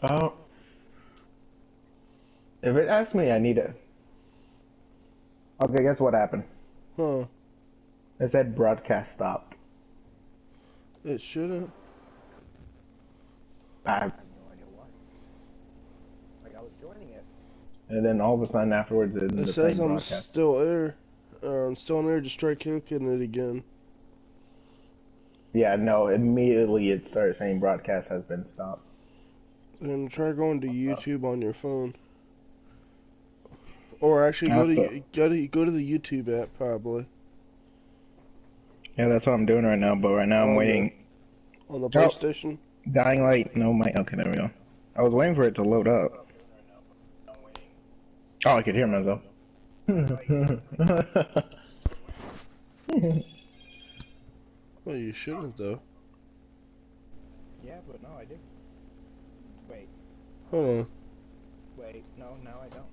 Oh, if it asks me, I need it. Okay, guess what happened? Huh. It said broadcast stopped. It shouldn't. I have no idea why. Like I was joining it, and then all of a sudden afterwards, it It ended up says saying I'm broadcast. still there. I'm still in there. Just try clicking it again. Yeah, no. Immediately, it started saying broadcast has been stopped. And try going to YouTube on your phone. Or actually go That's to go to the YouTube app probably. Yeah, that's what I'm doing right now. But right now, I'm On the waiting. on the Oh, PlayStation. Dying Light. No, my. Okay, there we go. I was waiting for it to load up. Oh, I could hear myself. Well, you shouldn't though. Yeah, but no, I didn't. Wait, Hold on. wait, no, now I don't.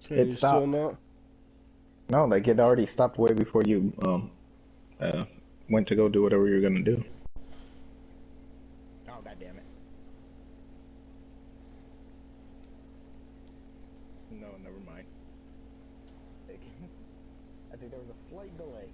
Can It you still stopped. not? No, like it already stopped way before you uh went to go do whatever you were gonna do. Oh, god damn it. No, never mind. I think there was a slight delay.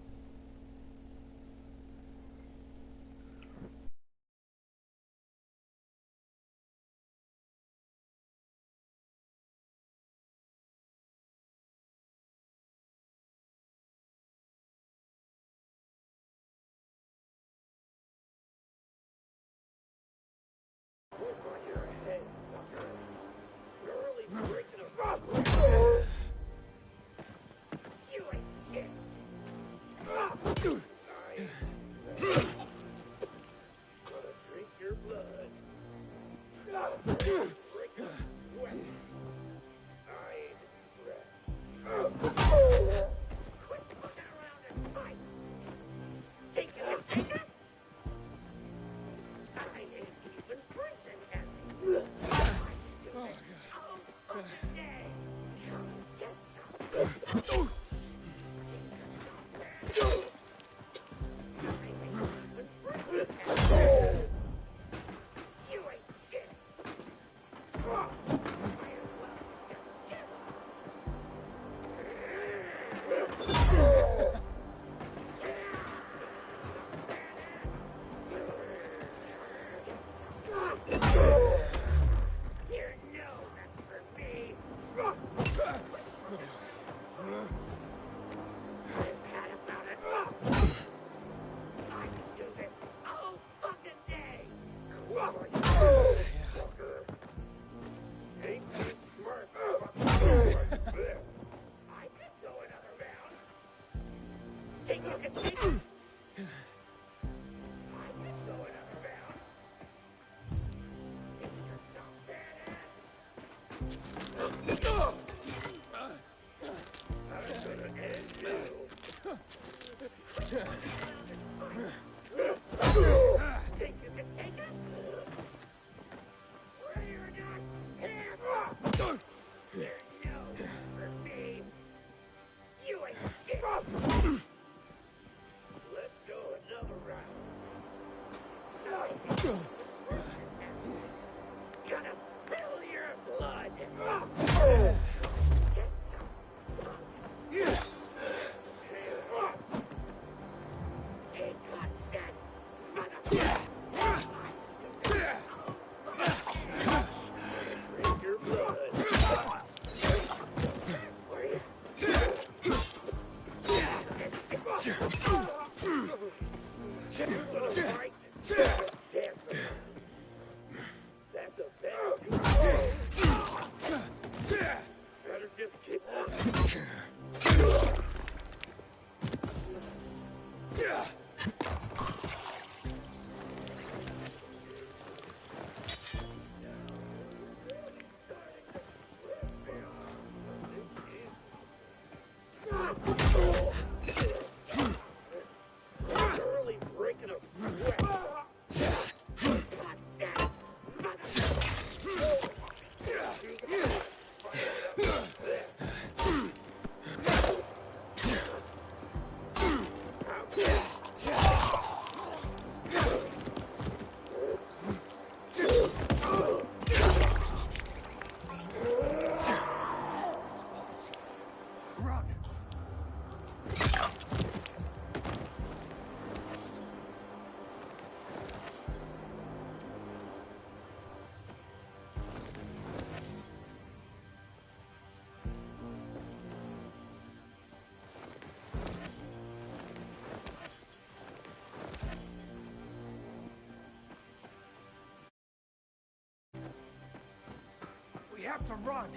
We have to run.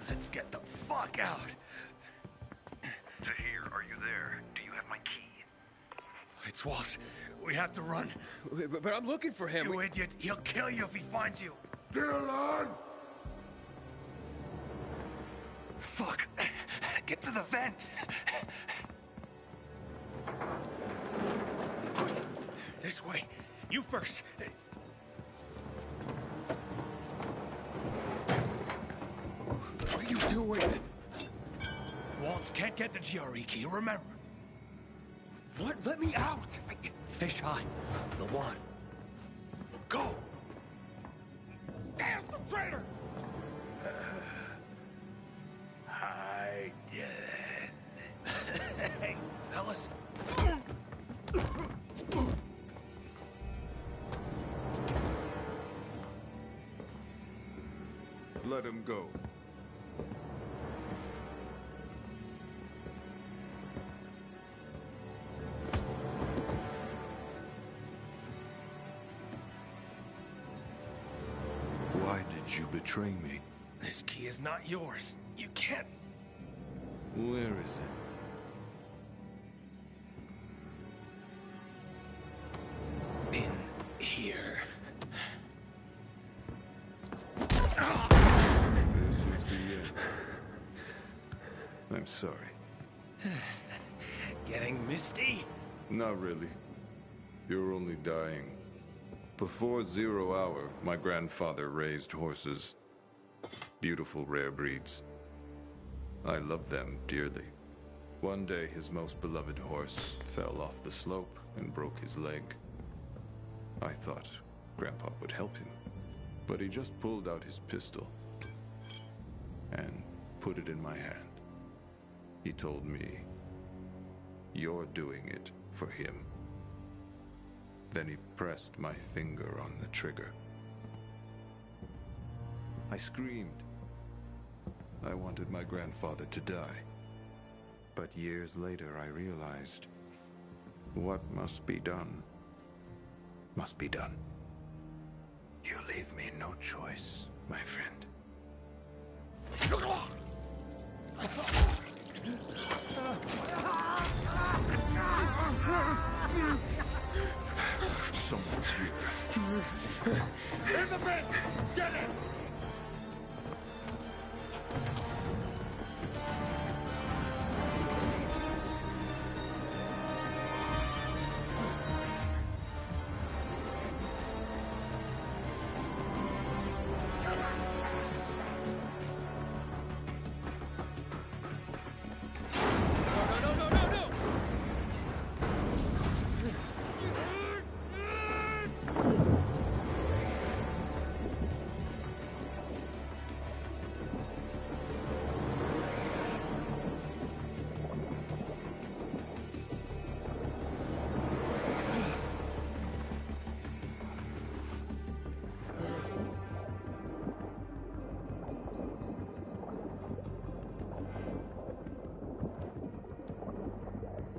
Let's get the fuck out. Tahir, are you there? Do you have my key? It's Walt. We have to run. But I'm looking for him. You idiot. He'll kill you if he finds you. Dylan! Fuck. Get to the vent. Quick. This way. You first. What are you doing? Waltz can't get the GRE key, remember. What? Let me out! Fish high. The one. Go! Damn the traitor! I did it. Hey, fellas. Let him go. Why did you betray me? This key is not yours. You can't. Where is it? In here. This is the end. I'm sorry. Getting misty? Not really. You're only dying. Before 0 hour, my grandfather raised horses. Beautiful rare breeds. I love them dearly. One day, his most beloved horse fell off the slope and broke his leg. I thought Grandpa would help him, but he just pulled out his pistol and put it in my hand. He told me, "You're doing it for him." Then he pressed my finger on the trigger. I screamed. I wanted my grandfather to die. But years later, I realized what must be done must be done. You leave me no choice, my friend. Someone's here. In the vent! Get it!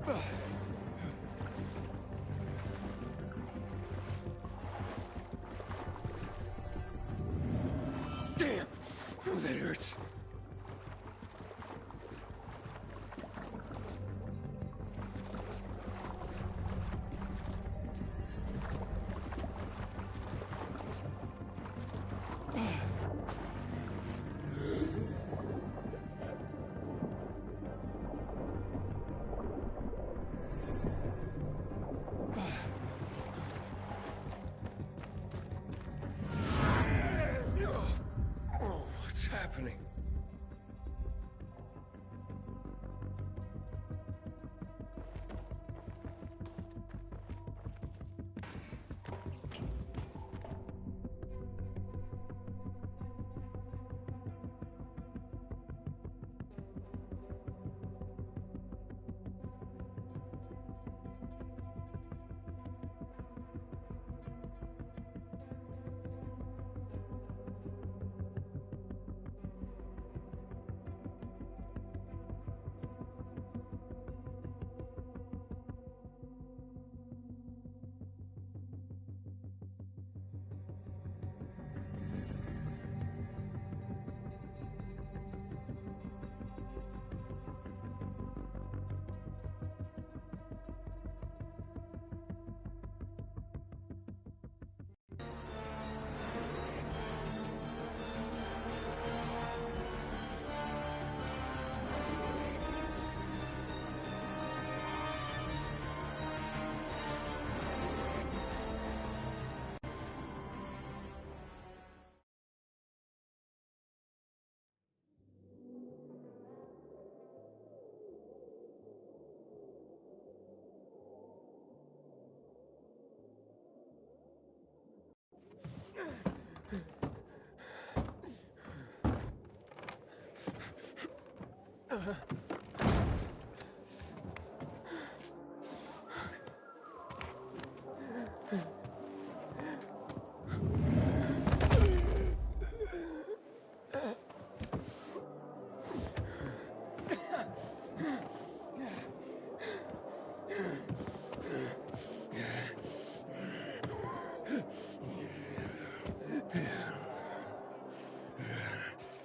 No! Damn! Oh, that hurts.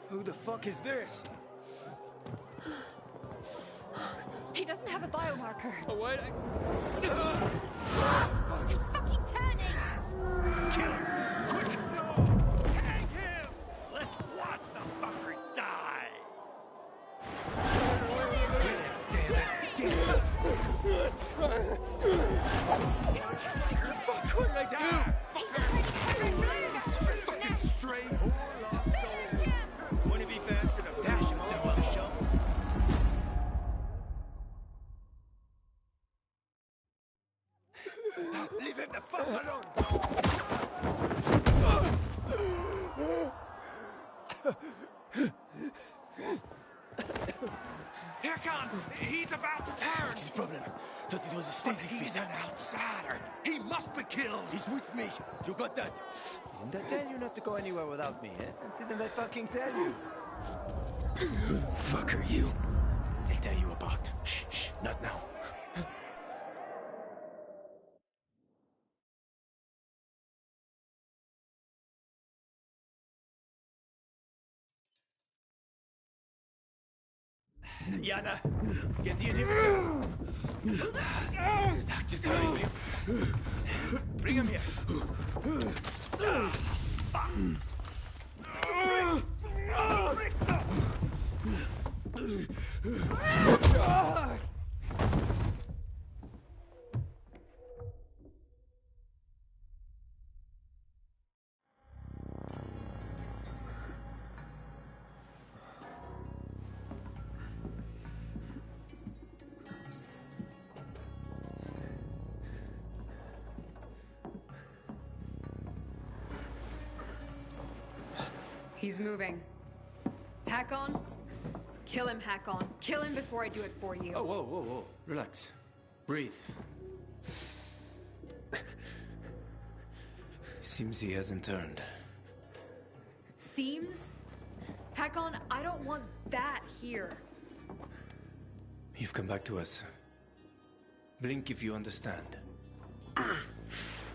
Who the fuck is this? He doesn't have a biomarker. Oh, wait. He's fucking turning! Kill him! Quick! Hang him! Let's watch the fucker die! Fuck, what did I do? He's already turning! Fucking stray. Wouldn't it be faster to dash him off with a shovel? Leave him the fuck alone! Here comes! He's about to turn! What's his problem? Thought it was a staging He's fit. an outsider! He must be killed! He's with me. You got that? Didn't I tell you not to go anywhere without me, eh? Didn't I fucking tell you? Who the fuck are you? They'll tell you about. Shh, shh, not now. Yana, get the inhibitors! Just hurry, babe. Bring him here! He's moving. Hakon? Kill him, Hakon. Kill him before I do it for you. Oh, whoa, whoa, whoa. Relax. Breathe. Seems he hasn't turned. Seems? Hakon, I don't want that here. You've come back to us. Blink if you understand.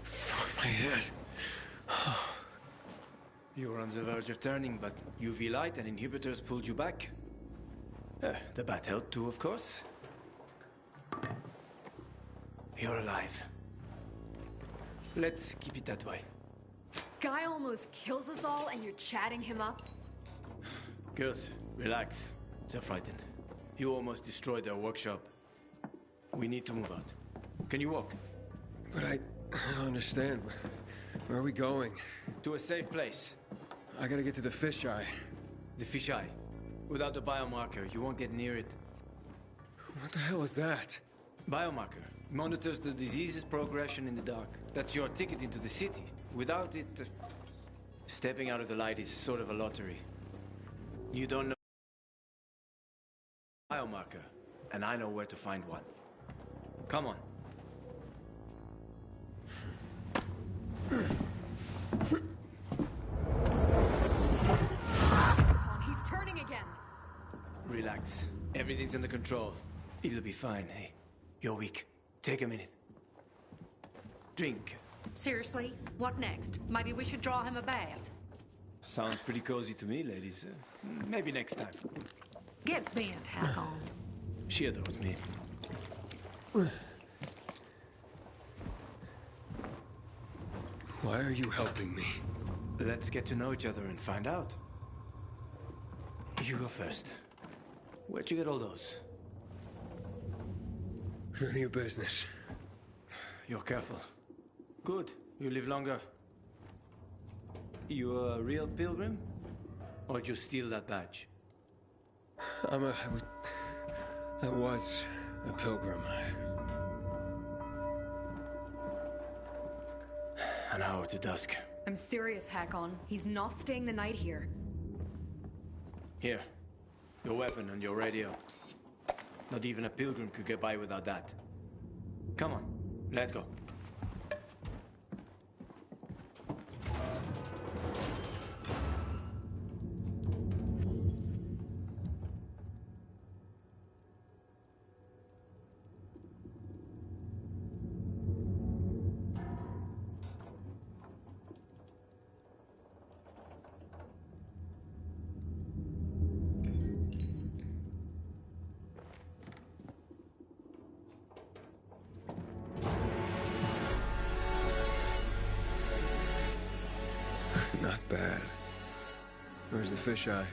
Fuck my head. You were on the verge of turning, but UV light and inhibitors pulled you back. The bat helped too, of course. You're alive. Let's keep it that way. Guy almost kills us all and you're chatting him up? Good. Relax. They're frightened. You almost destroyed their workshop. We need to move out. Can you walk? But I don't understand. Where are we going? To a safe place. I gotta get to the fisheye. The fisheye. Without the biomarker, you won't get near it. What the hell is that? Biomarker monitors the disease's progression in the dark. That's your ticket into the city. Without it, stepping out of the light is sort of a lottery. You don't know biomarker, and I know where to find one. Come on. He's turning again. Relax. Everything's under control. It'll be fine, hey? You're weak. Take a minute. Drink. Seriously? What next? Maybe we should draw him a bath. Sounds pretty cozy to me, ladies. Maybe next time. Get bent, Hakon. She adores me. Why are you helping me? Let's get to know each other and find out. You go first. Where'd you get all those? None of your business. You're careful. Good. You live longer. You a real pilgrim? Or did you steal that badge? I was a pilgrim. An hour to dusk. I'm serious, Hakon. He's not staying the night here. Here. Your weapon and your radio. Not even a pilgrim could get by without that. Come on, let's go. Not bad. Where's the fisheye?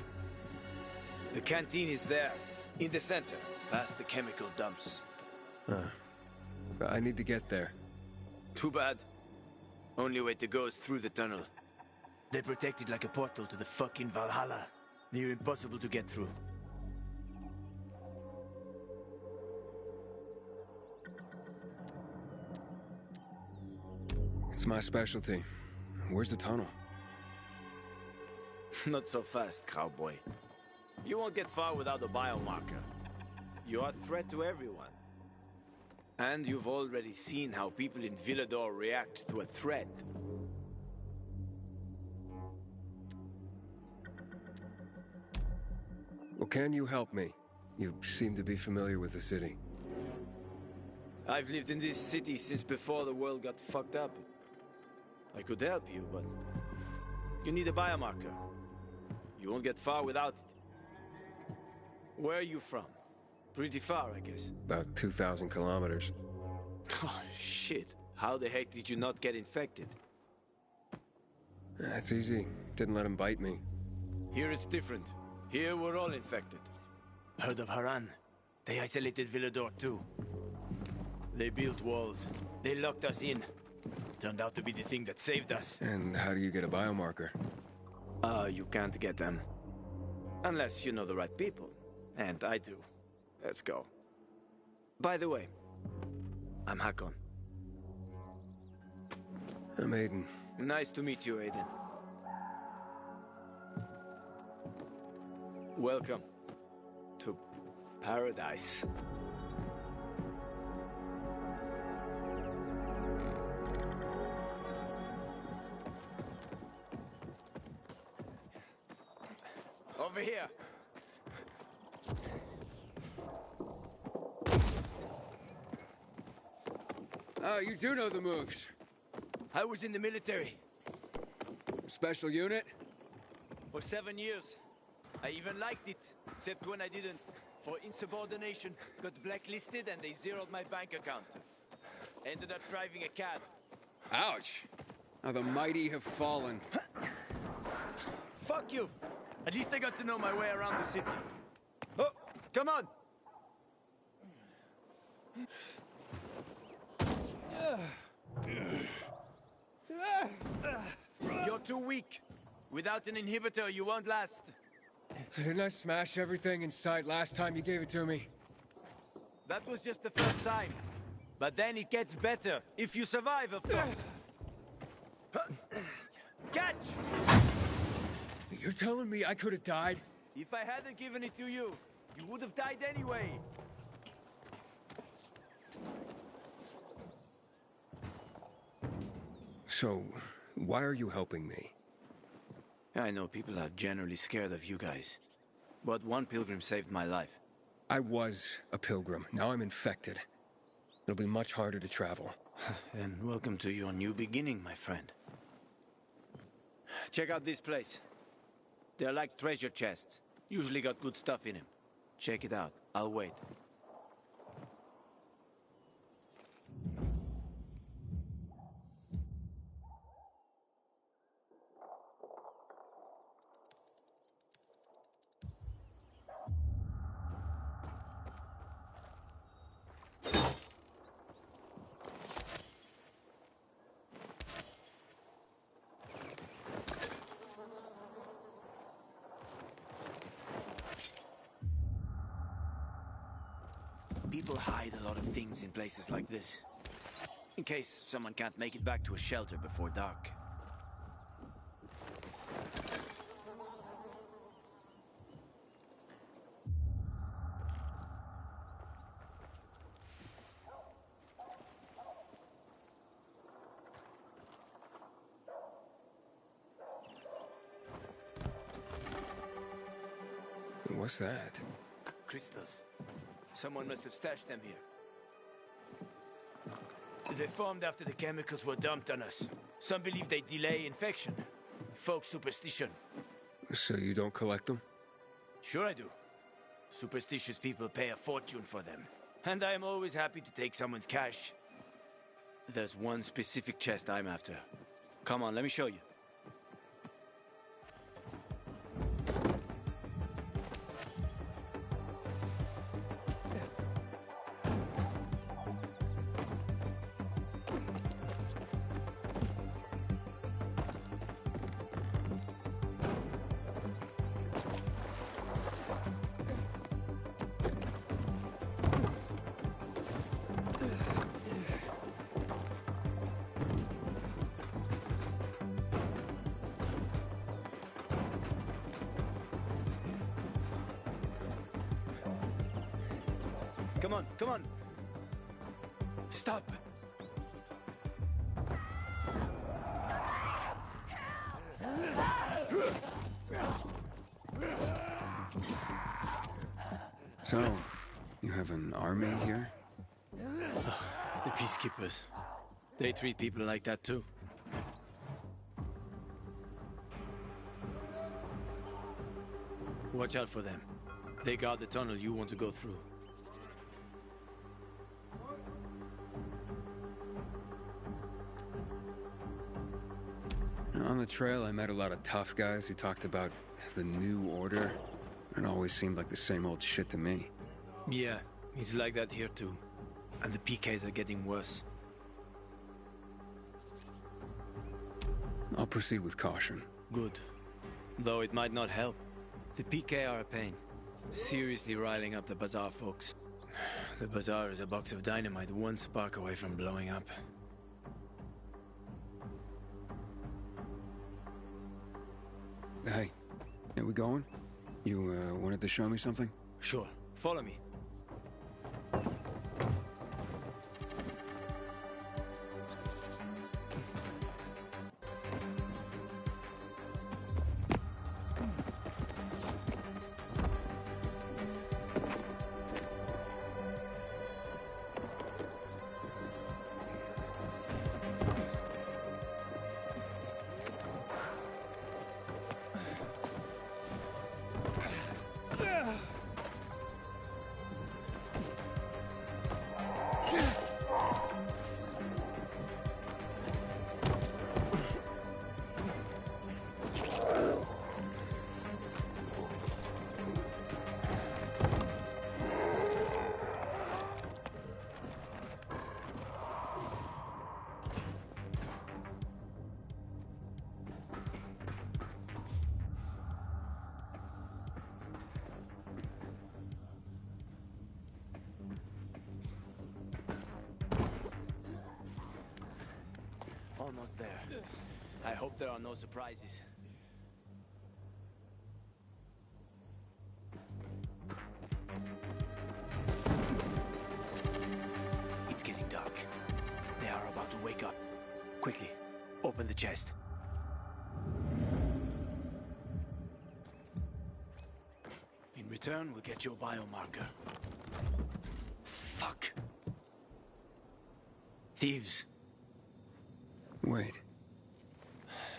The canteen is there, in the center, past the chemical dumps. I need to get there. Too bad. Only way to go is through the tunnel. They protect it like a portal to the fucking Valhalla. Near impossible to get through. It's my specialty. Where's the tunnel? Not so fast, cowboy. You won't get far without a biomarker. You are a threat to everyone. And you've already seen how people in Villedor react to a threat. Well, can you help me? You seem to be familiar with the city. I've lived in this city since before the world got fucked up. I could help you, but you need a biomarker. You won't get far without it. Where are you from? Pretty far, I guess. About 2,000 kilometers. Oh, shit. How the heck did you not get infected? That's easy. Didn't let him bite me. Here it's different. Here we're all infected. Heard of Haran? They isolated Villedor too. They built walls. They locked us in. Turned out to be the thing that saved us. And how do you get a biomarker? You can't get them. Unless you know the right people. And I do. Let's go. By the way, I'm Hakon. I'm Aiden. Nice to meet you, Aiden. Welcome to paradise. Over here. Oh, you do know the moves. I was in the military Special unit? for 7 years. I even liked it, except when I didn't. For insubordination, got blacklisted and they zeroed my bank account. Ended up driving a cab. Ouch. How the mighty have fallen. Fuck you! At least I got to know my way around the city. Oh, come on! You're too weak. Without an inhibitor, you won't last. Didn't I smash everything in sight last time you gave it to me? That was just the first time. But then it gets better, if you survive, of course. Catch! You're telling me I could have died? If I hadn't given it to you, you would have died anyway. So, why are you helping me? I know people are generally scared of you guys. But one pilgrim saved my life. I was a pilgrim. Now I'm infected. It'll be much harder to travel. And welcome to your new beginning, my friend. Check out this place. They're like treasure chests. Usually got good stuff in them. Check it out. I'll wait. People hide a lot of things in places like this. In case someone can't make it back to a shelter before dark. What's that? Crystals. Someone must have stashed them here. They formed after the chemicals were dumped on us. Some believe they delay infection. Folk superstition. So you don't collect them? Sure I do. Superstitious people pay a fortune for them. And I am always happy to take someone's cash. There's one specific chest I'm after. Come on, let me show you. Come on, come on. Stop. So, you have an army here? The peacekeepers. They treat people like that too. Watch out for them. They guard the tunnel you want to go through. On the trail, I met a lot of tough guys who talked about the new order. It always seemed like the same old shit to me. Yeah, it's like that here too. And the PKs are getting worse. I'll proceed with caution. Good. Though it might not help. The PK are a pain. Seriously riling up the Bazaar folks. The Bazaar is a box of dynamite one spark away from blowing up. Hey, are we going? You, wanted to show me something? Sure. Follow me. Almost there. I hope there are no surprises. It's getting dark. They are about to wake up. Quickly, open the chest. In return, we'll get your biomarker. Fuck. Thieves. Wait.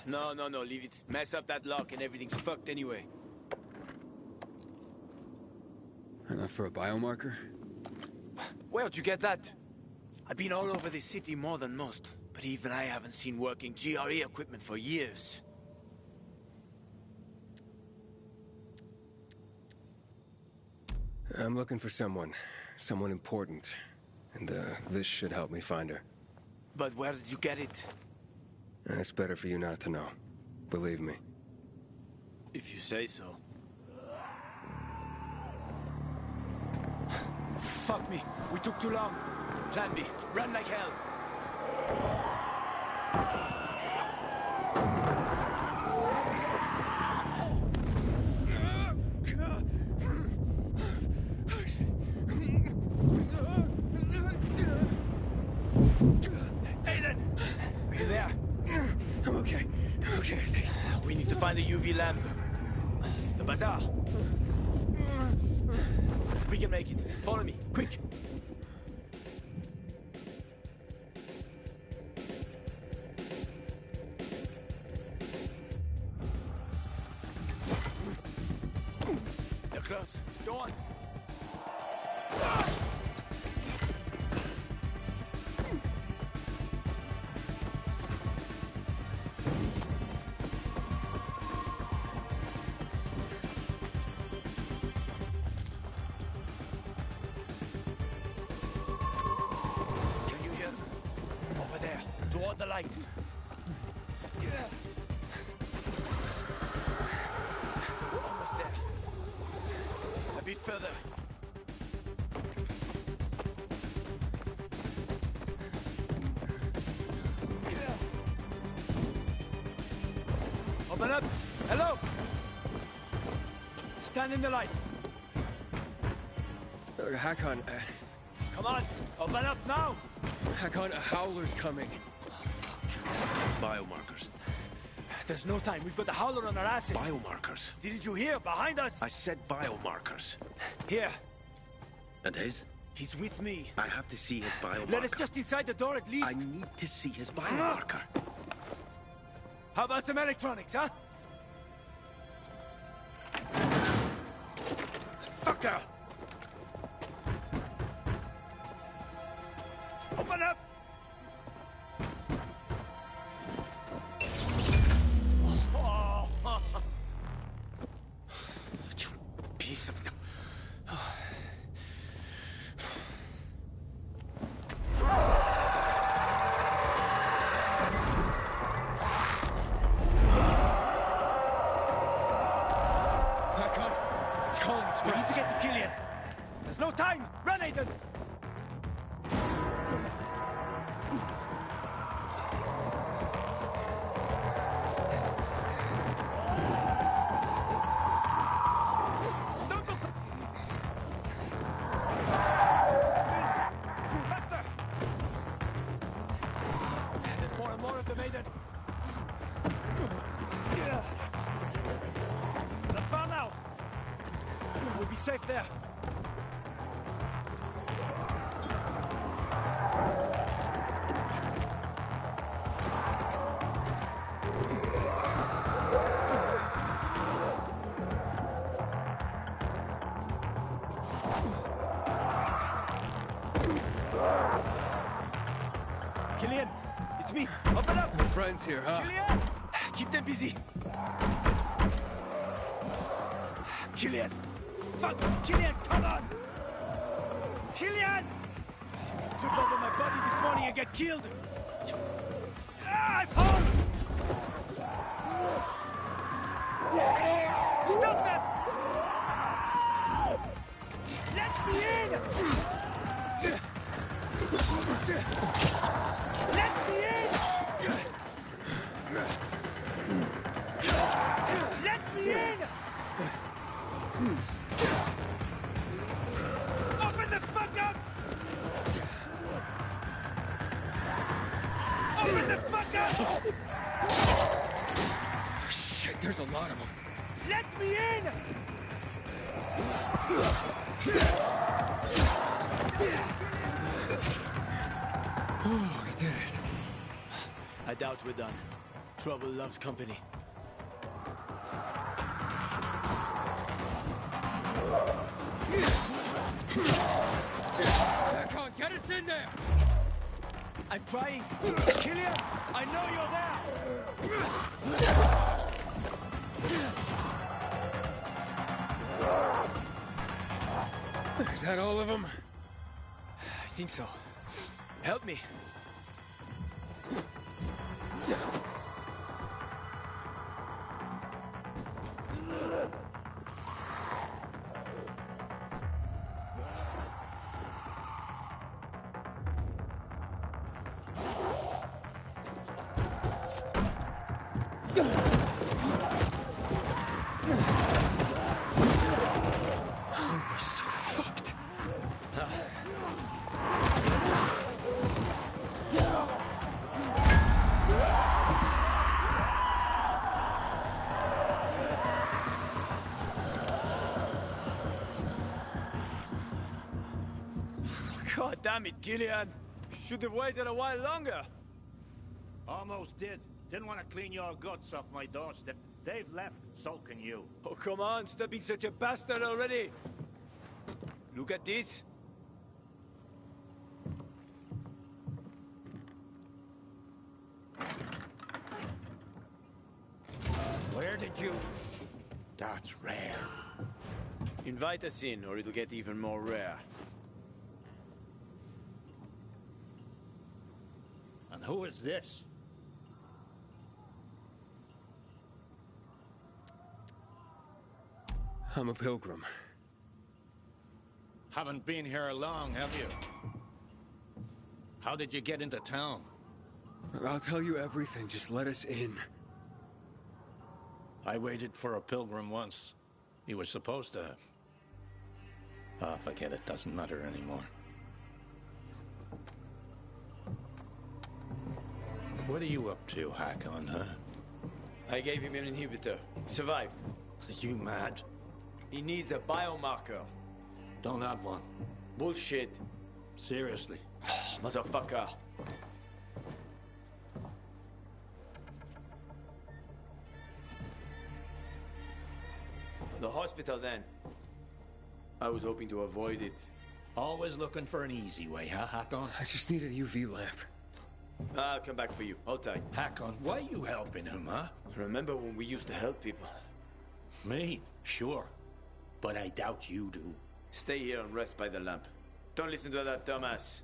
No, leave it. Mess up that lock and everything's fucked anyway. Enough for a biomarker? Where'd you get that? I've been all over this city more than most, but even I haven't seen working GRE equipment for years. I'm looking for someone important. And, this should help me find her. But where did you get it? It's better for you not to know. Believe me. If you say so. Fuck me. We took too long. Plan B. Run like hell. Aiden! Are you there? I'm okay. We need to find the UV lamp. The bazaar. We can make it. Follow me, quick. They're close. Go on. Can you hear them? Over there, toward the light. We're almost there. A bit further. Open up! Hello! Stand in the light. Hakon, Come on! Open up now! Hakon, a howler's coming. Biomarkers. There's no time. We've got the howler on our asses. Biomarkers. Didn't you hear? Behind us! I said biomarkers. Here. And his? He's with me. I have to see his biomarker. Let us just inside the door at least. I need to see his biomarker. How about some electronics, huh? Fucker! Open up! Oh. You piece of... Hakon, it's calling its We need friends. to get to Killian. There's no time. Run, Aiden. Don't go. Faster. There's more and more of them, Aiden. Not far now. We'll be safe there. Killian, it's me. Open up. Friends here, huh? Killian! Keep them busy. Killian! Fuck! Killian, come on! Killian! You trip over my body this morning and get killed! You asshole! Stop that! Let me in! Let me in! Let me in! Open the fuck up! Open the fuck up! Shit, there's a lot of them. Let me in! Oh, we did it. I doubt we're done. Trouble loves company. Hakon, get us in there! I'm trying. Killian, I know you're there! Is that all of them? I think so. Help me. We're so fucked. damn it, Gillian. Should have waited a while longer. Almost did. Didn't want to clean your guts off my doorstep. They've left, so can you. Oh, come on, stop being such a bastard already. Look at this. Where did you... That's rare. Invite us in, or it'll get even more rare. And who is this? I'm a pilgrim. Haven't been here long, have you? How did you get into town? I'll tell you everything, just let us in. I waited for a pilgrim once. He was supposed to... Ah, forget it, doesn't matter anymore. What are you up to, Hakon, huh? I gave him an inhibitor. Survived. Are you mad? He needs a biomarker. Don't have one. Bullshit. Seriously. Motherfucker. The hospital, then. I was hoping to avoid it. Always looking for an easy way, huh, Hakon? I just need a UV lamp. I'll come back for you. Hold tight. Hakon, why you helping him, huh? Remember when we used to help people? Me? Sure. But I doubt you do. Stay here and rest by the lamp. Don't listen to that dumbass.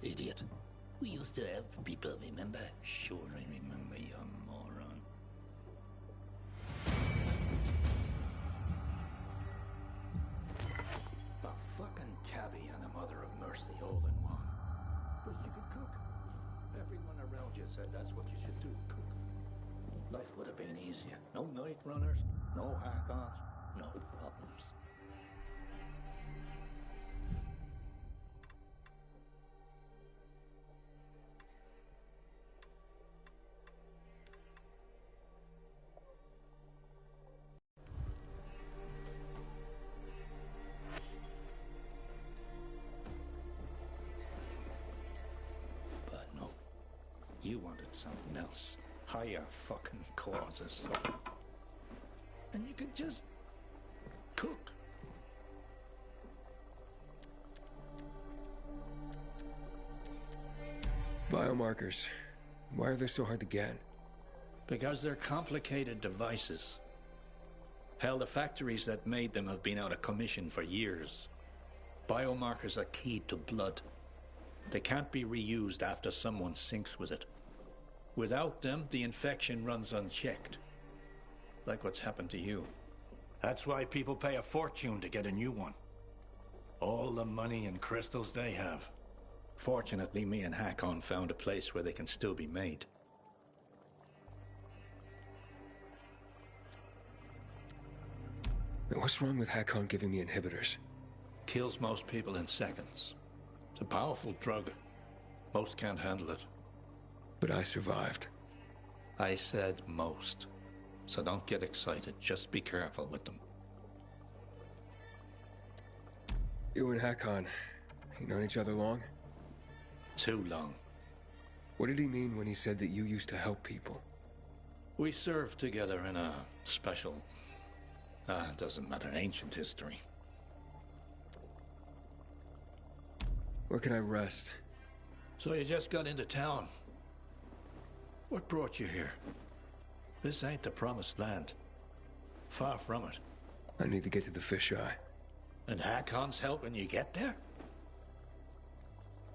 Idiot. We used to help people, remember? Sure, I remember, you moron. A fucking cabbie and a mother of mercy all in one. But you could cook. Everyone around you said that's what you should do, cook. Life would have been easier. No night runners, no hack-ons, no problems. But no, you wanted something else. Higher fucking causes. And you could just cook. Biomarkers. Why are they so hard to get? Because they're complicated devices. Hell, the factories that made them have been out of commission for years. Biomarkers are keyed to blood. They can't be reused after someone sinks with it. Without them, the infection runs unchecked. Like what's happened to you. That's why people pay a fortune to get a new one. All the money and crystals they have. Fortunately, me and Hakon found a place where they can still be made. What's wrong with Hakon giving me inhibitors? Kills most people in seconds. It's a powerful drug. Most can't handle it. But I survived. I said most. So don't get excited. Just be careful with them. You and Hakon, you known each other long? Too long. What did he mean when he said that you used to help people? We served together in a special... doesn't matter, ancient history. Where can I rest? So you just got into town. What brought you here? This ain't the promised land. Far from it. I need to get to the fisheye. And Hakon's helping you get there?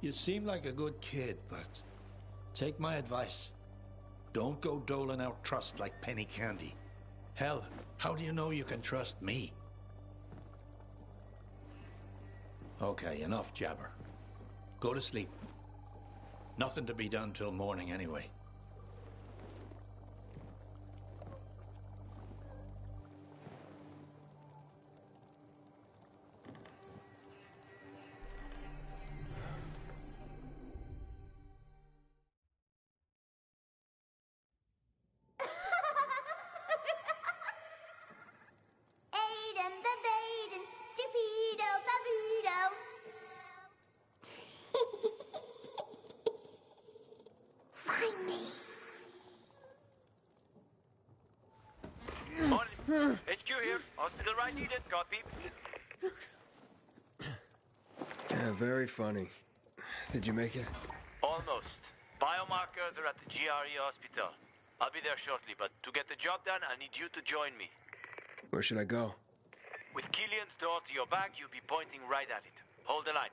You seem like a good kid, but take my advice. Don't go doling out trust like penny candy. Hell, how do you know you can trust me? Okay, enough jabber. Go to sleep. Nothing to be done till morning anyway. HQ here. Hospital right needed. Copy. Yeah, very funny. Did you make it? Almost. Biomarkers are at the GRE hospital. I'll be there shortly, but to get the job done, I need you to join me. Where should I go? With Killian's door to your back, you'll be pointing right at it. Hold the line.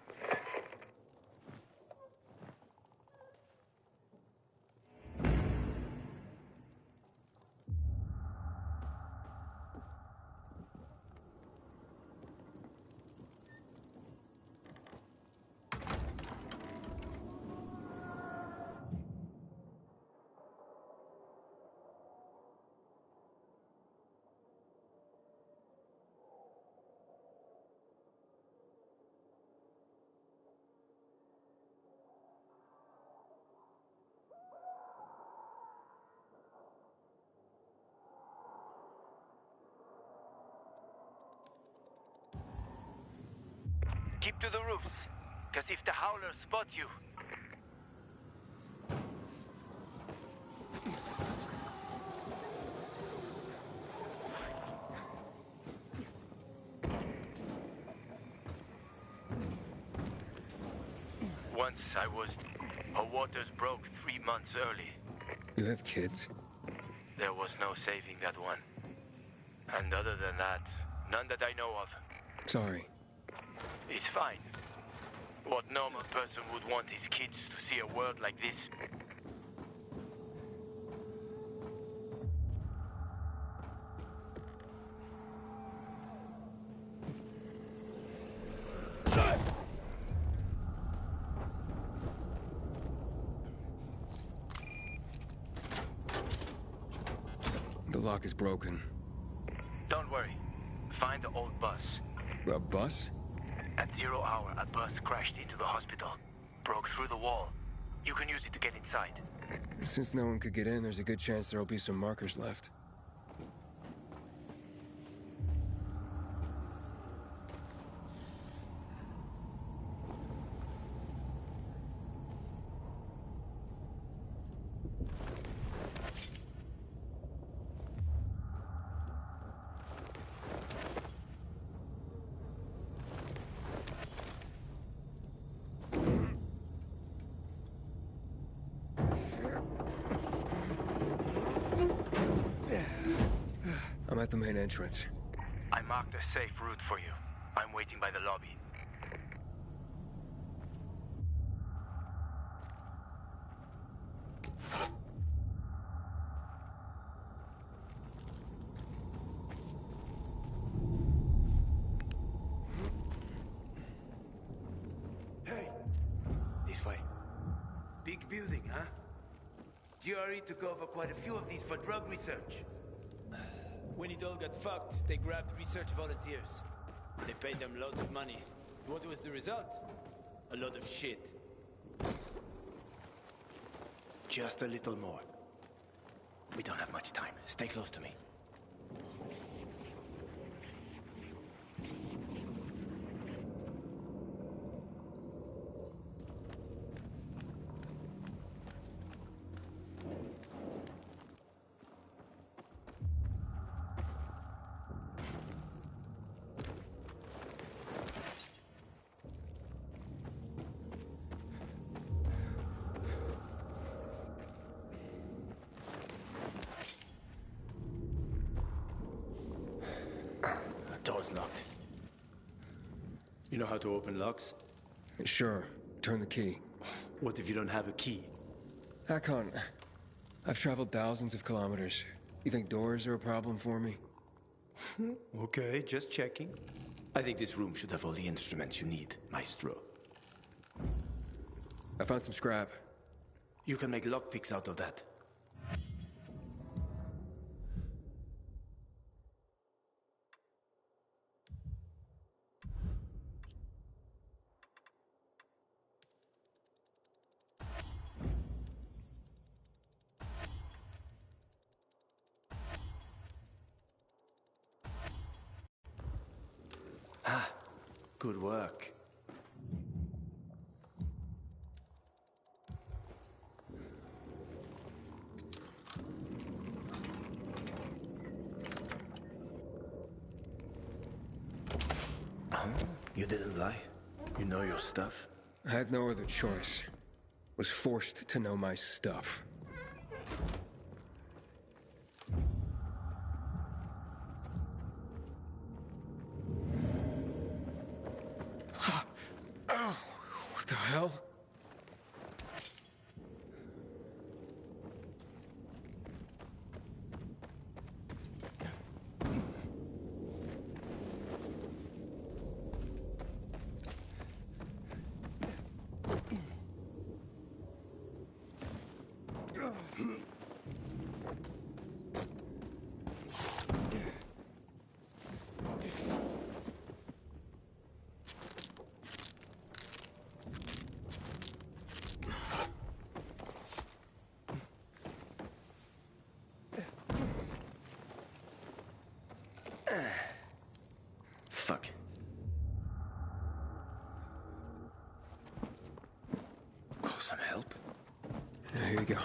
Keep to the roofs, because if the Howlers spot you... Once her waters broke 3 months early. You have kids? There was no saving that one. And other than that, none that I know of. Sorry. It's fine. What normal person would want his kids to see a world like this? The lock is broken. Don't worry. Find the old bus. A bus? At 0 hour, a bus crashed into the hospital. Broke through the wall. You can use it to get inside. Since no one could get in, there's a good chance there'll be some markers left. I'm at the main entrance. I marked a safe route for you. I'm waiting by the lobby. Hey! This way. Big building, huh? GRE took over quite a few of these for drug research. When it all got fucked, they grabbed research volunteers. They paid them loads of money. What was the result? A lot of shit. Just a little more. We don't have much time. Stay close to me. Door's locked. You know how to open locks? Sure. Turn the key. What if you don't have a key? Hakon, I've traveled thousands of kilometers. You think doors are a problem for me? Okay, just checking. I think this room should have all the instruments you need, Maestro. I found some scrap. You can make lockpicks out of that. Ah, good work. Oh, you didn't lie? You know your stuff? I had no other choice. Was forced to know my stuff. Oh, what the hell? Fuck. Call some help? Here you go.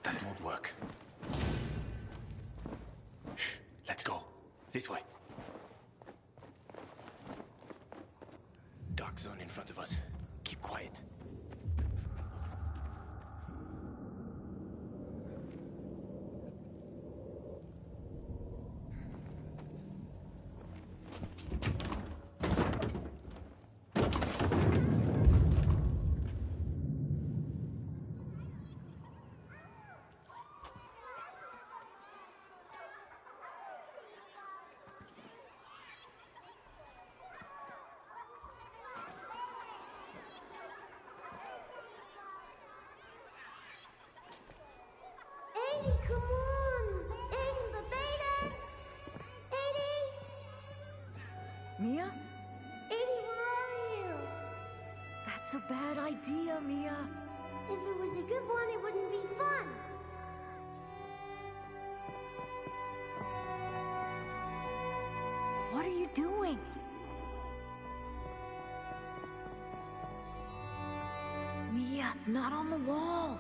That won't work. Shh, let's go. This way. Dark zone in front of us. Keep quiet. Eddie, come on! Eddie, baby! Eddie! Mia? Eddie, where are you? That's a bad idea, Mia. If it was a good one, it wouldn't be fun. What are you doing? Mia, not on the wall.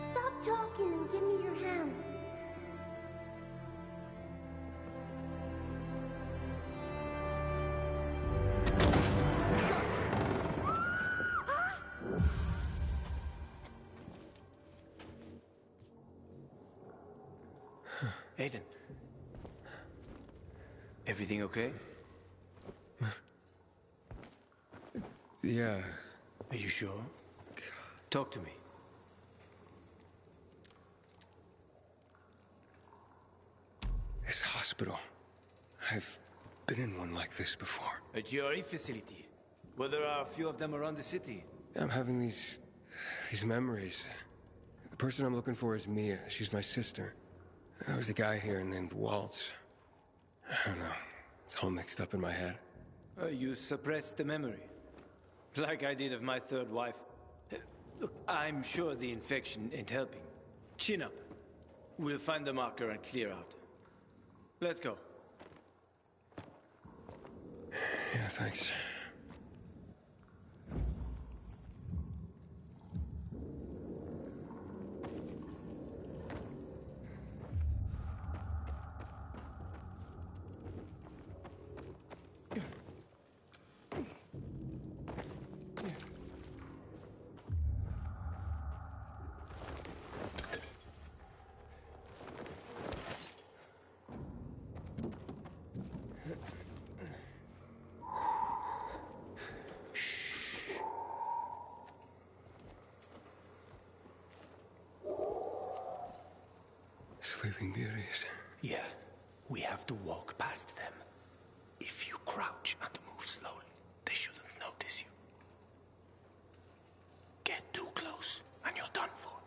Stop talking and give me your hand. Aiden. Everything okay? Yeah. Are you sure? Talk to me. This hospital. I've been in one like this before. A GRE facility. Well, there are a few of them around the city. I'm having these memories. The person I'm looking for is Mia. She's my sister. There was a guy here named Waltz. I don't know. It's all mixed up in my head. You suppressed the memory. Like I did of my third wife. Look, I'm sure the infection ain't helping. Chin up. We'll find the marker and clear out. Let's go. Yeah, thanks. Sleeping Beauties. Yeah, we have to walk past them. If you crouch and move slowly, they shouldn't notice you. Get too close, and you're done for.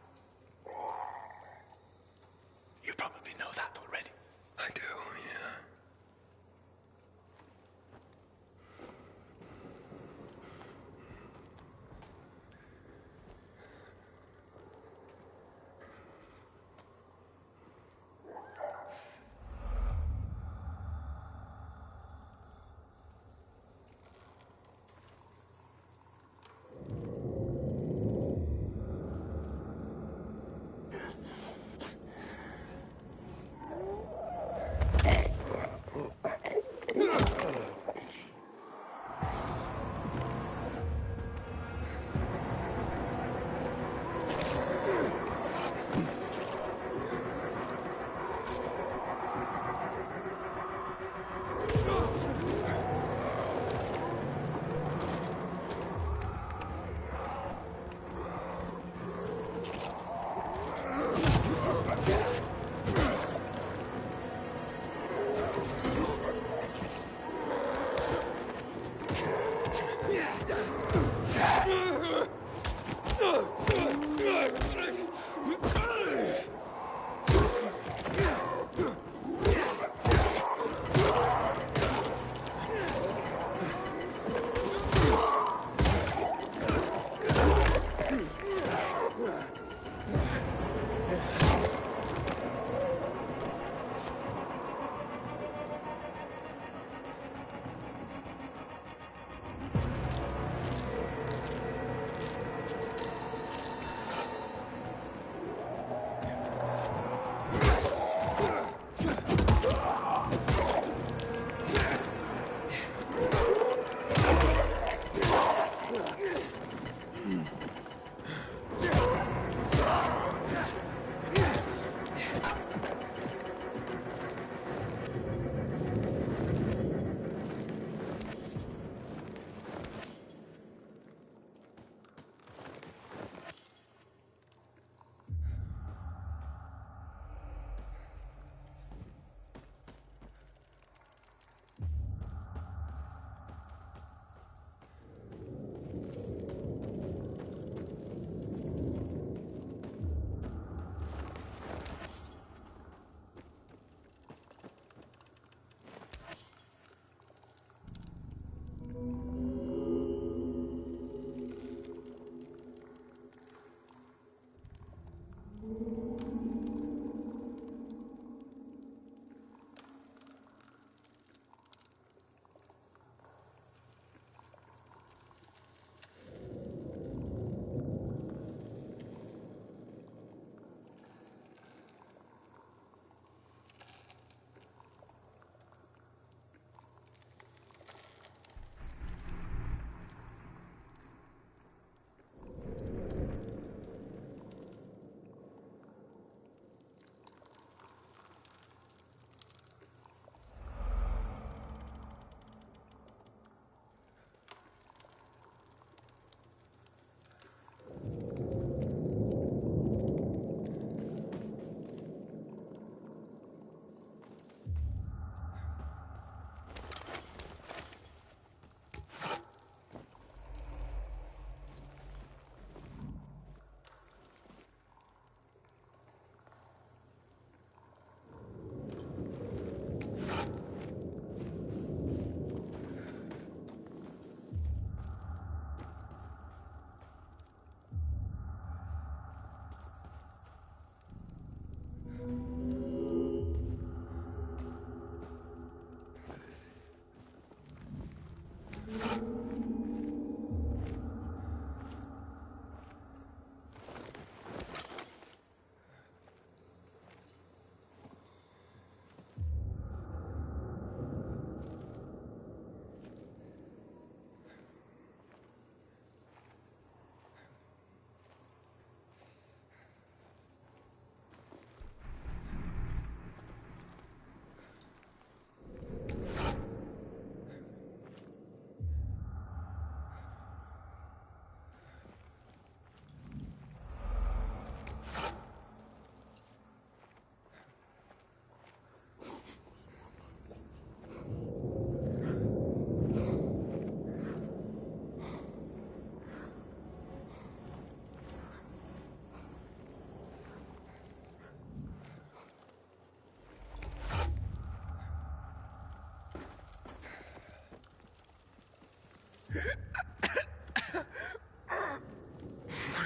You probably know that already. I do, yeah.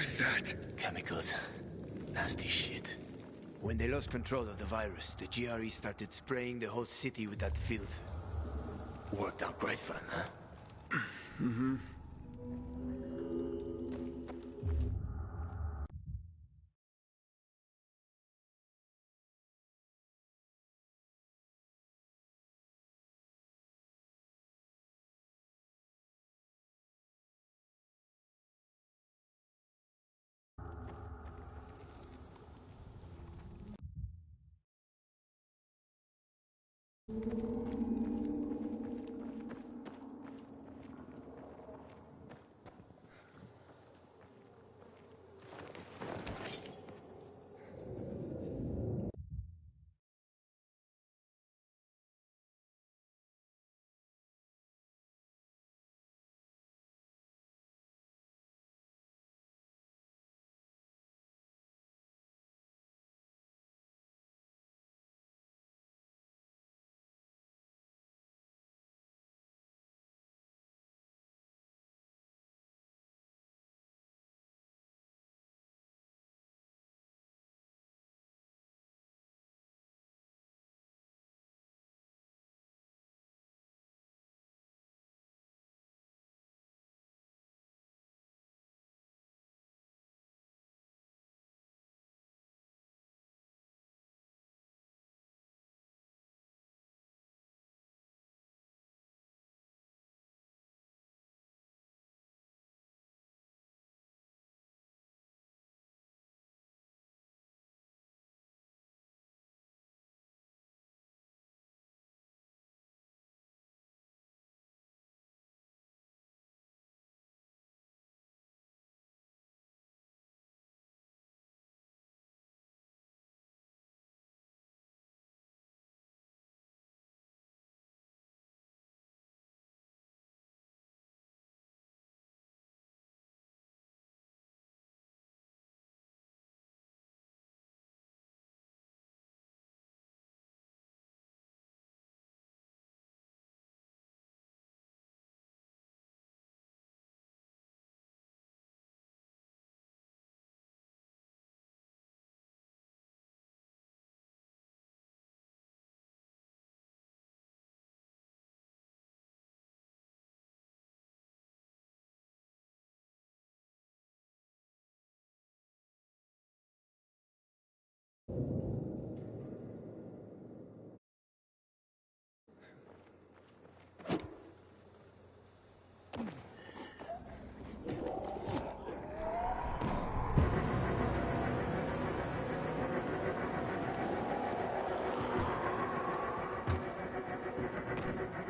What is that? Chemicals. Nasty shit. When they lost control of the virus, the GRE started spraying the whole city with that filth. Worked out great for them, huh? Mm-hmm.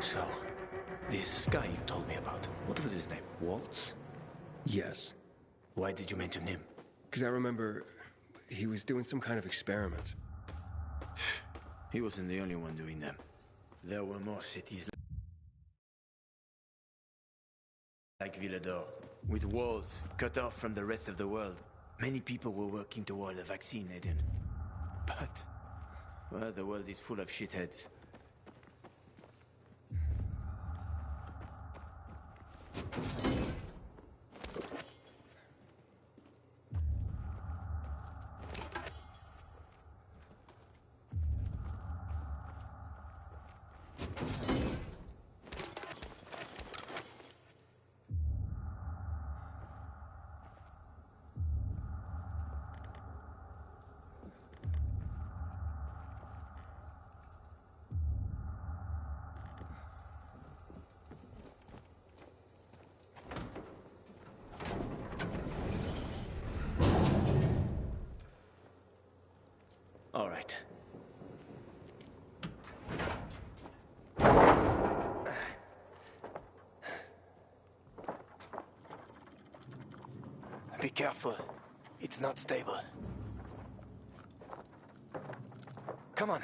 So, this guy you told me about, what was his name? Waltz? Yes. Why did you mention him? Because I remember he was doing some kind of experiment. He wasn't the only one doing them. There were more cities like Villador, with walls cut off from the rest of the world. Many people were working toward a vaccine, Aiden. But, well, the world is full of shitheads. All right. Be careful. It's not stable. Come on.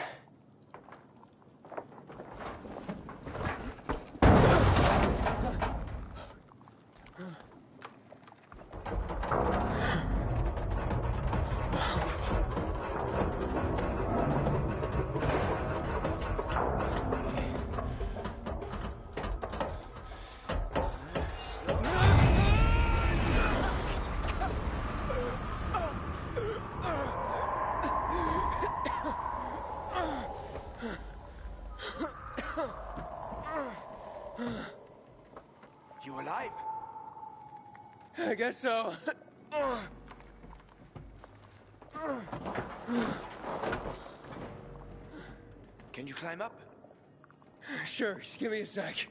You alive? I guess so. Can you climb up? Sure, just give me a sec.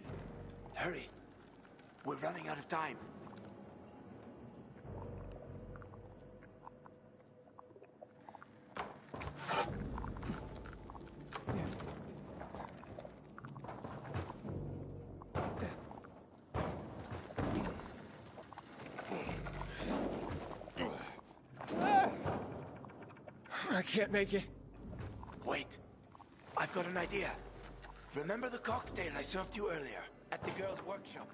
Hurry. We're running out of time. I can't make it. Wait. I've got an idea. Remember the cocktail I served you earlier at the girls' workshop?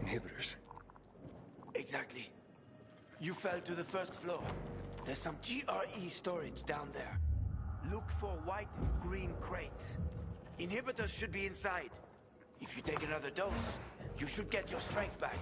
Inhibitors. Exactly. You fell to the first floor. There's some GRE storage down there. Look for white green crates. Inhibitors should be inside. If you take another dose, you should get your strength back.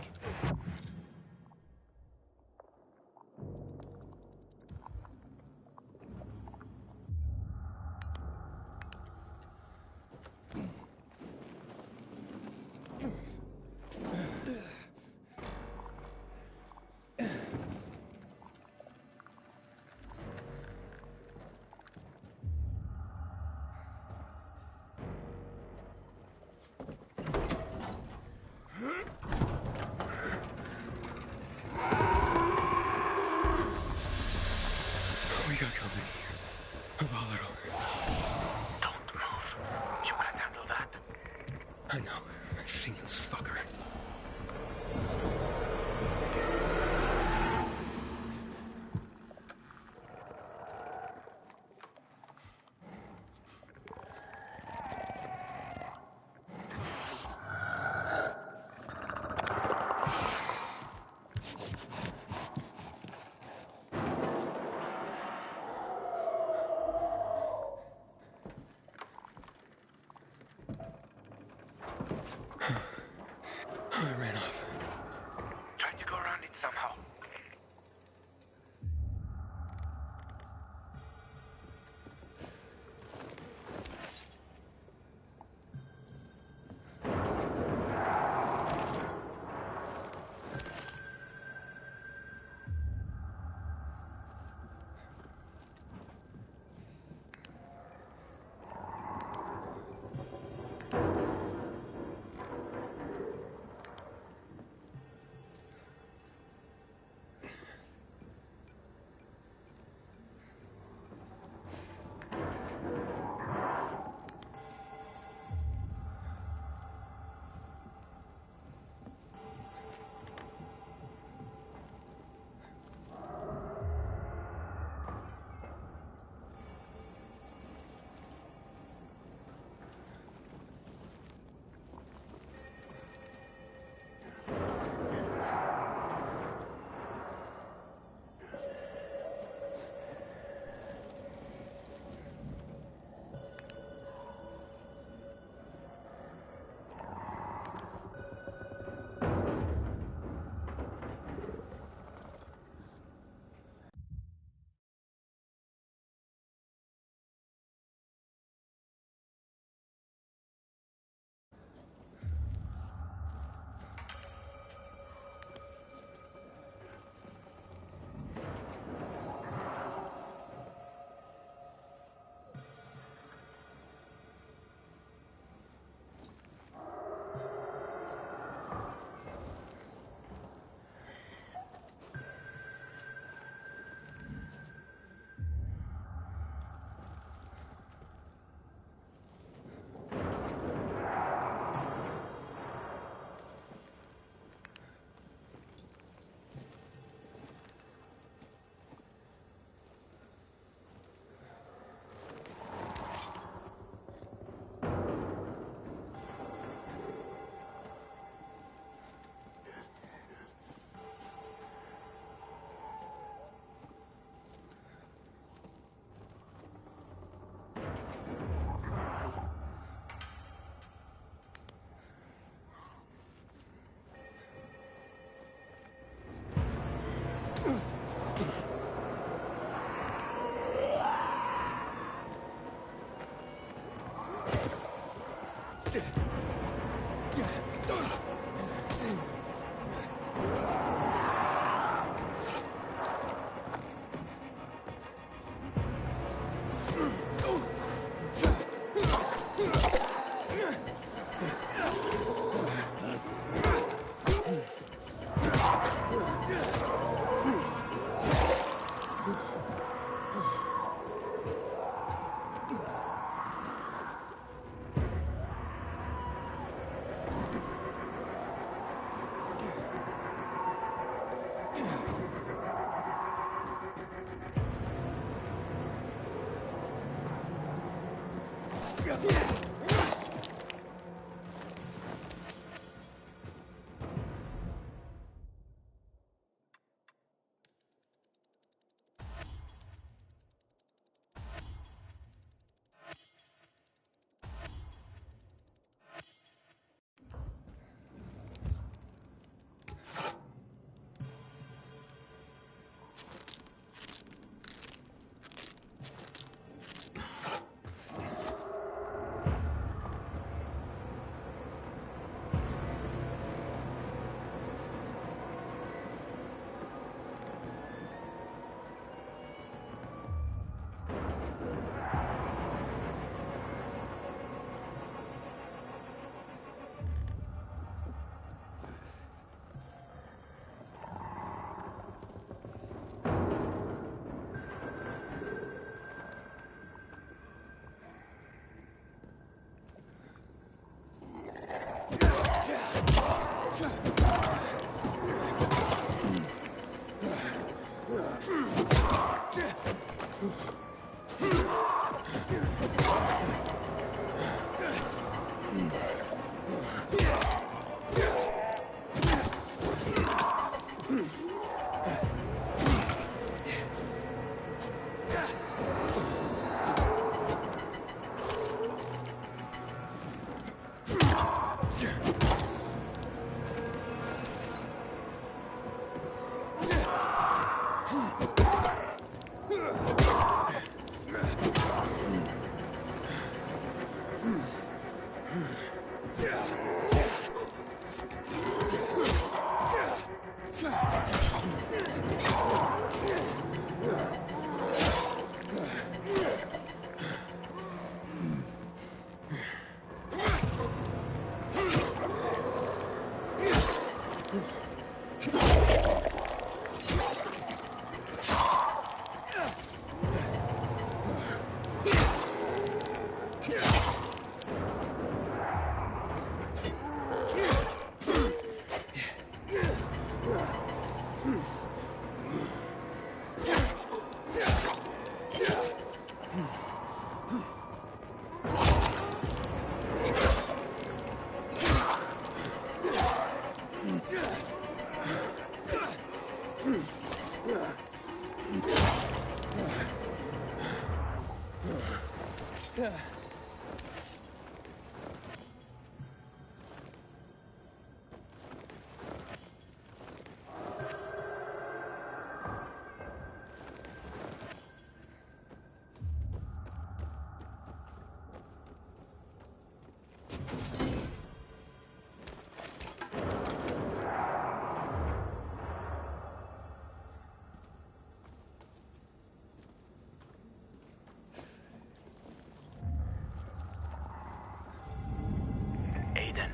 Aiden,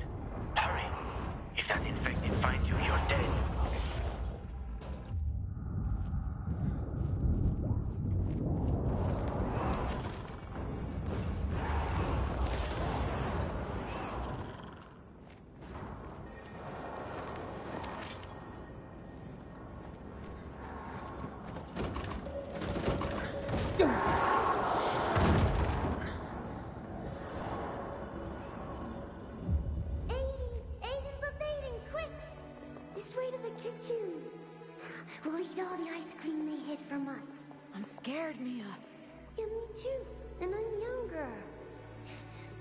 hurry. If that infected finds you, you're dead. We'll eat all the ice cream they hid from us. I'm scared, Mia. Yeah, me too. And I'm younger.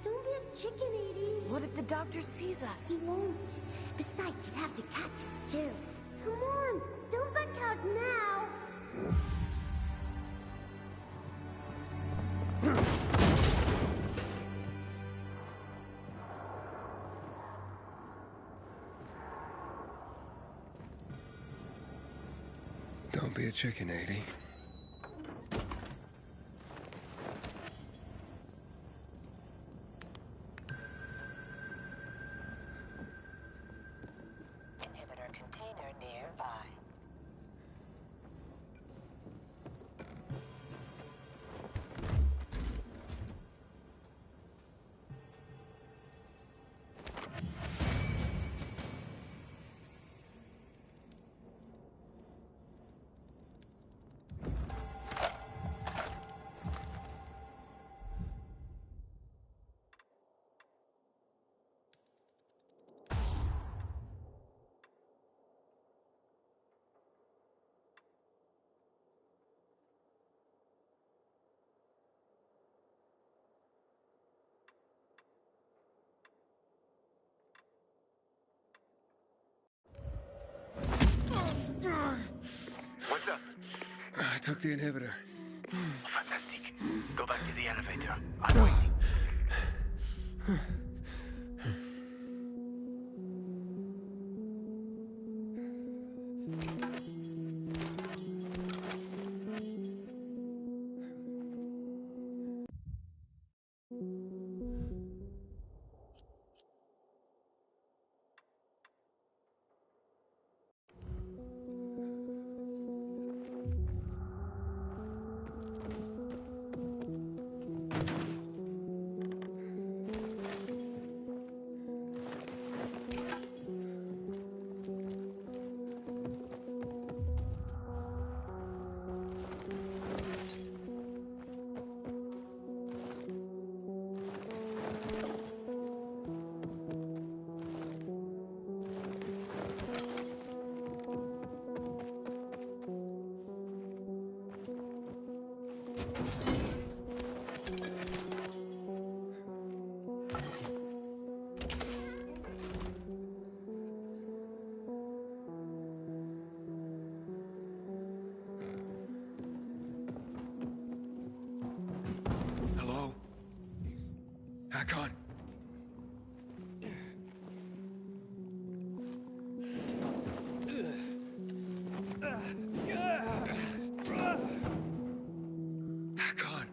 Don't be a chicken, Edie. What if the doctor sees us? He won't. Besides, he'd have to catch us too. Come on, don't back out now. Don't be a chicken, 80. Inhibitor container nearby. I took the inhibitor. Fantastic. Go back to the elevator. I'm waiting. Hello? Hakon? Hakon?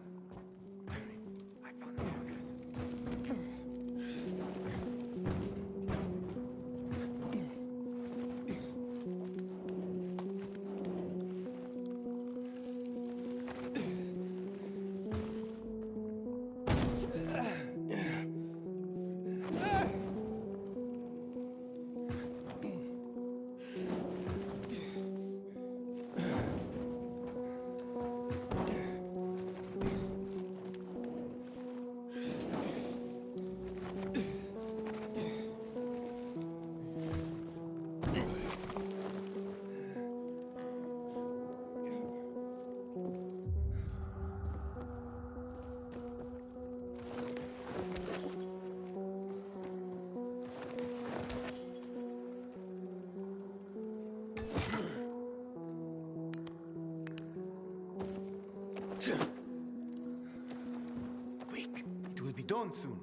Quick, it will be done soon.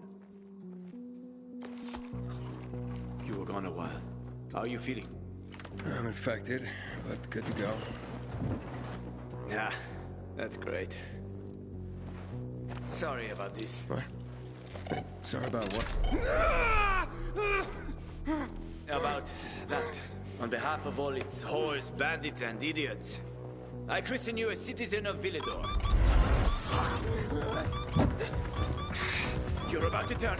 You were gone a while. How are you feeling? I'm infected, but good to go. Yeah, that's great. Sorry about this. What? Sorry about what? About that. On behalf of all its whores, bandits, and idiots, I christen you a citizen of Villedor. You're about to turn.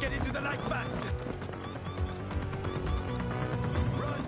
Get into the light fast. Run!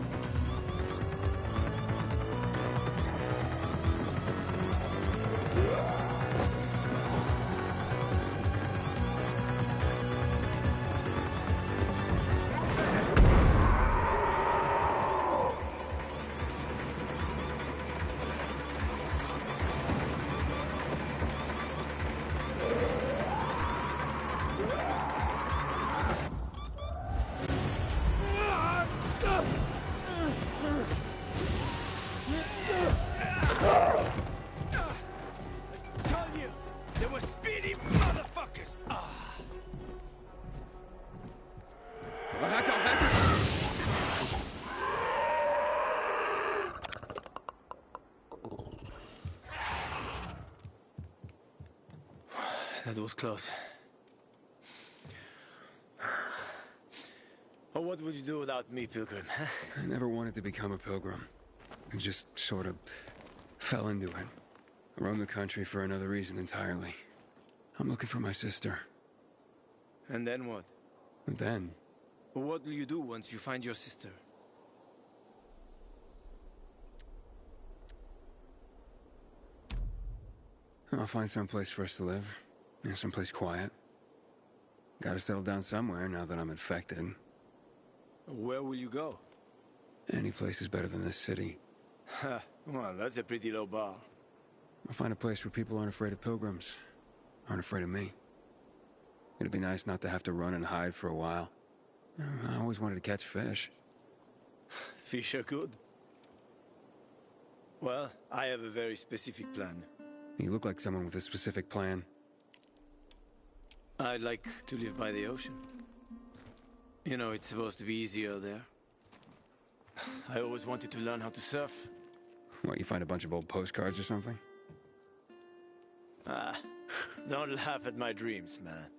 That was close. Oh, what would you do without me, Pilgrim? I never wanted to become a pilgrim. I just sort of fell into it. I roamed the country for another reason entirely. I'm looking for my sister. And then what? And then? What will you do once you find your sister? I'll find some place for us to live. You know, someplace quiet. Gotta settle down somewhere now that I'm infected. Where will you go? Any place is better than this city. Well, that's a pretty low bar. I'll find a place where people aren't afraid of pilgrims. Aren't afraid of me. It'd be nice not to have to run and hide for a while. I always wanted to catch fish. Fish are good. Well, I have a very specific plan. You look like someone with a specific plan. I'd like to live by the ocean. You know, it's supposed to be easier there. I always wanted to learn how to surf. What, you find a bunch of old postcards or something? Ah, don't laugh at my dreams, man.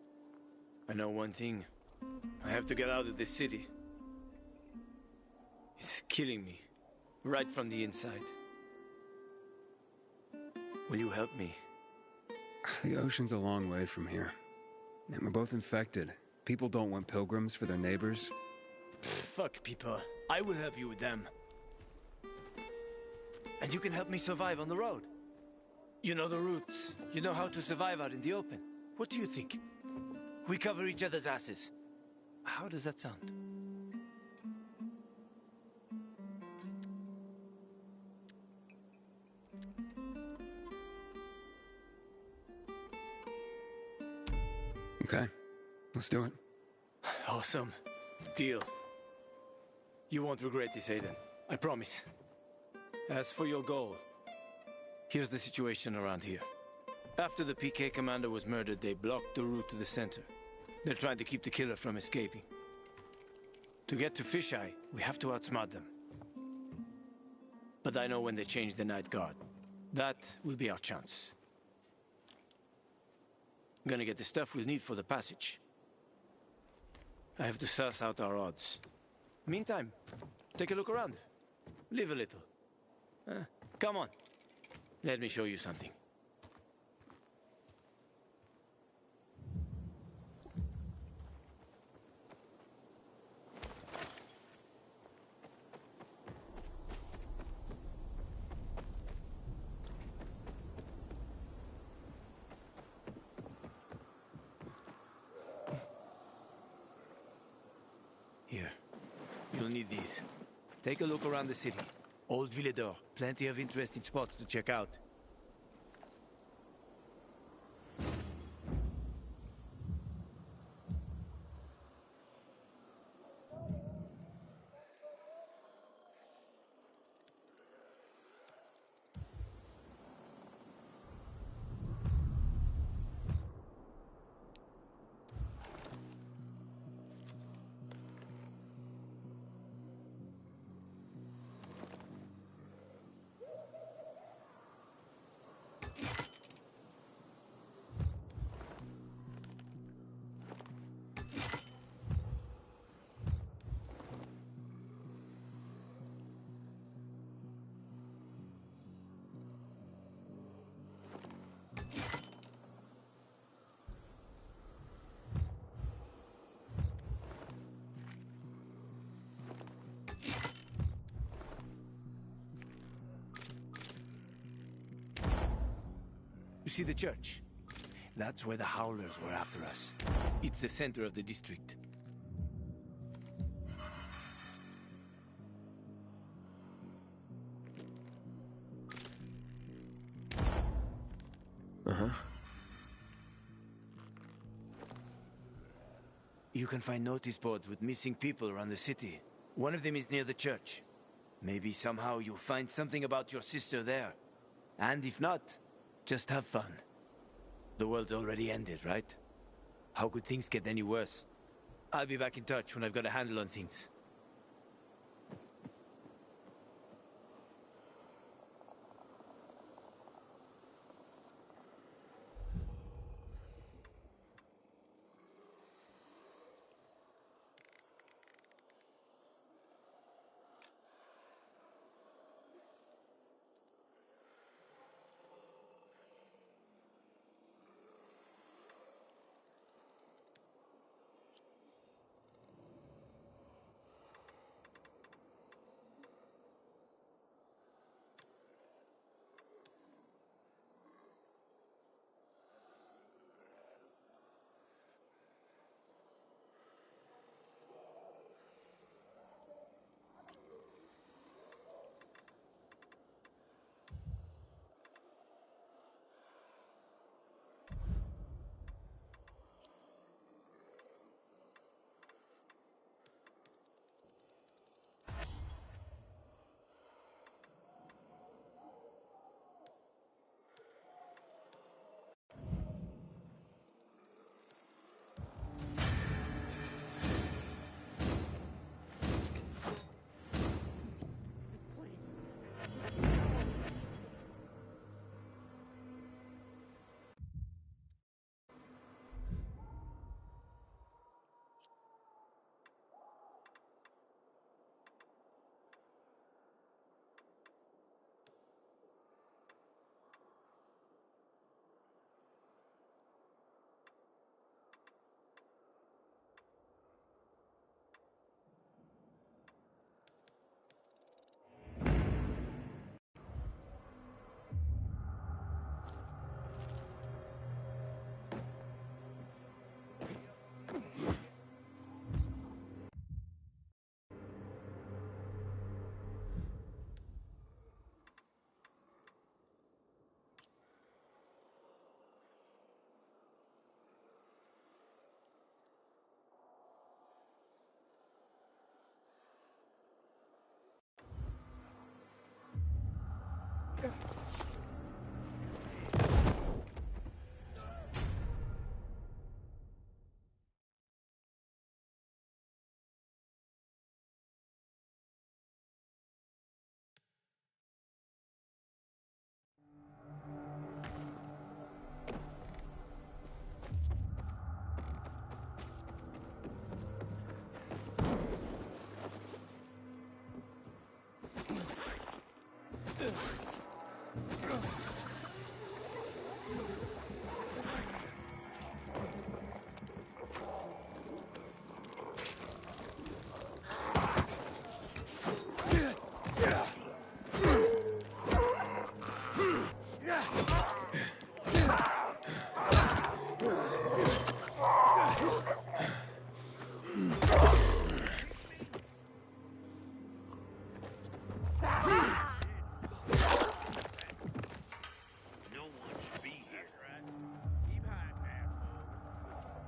I know one thing. I have to get out of this city. It's killing me, right from the inside. Will you help me? The ocean's a long way from here. And we're both infected. People don't want pilgrims for their neighbors. Fuck people. I will help you with them. And you can help me survive on the road. You know the routes. You know how to survive out in the open. What do you think? We cover each other's asses. How does that sound? Okay, let's do it. Awesome. Deal. You won't regret this, Aiden. I promise. As for your goal, here's the situation around here. After the PK commander was murdered, they blocked the route to the center. They're trying to keep the killer from escaping. To get to Fisheye, we have to outsmart them. But I know when they change the night guard. That will be our chance. I'm gonna get the stuff we'll need for the passage. I have to suss out our odds. Meantime, take a look around. Live a little. Come on. Let me show you something. Here. You'll need these. Take a look around the city. Old Villedor. Plenty of interesting spots to check out. You see the church? That's where the Howlers were after us. It's the center of the district. Uh-huh. You can find notice boards with missing people around the city. One of them is near the church. Maybe somehow you'll find something about your sister there. And if not, just have fun. The world's already ended, right? How could things get any worse? I'll be back in touch when I've got a handle on things.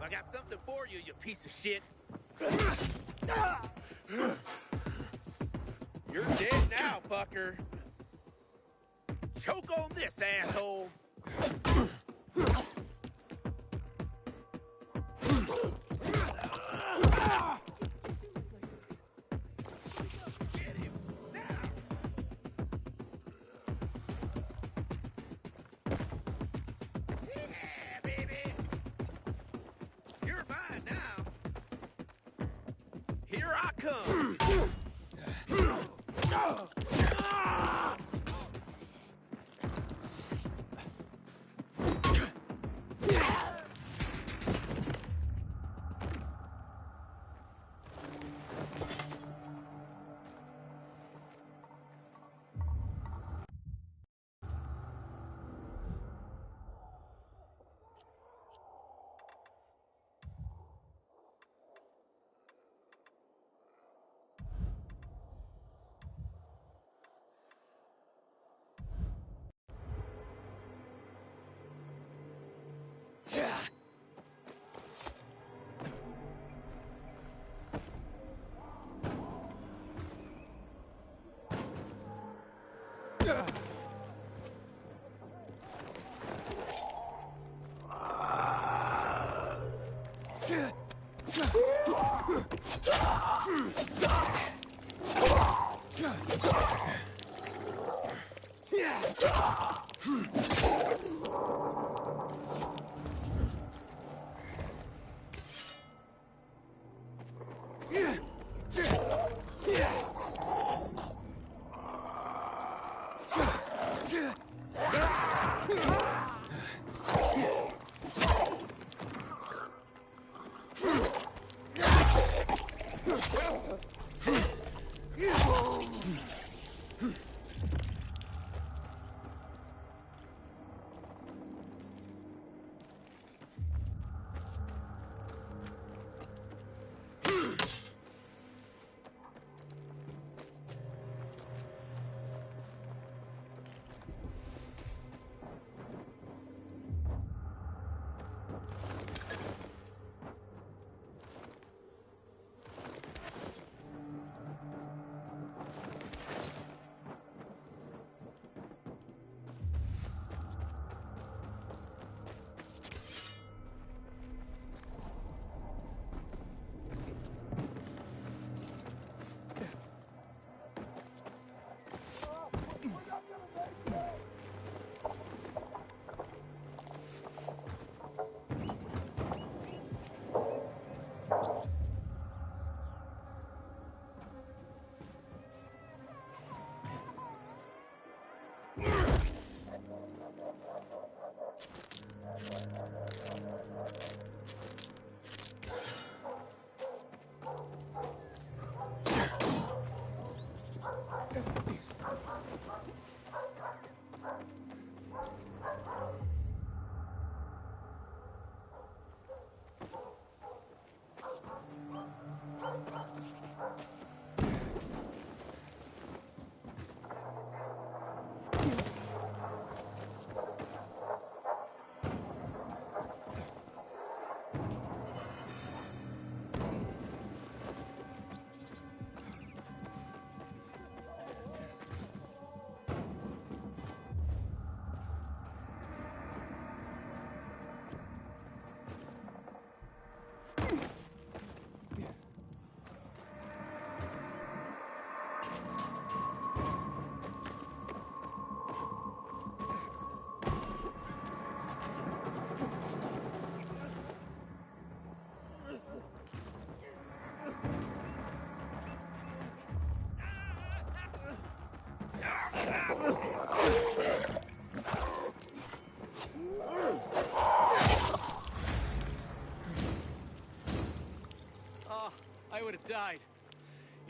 I got something for you, you piece of shit. You're dead now, fucker. Choke on this, asshole. Here I come!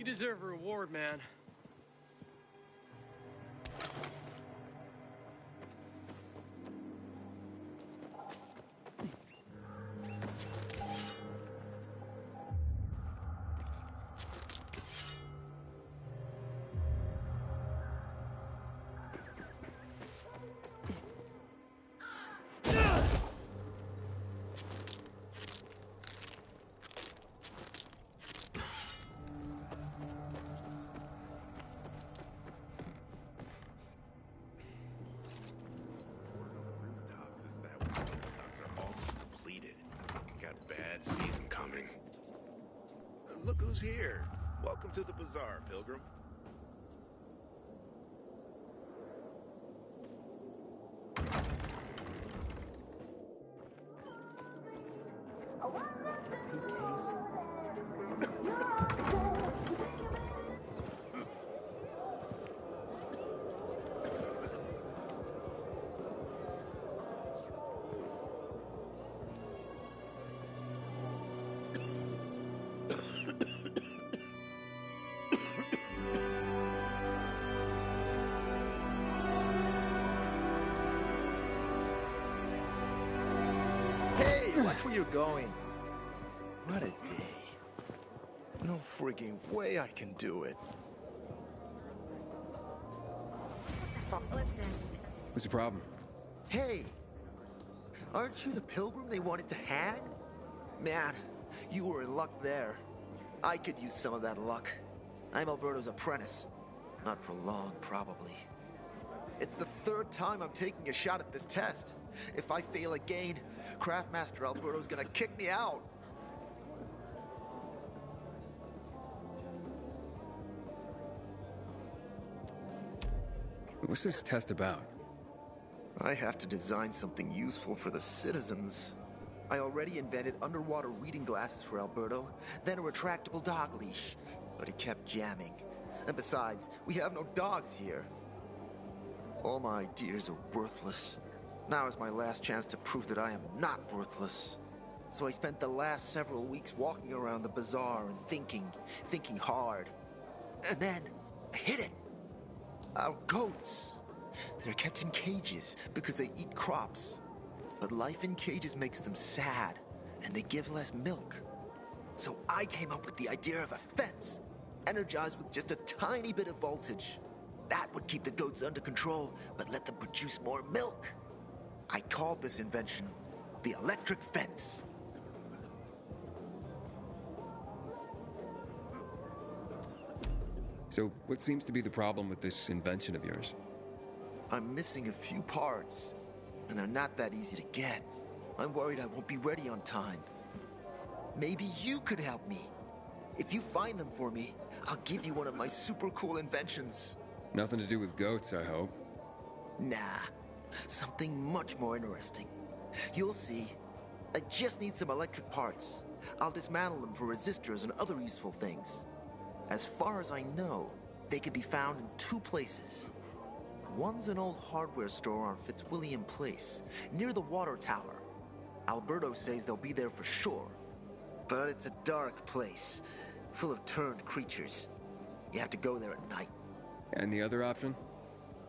You deserve a reward, man. Season coming. Look who's here. Welcome to the bazaar, Pilgrim. Watch where you're going. What a day. No frigging way I can do it. What's the problem? Hey! Aren't you the pilgrim they wanted to hang? Man, you were in luck there. I could use some of that luck. I'm Alberto's apprentice. Not for long, probably. It's the third time I'm taking a shot at this test. If I fail again, Craftmaster Alberto's gonna kick me out. What's this test about? I have to design something useful for the citizens. I already invented underwater reading glasses for Alberto, then a retractable dog leash. But he kept jamming. And besides, we have no dogs here. All my ideas are worthless. Now is my last chance to prove that I am not worthless. So I spent the last several weeks walking around the bazaar and thinking hard. And then, I hit it. Our goats. They're kept in cages because they eat crops. But life in cages makes them sad, and they give less milk. So I came up with the idea of a fence, energized with just a tiny bit of voltage. That would keep the goats under control, but let them produce more milk. I called this invention the electric fence. So, what seems to be the problem with this invention of yours? I'm missing a few parts, and they're not that easy to get. I'm worried I won't be ready on time. Maybe you could help me. If you find them for me, I'll give you one of my super cool inventions. Nothing to do with goats, I hope. Nah, something much more interesting. You'll see. I just need some electric parts. I'll dismantle them for resistors and other useful things. As far as I know, they can be found in two places. One's an old hardware store on Fitzwilliam Place, near the water tower. Alberto says they'll be there for sure. But it's a dark place, full of turned creatures. You have to go there at night. And the other option?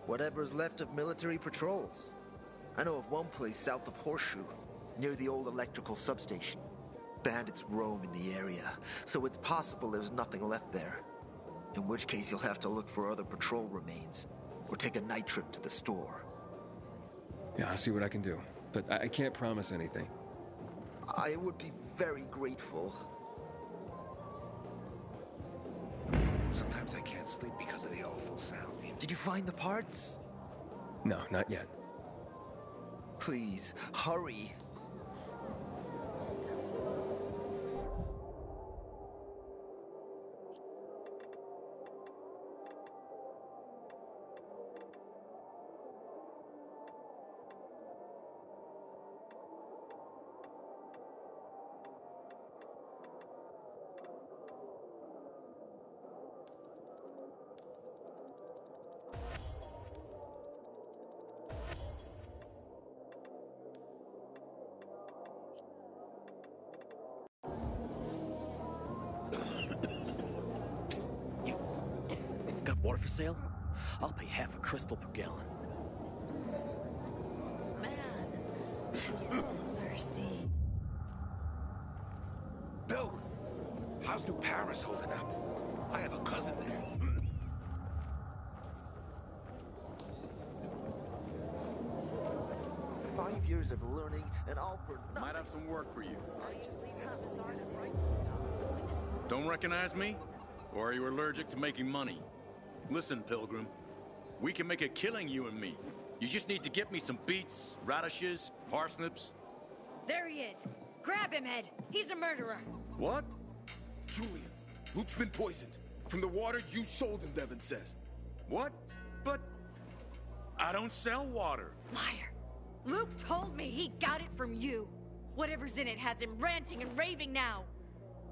Whatever's left of military patrols. I know of one place south of Horseshoe, near the old electrical substation. Bandits roam in the area, so it's possible there's nothing left there. In which case you'll have to look for other patrol remains, or take a night trip to the store. Yeah, I'll see what I can do. But I can't promise anything. I would be very grateful. Sometimes I can't sleep because of the awful sounds. Did you find the parts? No, not yet. Please, hurry. Water for sale? I'll pay half a crystal per gallon. Man, I'm so thirsty. Bill, how's New Paris holding up? I have a cousin there. 5 years of learning and all for nothing. Might have some work for you. Don't recognize me? Or are you allergic to making money? Listen, Pilgrim. We can make a killing, you and me. You just need to get me some beets, radishes, parsnips. There he is. Grab him, Ed. He's a murderer. What? Julian, Luke's been poisoned. From the water you sold him, Devin says. What? But I don't sell water. Liar. Luke told me he got it from you. Whatever's in it has him ranting and raving now.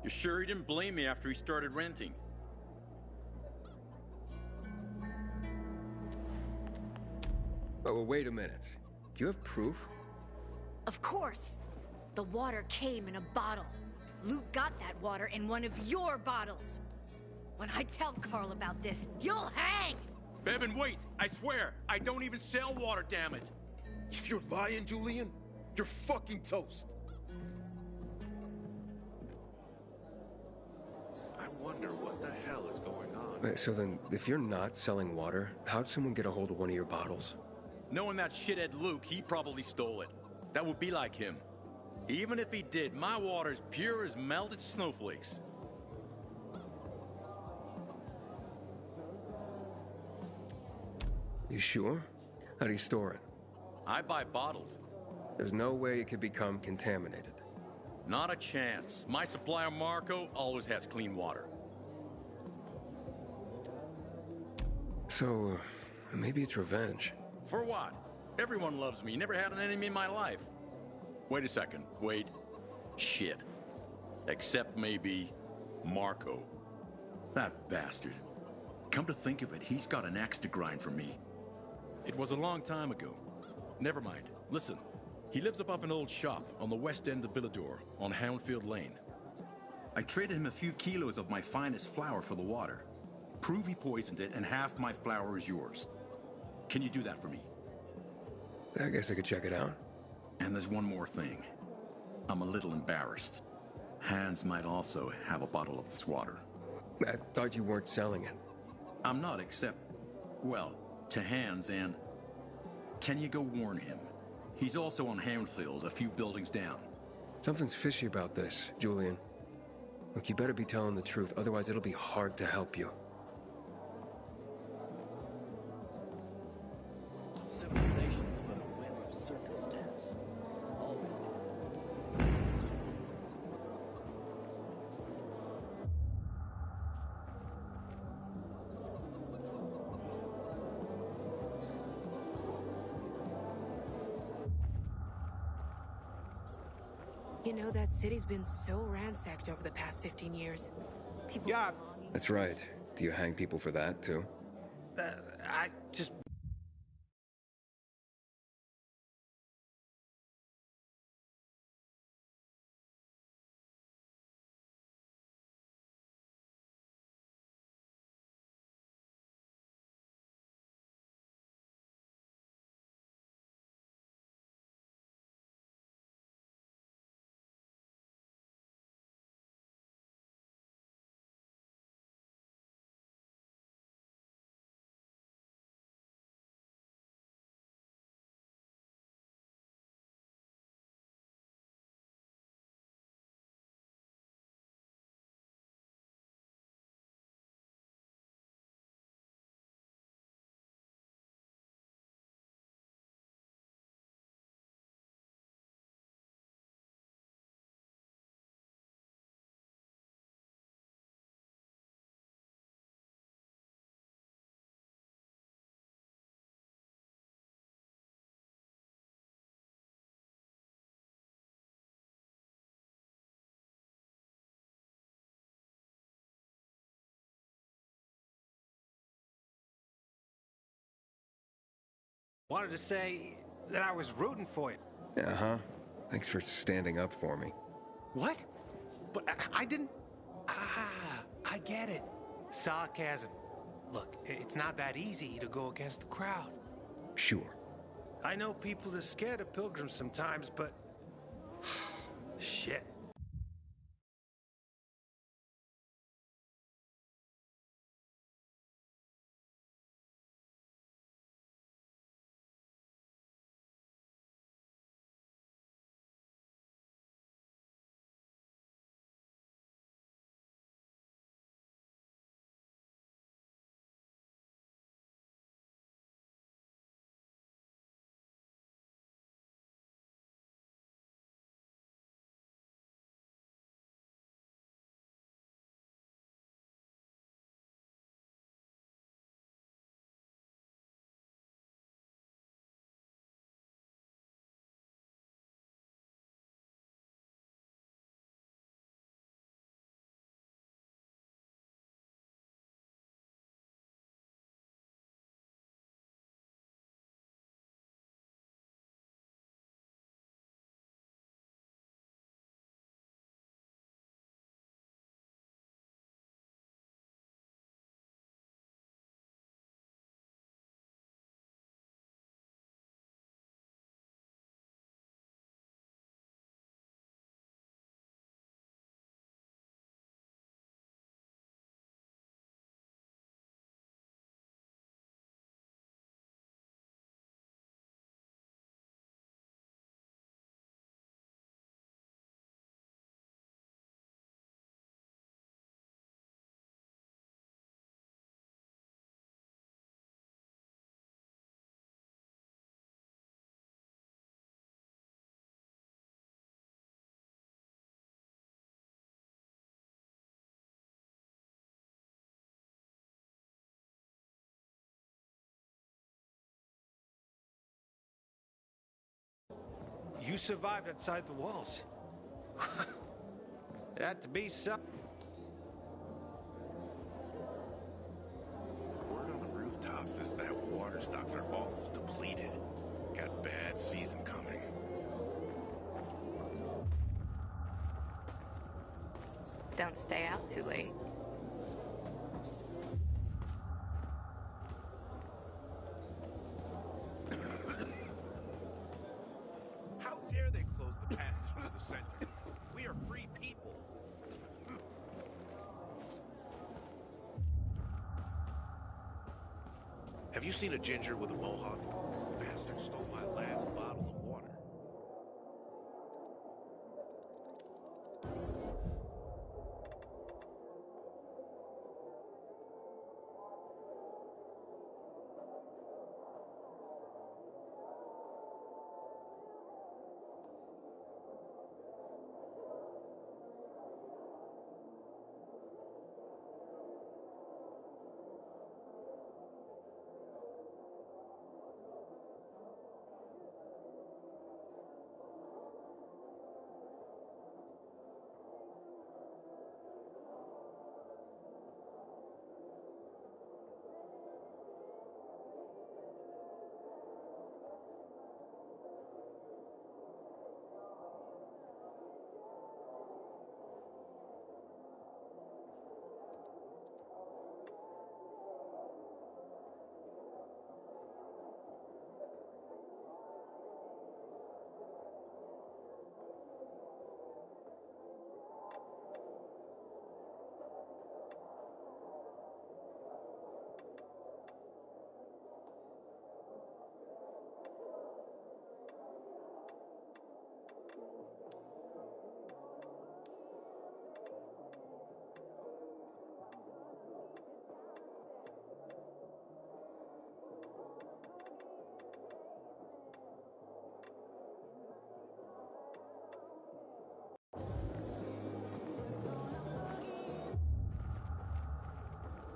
You sure he didn't blame me after he started renting? Oh, wait a minute. Do you have proof? Of course. The water came in a bottle. Luke got that water in one of your bottles. When I tell Carl about this, you'll hang! Bevan, wait! I swear, I don't even sell water, damn it! If you're lying, Julian, you're fucking toast. I wonder what the hell is going on. So then, if you're not selling water, how'd someone get a hold of one of your bottles? Knowing that shithead Luke, he probably stole it. That would be like him. Even if he did, my water's pure as melted snowflakes. You sure? How do you store it? I buy bottled. There's no way it could become contaminated. Not a chance. My supplier, Marco, always has clean water. So, maybe it's revenge. For what? Everyone loves me. Never had an enemy in my life. Wait a second. Wait. Shit. Except maybe Marco. That bastard. Come to think of it, he's got an axe to grind for me. It was a long time ago. Never mind. Listen. He lives above an old shop on the west end of Villador, on Houndfield Lane. I traded him a few kilos of my finest flour for the water. Prove he poisoned it, and half my flour is yours. Can you do that for me? I guess I could check it out. And there's one more thing. I'm a little embarrassed. Hans might also have a bottle of this water. I thought you weren't selling it. I'm not, except, well, to Hans, and can you go warn him? He's also on Houndfield, a few buildings down. Something's fishy about this, Julian. Look, you better be telling the truth, otherwise it'll be hard to help you. Civilization is but a web of circumstance. Always. You know, that city's been so ransacked over the past 15 years. People That's right. Do you hang people for that, too? I just... Wanted to say that I was rooting for you. Uh-huh. Thanks for standing up for me. What? But I didn't... Ah, I get it. Sarcasm. Look, it's not that easy to go against the crowd. Sure. I know people are scared of pilgrims sometimes, but... shit. You survived outside the walls. It had to be something. Word on the rooftops is that water stocks are almost depleted. Got bad season coming. Don't stay out too late. How dare they close the passage to the center? We are free people. Have you seen a ginger with a mohawk? Bastard stole my last bottle of water.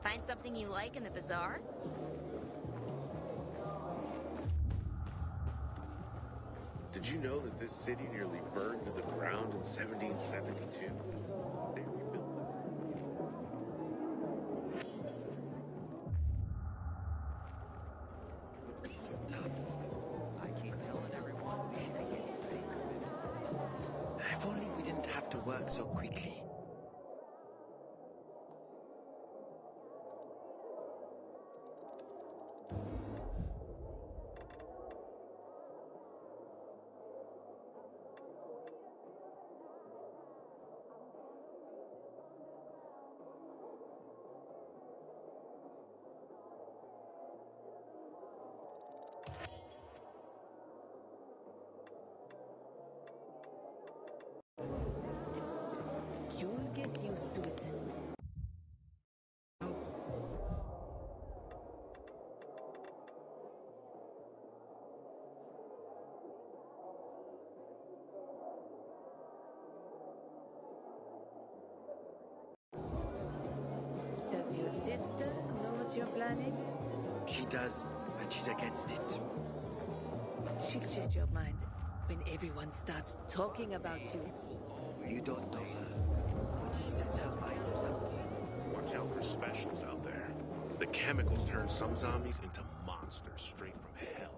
Find something you like in the bazaar? Did you know that this city nearly burned to the ground in 1772? They rebuilt I keep telling everyone we should get it. If only we didn't have to work so quickly. planning? She does, and she's against it. She'll change your mind when everyone starts talking about you. You don't know her. When she sets her mind to something. Watch out for specials out there. The chemicals turn some zombies into monsters straight from hell.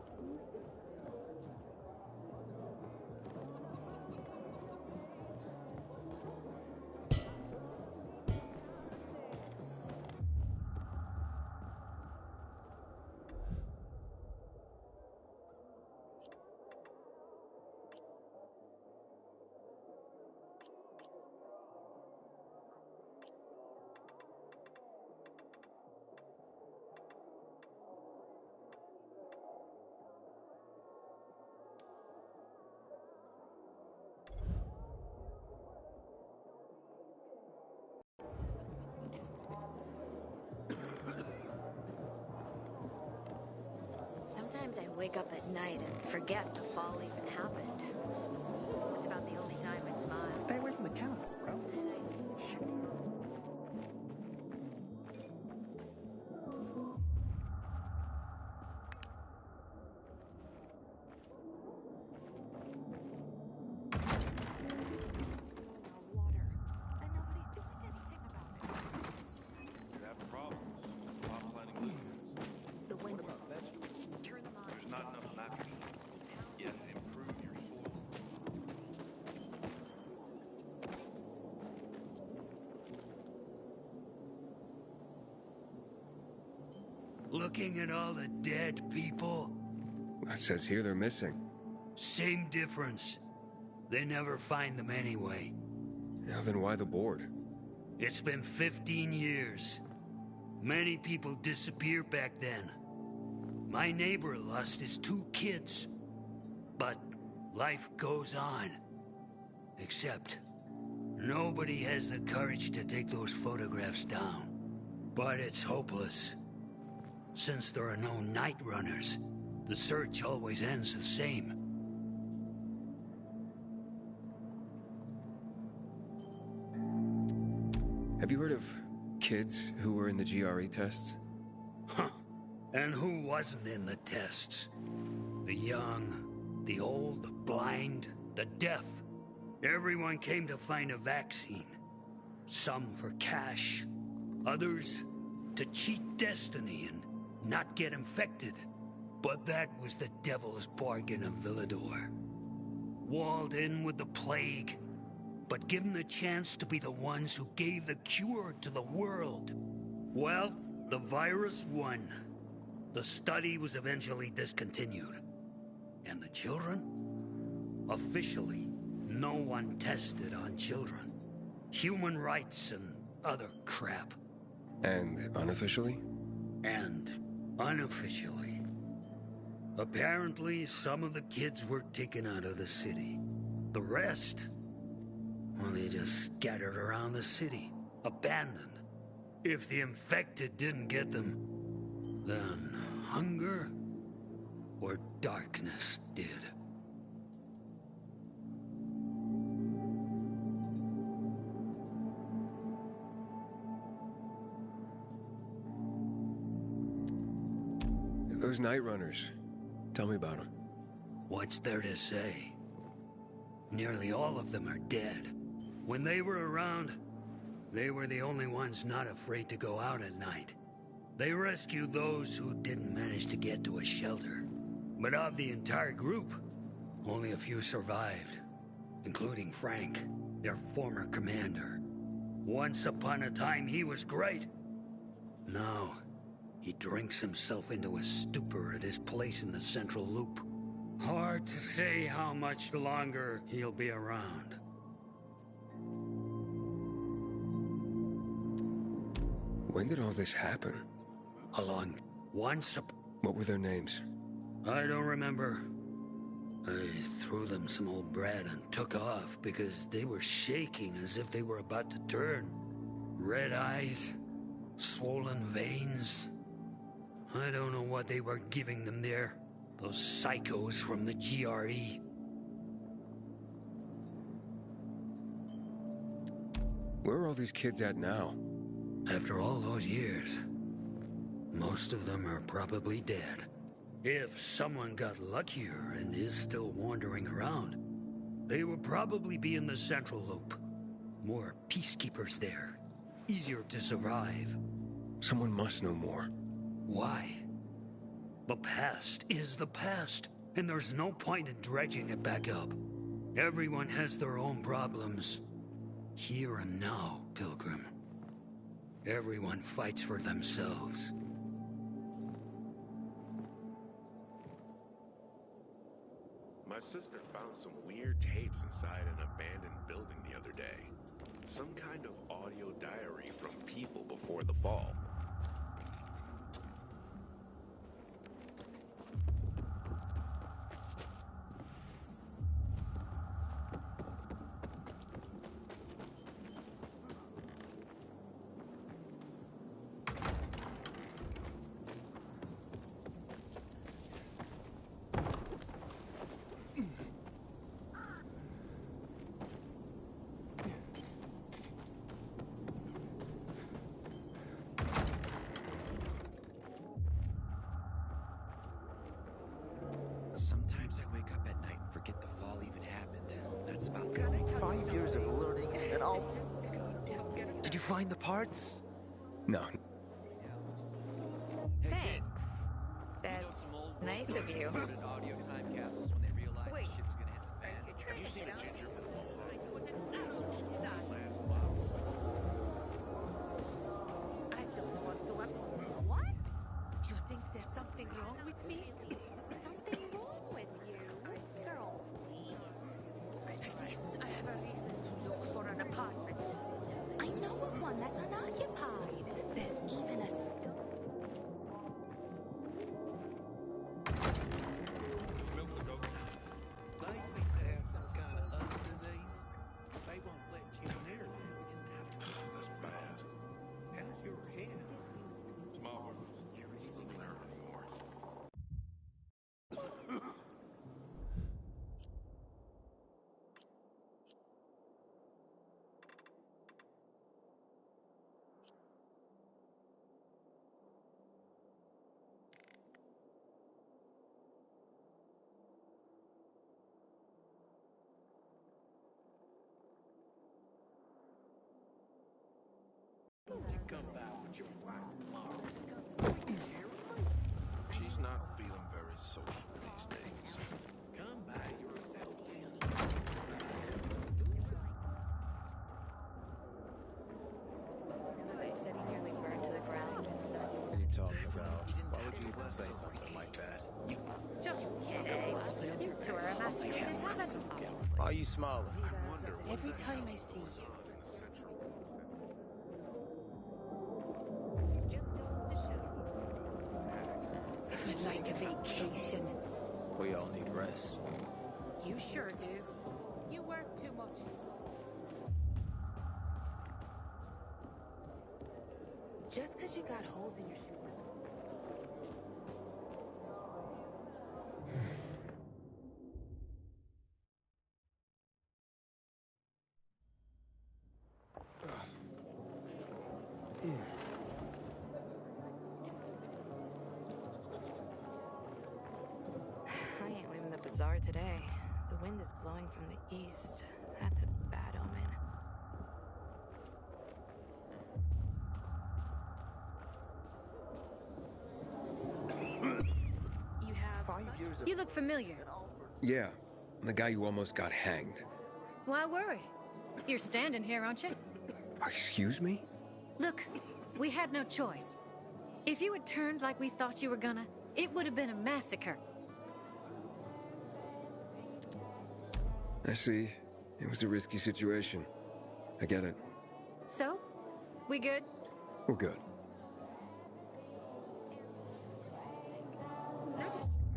Sometimes I wake up at night and forget the fall even happened. It's about the only time I smile. Stay away from the cannibals, bro. You have problems. Stop planning weekends. The windows. There's not enough mattresses. You have to improve your soil. Looking at all the dead people? It says here they're missing. Same difference. They never find them anyway. Now then why the board? It's been 15 years. Many people disappeared back then. My neighbor lost his 2 kids. But life goes on. Except, nobody has the courage to take those photographs down. But it's hopeless. Since there are no night runners, the search always ends the same. Have you heard of kids who were in the GRE tests? Huh. And who wasn't in the tests? The young, the old, the blind, the deaf. Everyone came to find a vaccine. Some for cash, others to cheat destiny and not get infected. But that was the devil's bargain of Villador. Walled in with the plague, but given the chance to be the ones who gave the cure to the world. Well, the virus won. The study was eventually discontinued. And the children? Officially, no one tested on children. Human rights and other crap. And unofficially? And unofficially. Apparently, some of the kids were taken out of the city. The rest, well, they just scattered around the city, abandoned. If the infected didn't get them, then hunger or darkness did. Those night runners. Tell me about them. What's there to say? Nearly all of them are dead. When they were around, they were the only ones not afraid to go out at night. They rescued those who didn't manage to get to a shelter. But of the entire group, only a few survived, including Frank, their former commander. Once upon a time, he was great. Now, he drinks himself into a stupor at his place in the Central Loop. Hard to say how much longer he'll be around. When did all this happen? What were their names? I don't remember. I threw them some old bread and took off because they were shaking as if they were about to turn. Red eyes, swollen veins. I don't know what they were giving them there. Those psychos from the GRE. Where are all these kids at now? After all those years, Most of them are probably dead. If someone got luckier and is still wandering around, they would probably be in the Central Loop. More peacekeepers there. Easier to survive. Someone must know more. Why? The past is the past, and there's no point in dredging it back up. Everyone has their own problems. Here and now, Pilgrim. Everyone fights for themselves. My sister found some weird tapes inside an abandoned building the other day. Some kind of audio diary from people before the fall. Sometimes I wake up at night and forget the fall even happened. That's about 5 years of learning and all. Did you find the parts? No. Thanks. That's nice of you. audio time capsules when they realized Wait. shit was gonna hit the fan. Have you seen a gingerbread I don't want to What? You think there's something wrong with me? Something wrong with you? Girl, please. At least I have a reason to look for an apartment. I know of one that's unoccupied. There's even a... They seem to have some kind of other disease. They won't let you near them. That's bad. How's your head? Small. Doesn't hurt anymore. You come back with your wife tomorrow. She's not feeling very social these days. Come by yourself then. The city nearly burned to the ground in the 17th What are you talking about? Why would you even say something like that? Just kidding. You two are immaculate. Why are you smiling? Every time I see you, it was like a vacation. We all need rest. You sure do. You work too much. Just because you got holes in your shoe. I ain't leaving the bazaar today. The wind is blowing from the east. That's a bad omen. You have... 5 years of You look familiar. Yeah, the guy who almost got hanged. Why worry? You're standing here, aren't you? Excuse me? Look, we had no choice. If you had turned like we thought you were gonna, it would have been a massacre. I see. It was a risky situation. I get it. So, we good? We're good.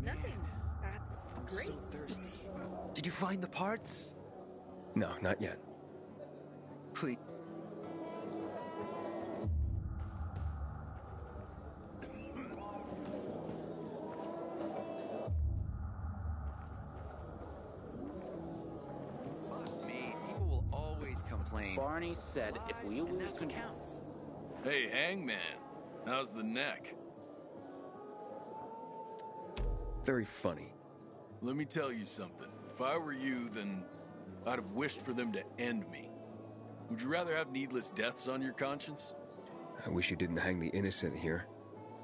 Nothing. That's great. So thirsty. Did you find the parts? No, not yet. Please. Fuck me. People will always complain. Barney said if we lose control. Hey, Hangman. How's the neck? very funny. Let me tell you something. If I were you, then I'd have wished for them to end me. Would you rather have needless deaths on your conscience? I wish you didn't hang the innocent here.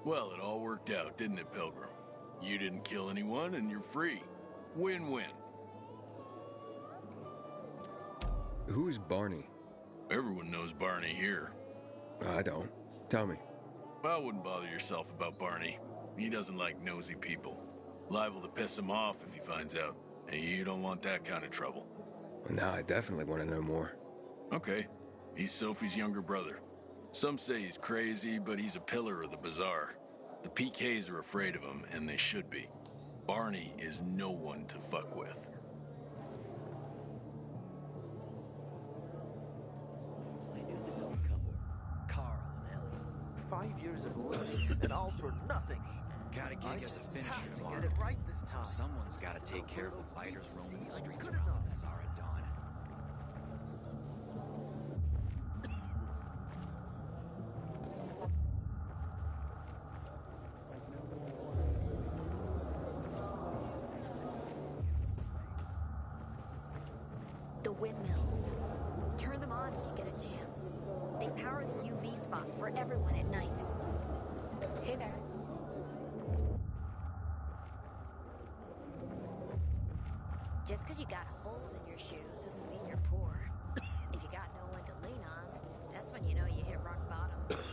Well, it all worked out, didn't it, Pilgrim? You didn't kill anyone, and you're free. Win-win. Who is Barney? Everyone knows Barney here. I don't. Tell me. I wouldn't bother yourself about Barney. He doesn't like nosy people. Liable to piss him off if he finds out. And you don't want that kind of trouble. Well, now I definitely want to know more. Okay. He's Sophie's younger brother. Some say he's crazy, but he's a pillar of the Bazaar. The PKs are afraid of him, and they should be. Barney is no one to fuck with. I knew this old couple, Carl and Ellie. 5 years of learning and all for nothing. Gotta gig us a finisher have to tomorrow. get it right this time. Someone's gotta take care of the biters roaming the streets Good around enough. the Bazaar at dawn. The windmills. Turn them on if you get a chance. They power the UV spots for everyone at night. Hey there. Just because you got holes in your shoes doesn't mean you're poor. If you got no one to lean on, that's when you know you hit rock bottom.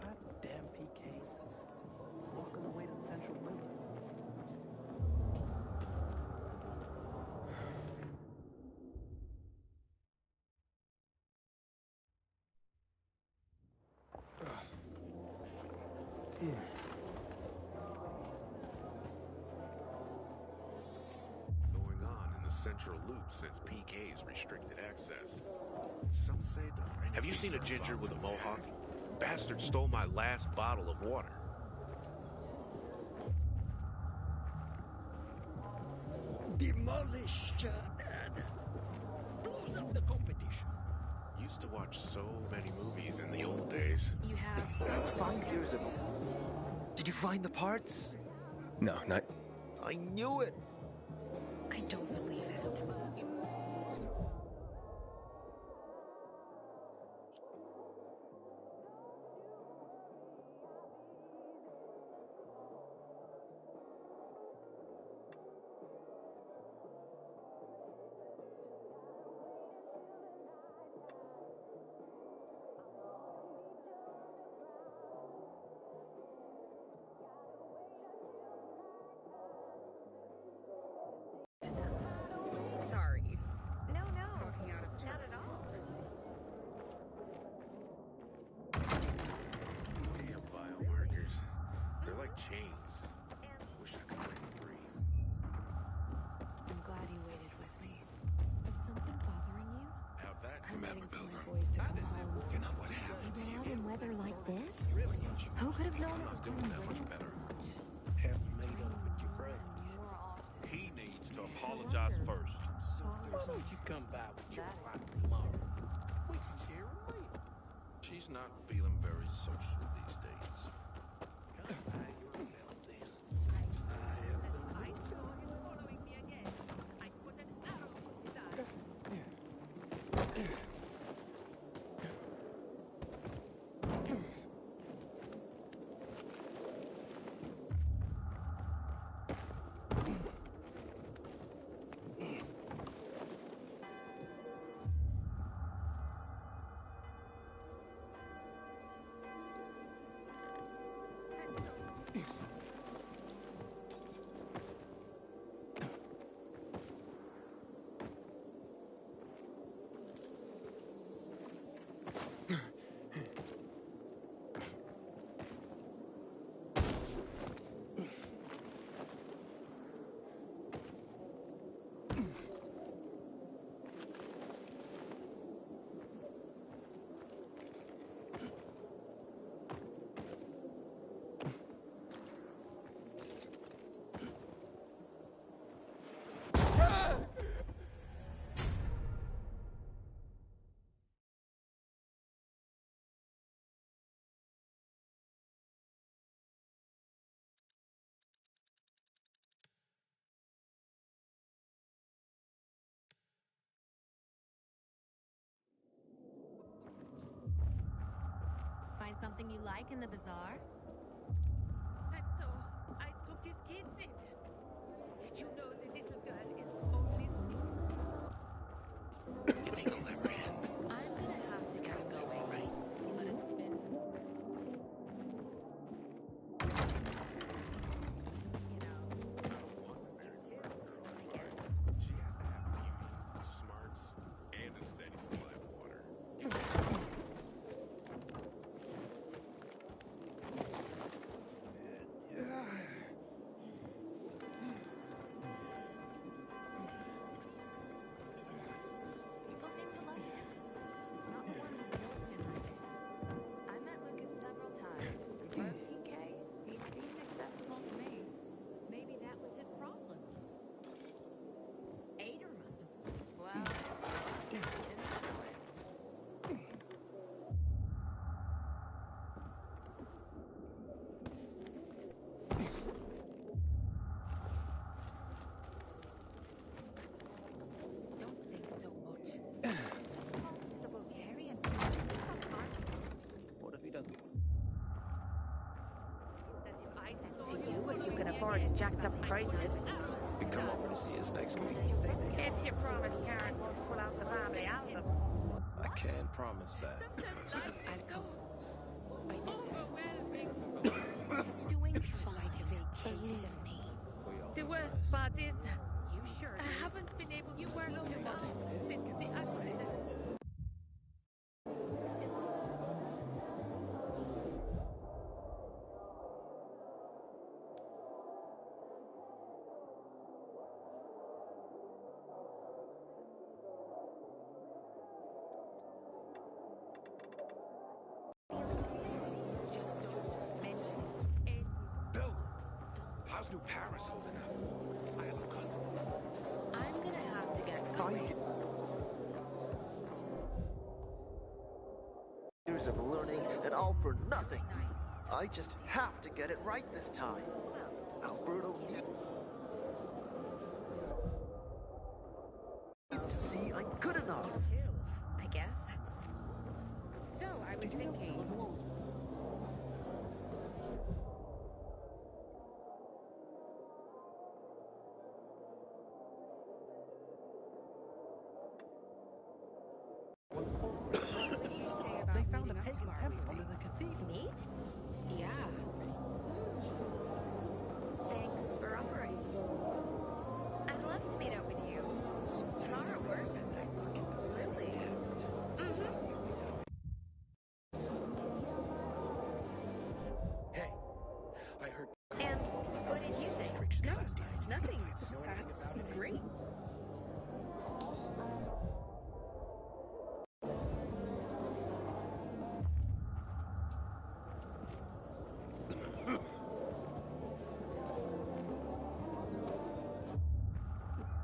Goddamn PKs. Walking away to the central loop. Going on in the central loop since PK's restricted access. Some say the... Have you seen a ginger with a mohawk? Bastard stole my last bottle of water. Demolish Jabad. Close up the competition. Used to watch so many movies in the old days. You have such 5 years of... Did you find the parts? No, not... I knew it. I don't believe it. Sorry. No, Talking out of turn. not at all. Damn biomarkers. They're like chains. Wish I could break free. I'm glad you waited with me. Is something bothering you? How'd that I'm Remember, waiting for my Pilgrim. boys to come home. You're not what happened to Even you. out in weather like this? Who could have known I'm it not was doing going that much better. Have you made up with your friend? He needs to apologize first. Why don't you come by with your wife tomorrow? We can share a meal. She's not feeling very social these days. something you like in the bazaar? And so, I took his kids in. Did you know the little girl is only... You think it'll never end? I'm gonna have to get going, right? But it's been... Smarts and a steady supply of water. People seem to like him. Not the one who kills him, I think. I met Lucas several times, and for a PK, he seemed acceptable to me. Maybe that was his problem. Ader must have. Well, didn't know it. Don't think so much. The Bulgarian. What if he doesn't? That if I saw To you, if you can afford his jacked up prices. We come over to see us next week. If you promise Karen won't pull out the family album. I can't promise that. I'll come. Overwhelming. Doing fine, vacation me. The worst part is, I haven't been able to sleep much since the accident. Just don't mention it. Bill, how's New Paris holding up? I have a cousin. I'm gonna have to get going. Years of learning and all for nothing. I just have to get it right this time. Alberto needs to see I'm good enough. I guess. So, I was thinking... What did you say about They found a meeting up pagan tomorrow temple evening? under the cathedral. Meet? Yeah. Thanks for offering. I'd love to meet up with you. Tomorrow works. Really? Hey, I heard And what did you think? restrictions No, last night. nothing. Know anything That's about it? great.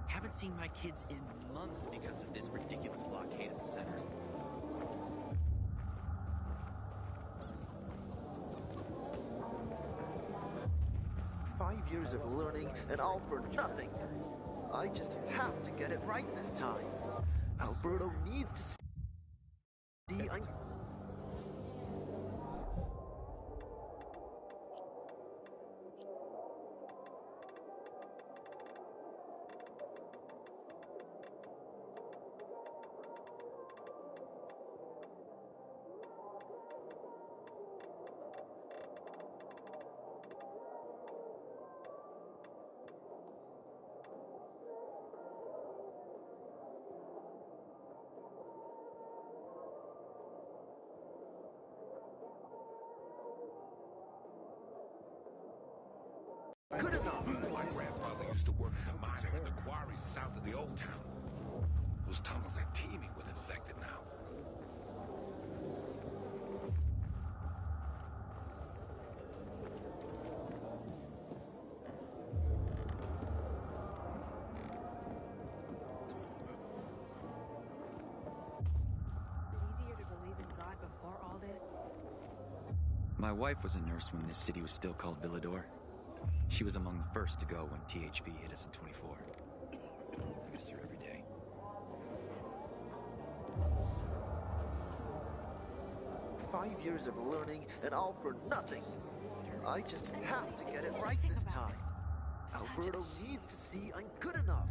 Haven't seen my kids in months because of this ridiculous blockade at the center. 5 years of learning and all for nothing. I just have to get it right this time. Alberto needs to see I'm... Good enough. My grandfather used to work as a miner in the quarries south of the old town. Those tunnels are teeming with infected now. Easier to believe in God before all this? My wife was a nurse when this city was still called Villador. She was among the first to go when THV hit us in 24. I miss her every day. 5 years of learning, and all for nothing. I just have to get it right this time. Alberto needs to see I'm good enough.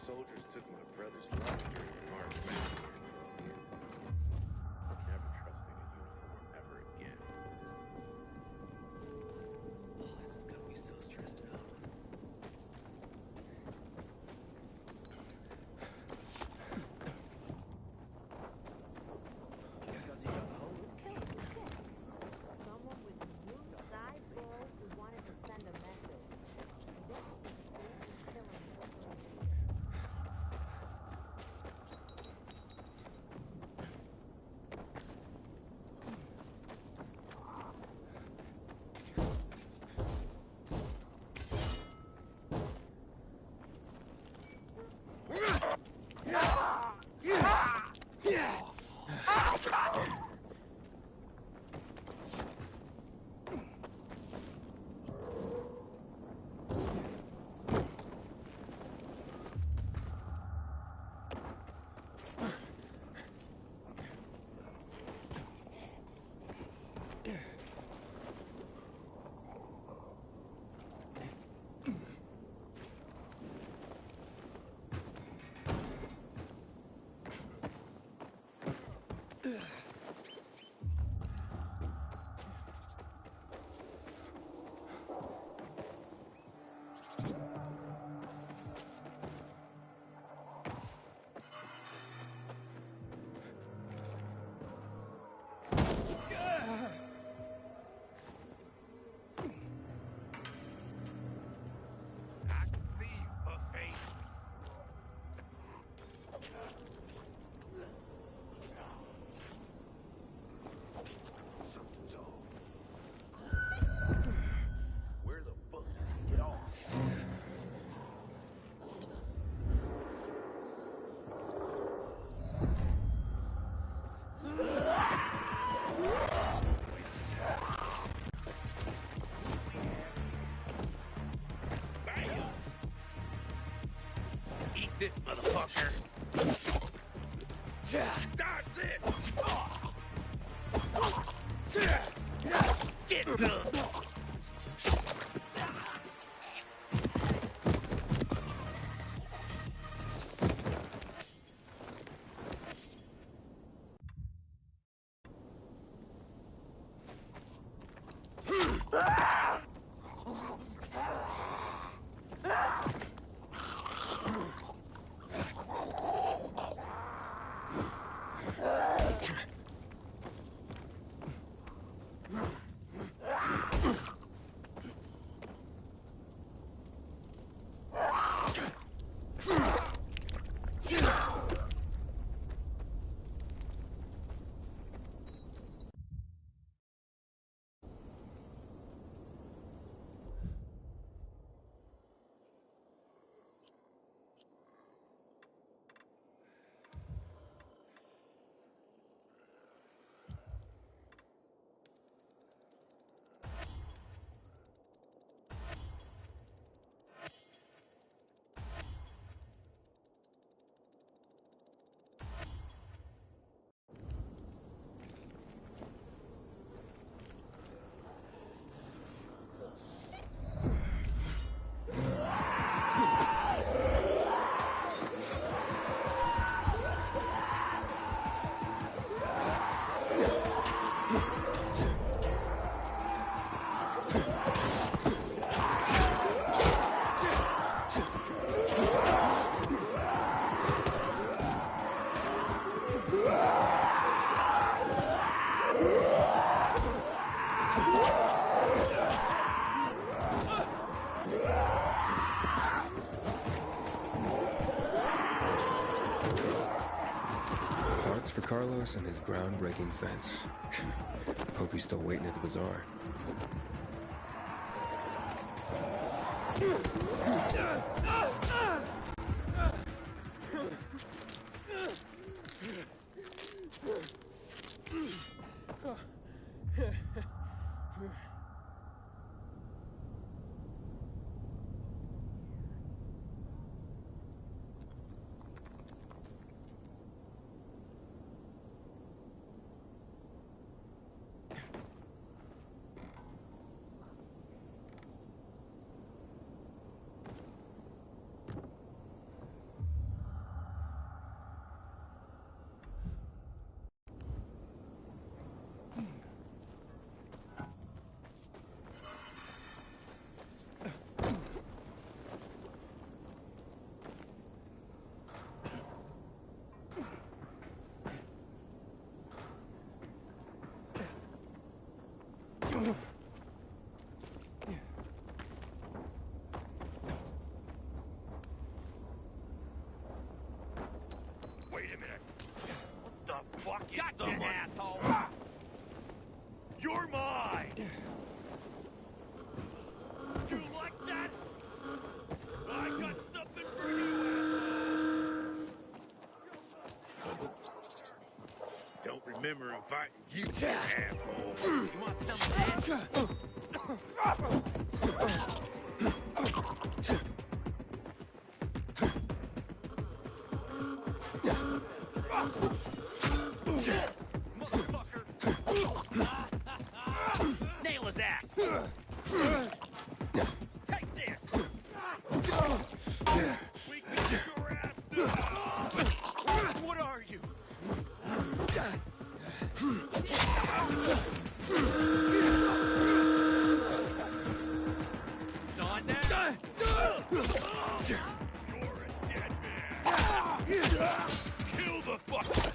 Soldiers took my brother's life during the Mars massacre. Never trusting a uniform ever again. Oh, this has got me so stressed out. Someone with blue side balls who wanted to send a message. This motherfucker. Dodge this! Get some! Carlos and his groundbreaking fence. Hope he's still waiting at the bazaar. Wait a minute. What the fuck is someone? Asshole! You're mine! You like that? I got something for you, asshole! Don't remember inviting you, asshole. You want some of that? Nail his ass! Take this! We got your ass! What are you? It's on now! You're a dead man! Kill the fucker!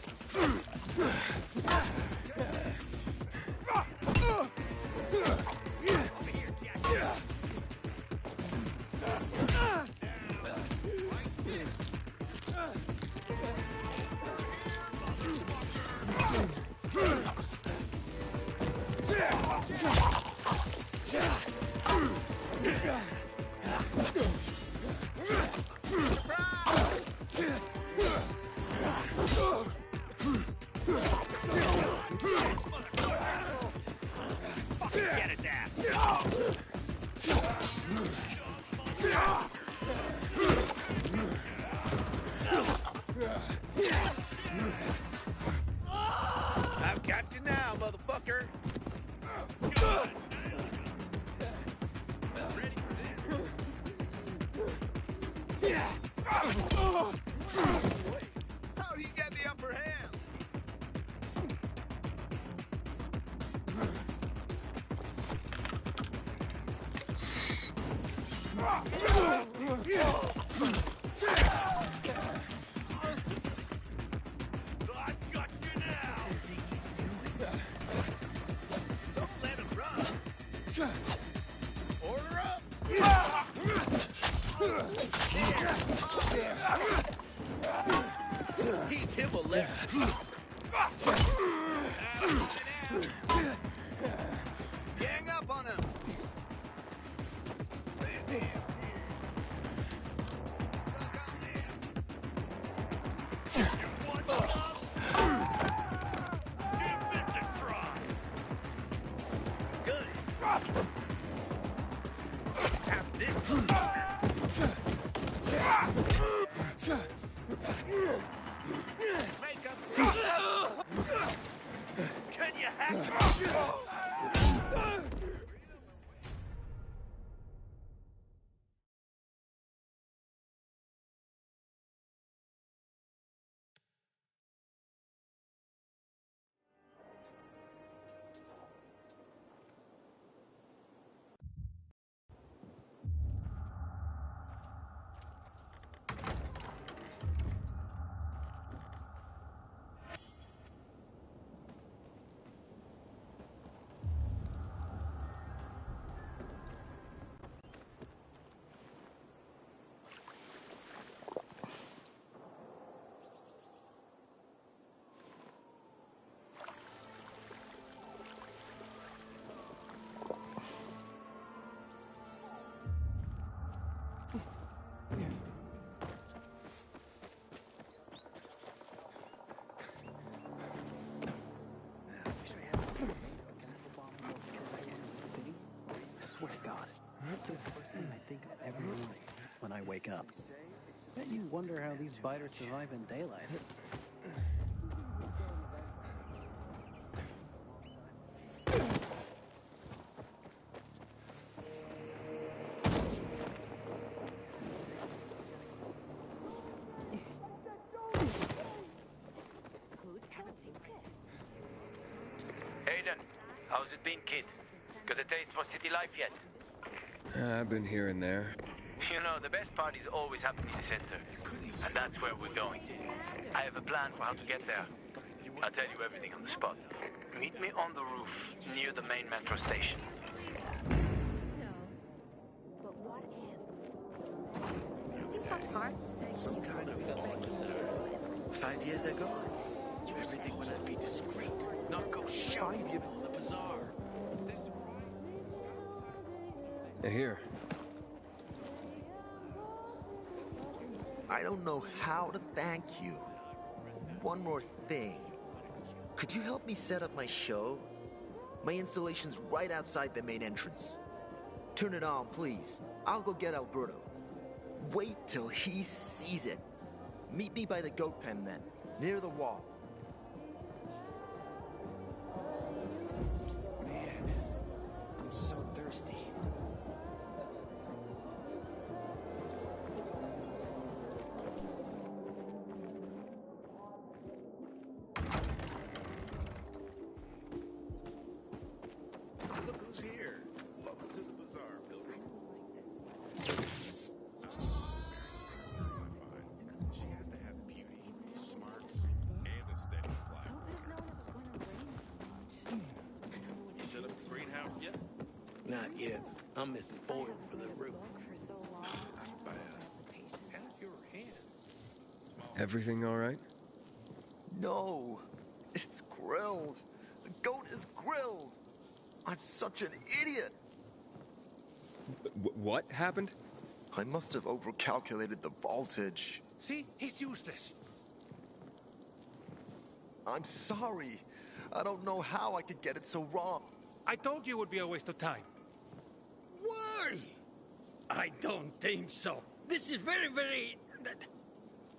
Get his ass! I've got you now, motherfucker. How do you get the upper hand? I've got you now! Don't let him run! Order up! Teach him a lesson. Gang up on him! Can you hack? I swear to God, that's the first thing I think of every morning when I wake up. Bet you wonder how these biters survive in daylight. Aiden, how's it been, kid? Got a taste for city life yet? I've been here and there. You know, the best parties always happen in the center. And that's where we're going. I have a plan for how to get there. I'll tell you everything on the spot. Meet me on the roof near the main metro station. But what if? These fuck hearts? Some kind of officer. 5 years ago, everything would have been discreet. Not go shouting in the bazaar. Here. I don't know how to thank you. One more thing. Could you help me set up my show? My installation's right outside the main entrance. Turn it on, please. I'll go get Alberto. Wait till he sees it. Meet me by the goat pen then, near the wall. Man, I'm so thirsty. Look who's here. Welcome to the bazaar, pilgrim. She has to have beauty, smarts, and a steady fly. You set up the greenhouse yet? Not yet. I'm missing foil for the roof. That's bad. How's your hand? Everything all right? No, it's grilled. The goat is grilled. I'm such an idiot. What happened? I must have overcalculated the voltage. See? He's useless. I'm sorry. I don't know how I could get it so wrong. I told you it would be a waste of time. Why? I don't think so. This is very...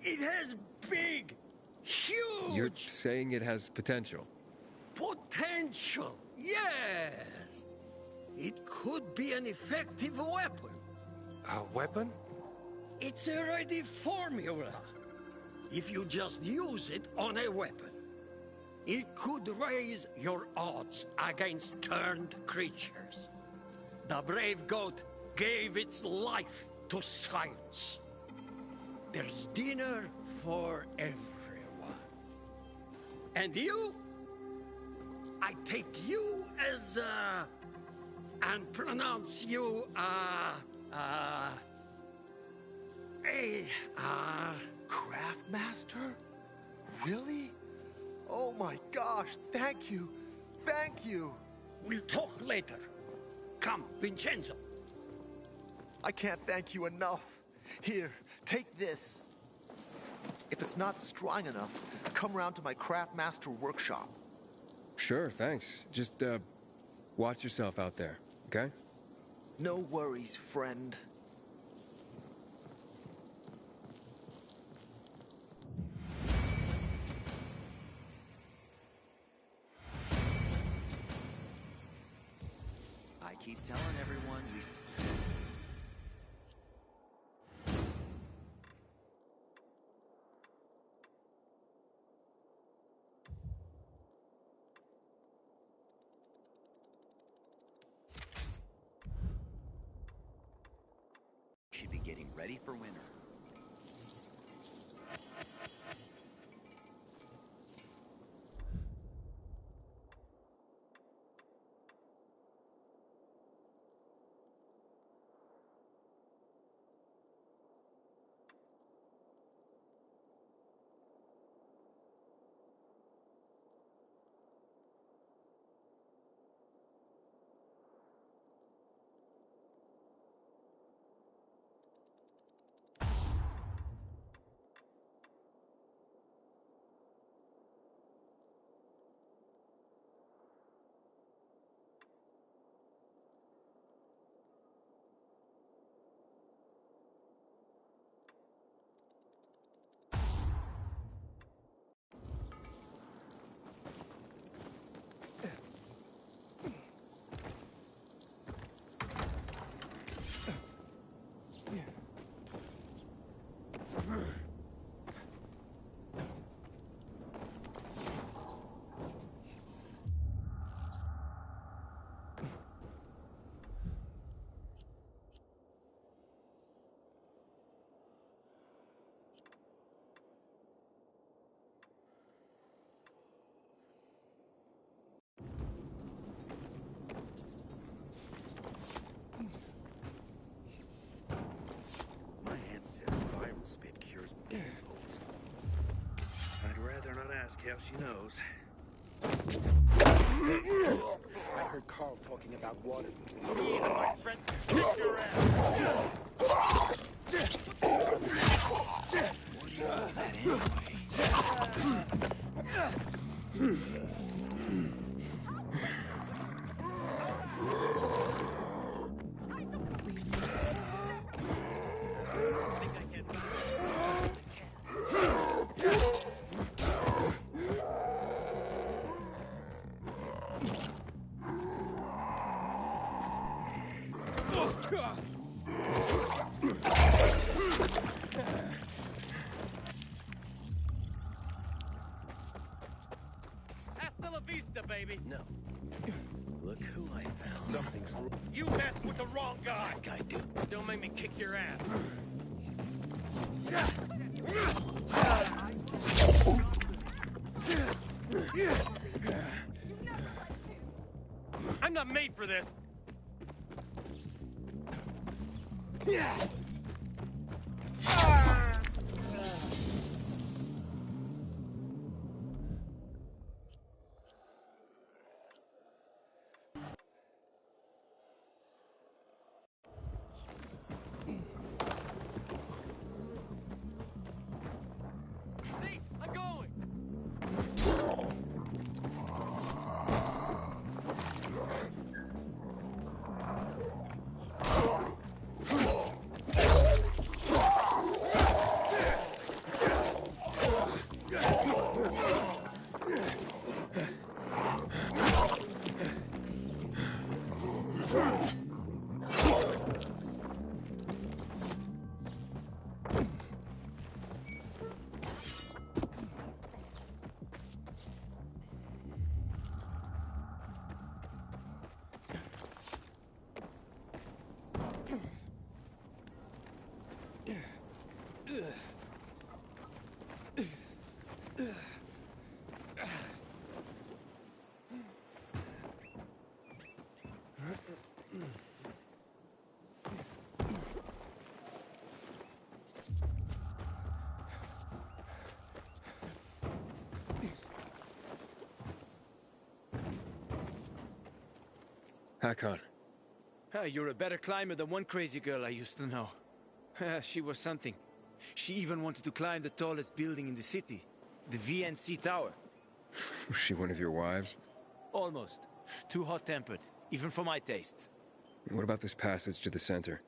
It has big, huge... You're saying it has potential? Potential, yes. It could be an effective weapon. A weapon? It's a ready formula. If you just use it on a weapon, it could raise your odds against turned creatures. The brave goat gave its life to science. There's dinner for everyone. And you? I take you as, and pronounce you, Craftmaster? Really? Oh my gosh, thank you. Thank you. We'll talk later. Come, Vincenzo. I can't thank you enough. Here, take this. If it's not strong enough, come round to my Craftmaster workshop. Sure, thanks. Just, watch yourself out there, okay? No worries, friend. I keep telling everyone we... should be getting ready for winter. Yeah, she knows. I heard Carl talking about water. Me and my friend kick your ass. Hasta la vista, baby. No. Look who I found. Something's wrong. You messed with the wrong guy. What's that guy do? Don't make me kick your ass. I'm not made for this. Nate, I'm going. Hakon. You're a better climber than one crazy girl I used to know. She was something. She even wanted to climb the tallest building in the city, the VNC Tower. Was she one of your wives? Almost. Too hot-tempered, even for my tastes. What about this passage to the center?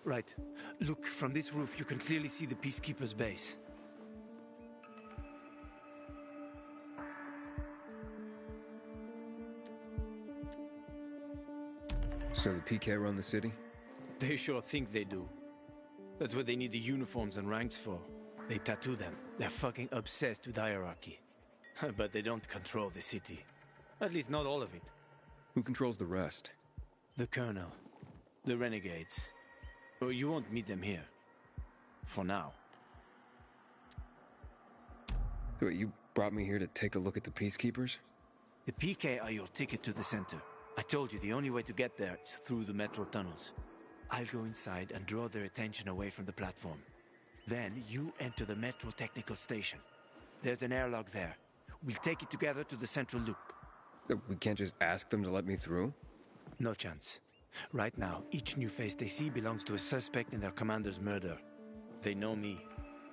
Right. Look, from this roof you can clearly see the Peacekeeper's base. So the PK run the city? They sure think they do. That's what they need the uniforms and ranks for. They tattoo them. They're fucking obsessed with hierarchy. But they don't control the city. At least not all of it. Who controls the rest? The Colonel. The Renegades. Oh, you won't meet them here. For now. Wait, you brought me here to take a look at the Peacekeepers? The PK are your ticket to the center. I told you the only way to get there is through the metro tunnels. I'll go inside and draw their attention away from the platform. Then you enter the metro technical station. There's an airlock there. We'll take it together to the central loop. We can't just ask them to let me through? No chance. Right now, each new face they see belongs to a suspect in their commander's murder. They know me.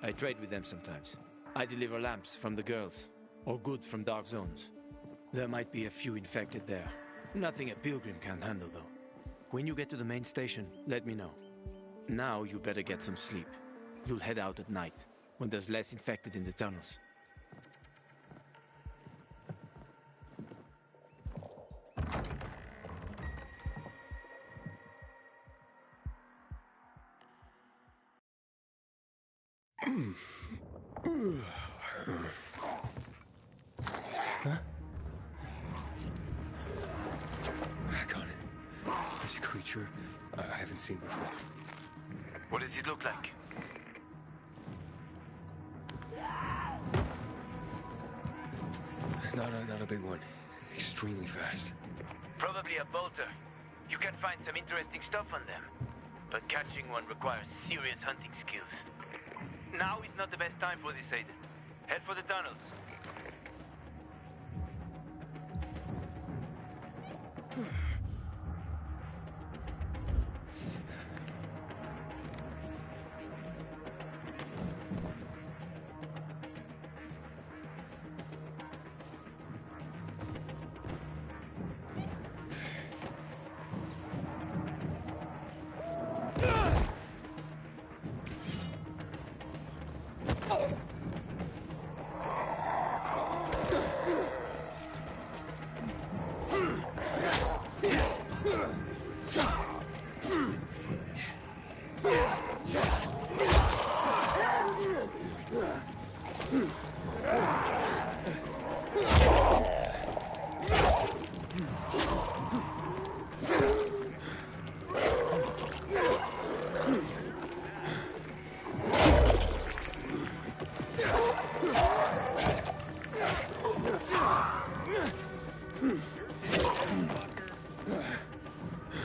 I trade with them sometimes. I deliver lamps from the girls, or goods from dark zones. There might be a few infected there. Nothing a pilgrim can't handle, though. When you get to the main station, let me know. Now you better get some sleep. You'll head out at night, when there's less infected in the tunnels. Huh? Hakon. There's a creature I haven't seen before. What does it look like? Not a big one. Extremely fast. Probably a bolter. You can find some interesting stuff on them. But catching one requires serious hunting skills. Now is not the best time for this, Aiden. Head for the tunnels.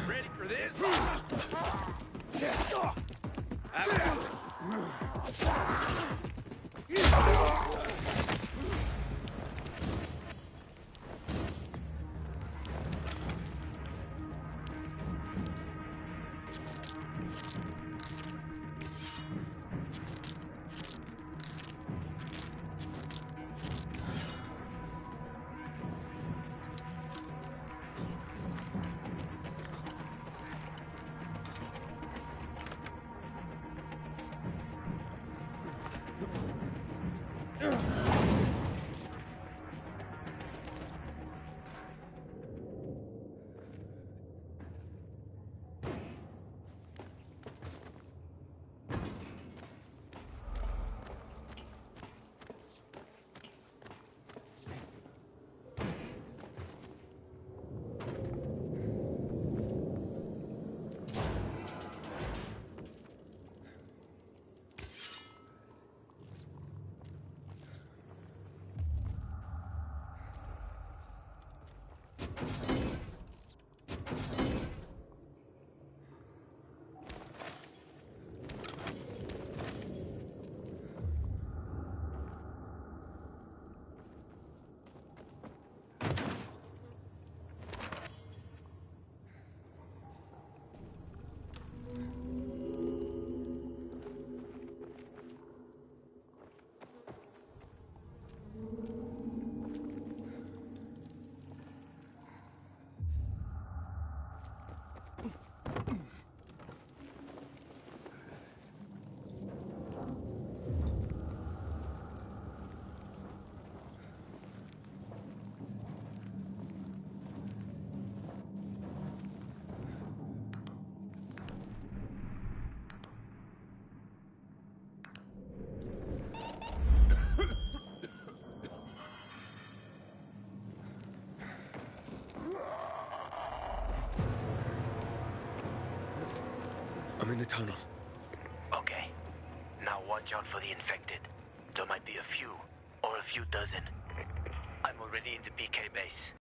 Ready for this? I'm in the tunnel. Okay. Now watch out for the infected. There might be a few, or a few dozen. I'm already in the PK base.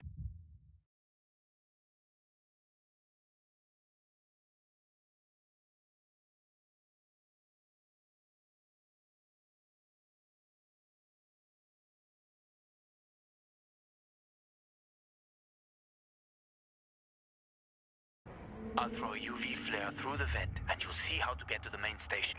I'll throw a UV flare through the vent, and you'll see how to get to the main station.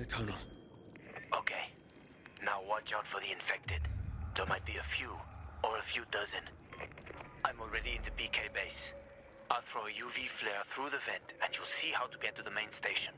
the tunnel. Okay. Now watch out for the infected. There might be a few, or a few dozen. I'm already in the PK base. I'll throw a UV flare through the vent, and you'll see how to get to the main station.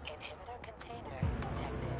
Inhibitor container detected.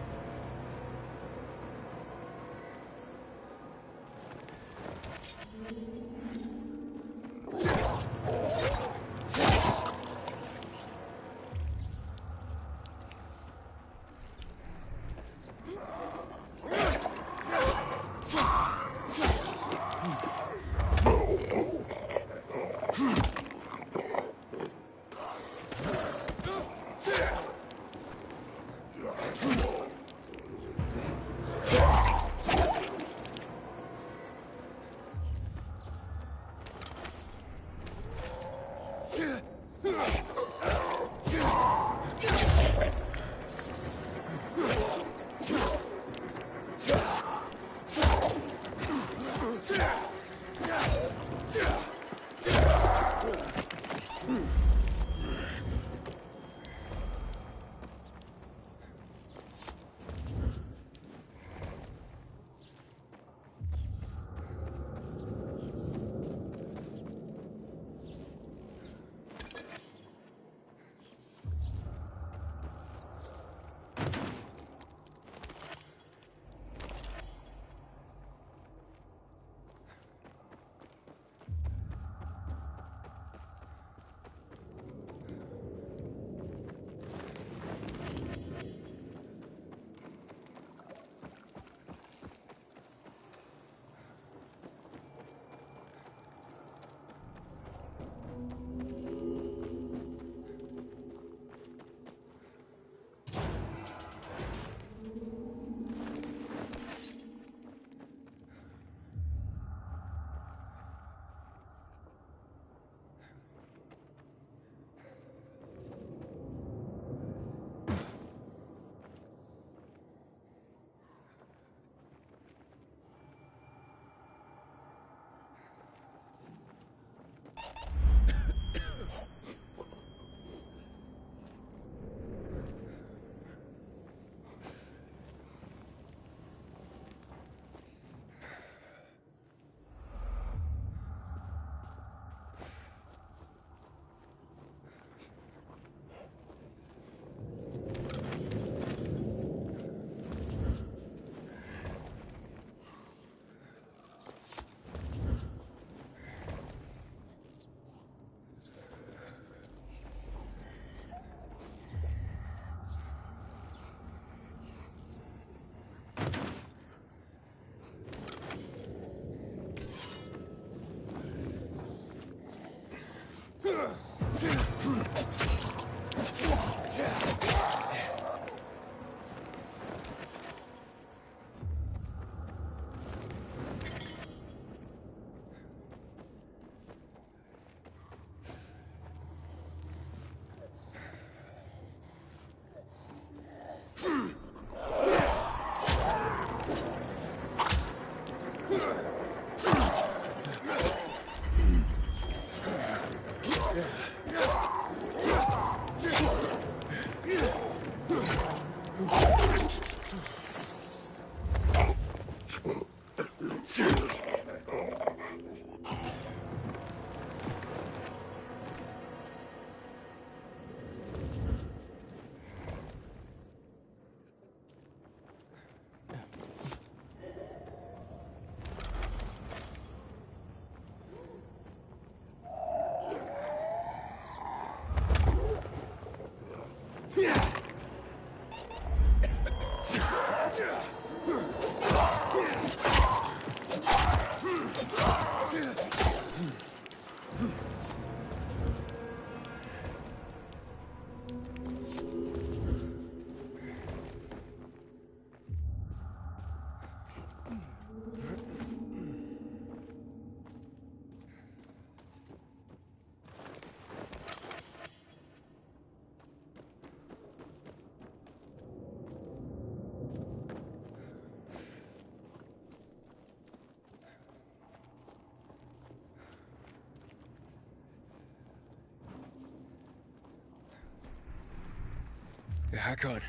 Hakon,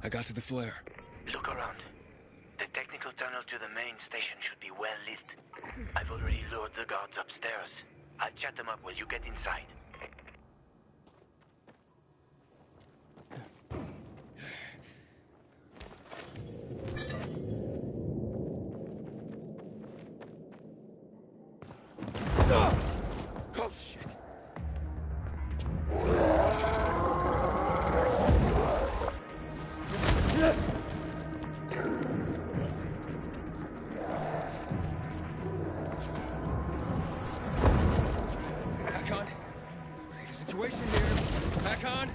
I got to the flare. Look around. The technical tunnel to the main station should be well lit. I've already lured the guards upstairs. I'll chat them up while you get inside. Oh, shit. Hakon, the situation here. Hakon.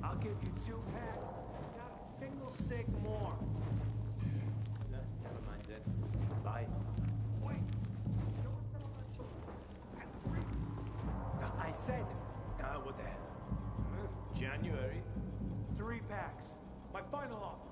I'll give you 2 packs. Not a single cig more. No, never mind then. Bye. Wait. I said. What the hell? January. 3 packs. My final offer.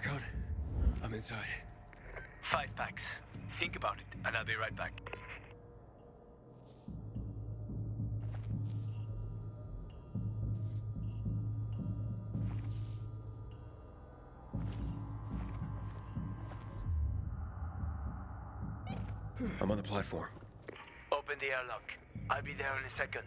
Archon, I'm inside. 5 packs. Think about it, and I'll be right back. I'm on the platform. Open the airlock. I'll be there in a second.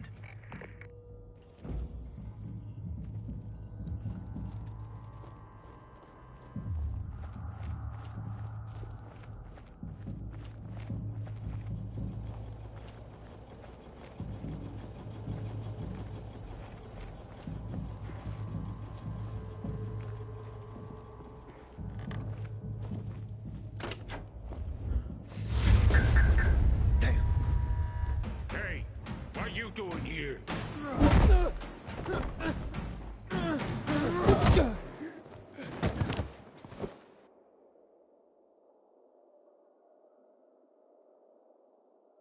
Hey, what are you doing here?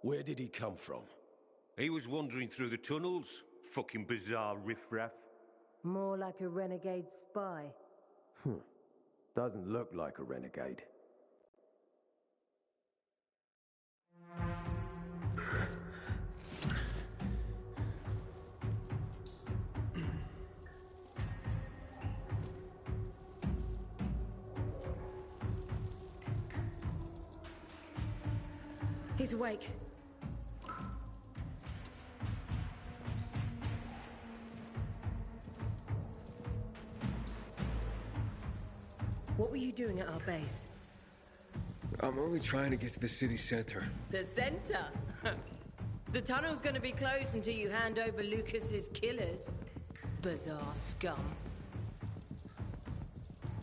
Where did he come from? He was wandering through the tunnels. Fucking bizarre riffraff. More like a renegade spy. Doesn't look like a renegade. He's awake. What were you doing at our base? I'm only trying to get to the city center. The center? The tunnel's gonna be closed until you hand over Lucas's killers. Bizarre scum.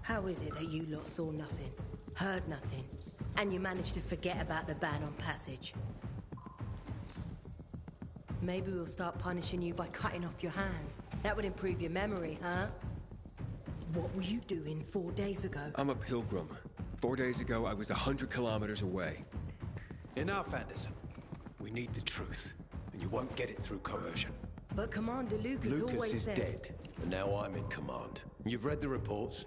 How is it that you lot saw nothing, heard nothing, and you managed to forget about the ban on passage? Maybe we'll start punishing you by cutting off your hands. That would improve your memory, huh? What were you doing 4 days ago? I'm a pilgrim. 4 days ago, I was 100 kilometers away. Enough, Anderson. We need the truth, and you won't get it through coercion. But Commander Lucas always is said... dead, and now I'm in command. You've read the reports?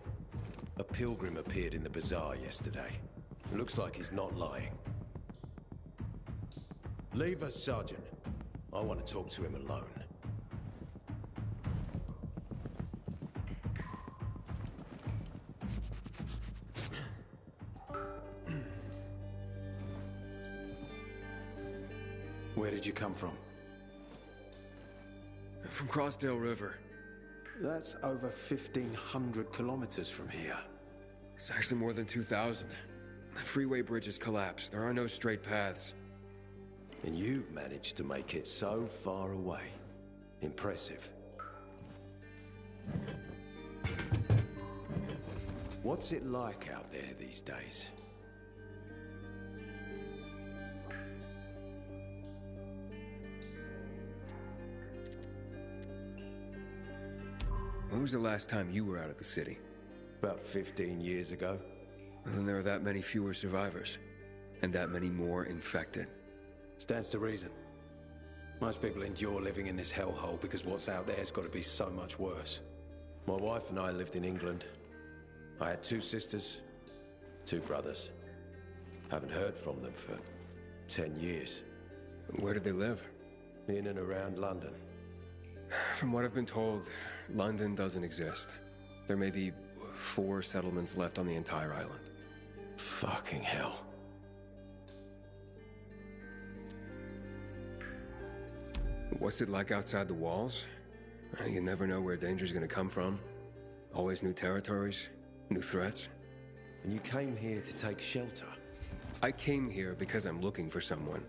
A pilgrim appeared in the bazaar yesterday. It looks like he's not lying. Leave us, Sergeant. I want to talk to him alone. Where did you come from? From Crossdale River. That's over 1,500 kilometers from here. It's actually more than 2,000. The freeway bridges collapsed. There are no straight paths. And you managed to make it so far away. Impressive. What's it like out there these days? When was the last time you were out of the city? About 15 years ago. Well, then there are that many fewer survivors. And that many more infected. Stands to reason. Most people endure living in this hellhole because what's out there's got to be so much worse. My wife and I lived in England. I had 2 sisters, 2 brothers. Haven't heard from them for 10 years. Where did they live? In and around London. From what I've been told, London doesn't exist. There may be 4 settlements left on the entire island. Fucking hell. What's it like outside the walls? You never know where danger's gonna come from. Always new territories, new threats. And you came here to take shelter? I came here because I'm looking for someone.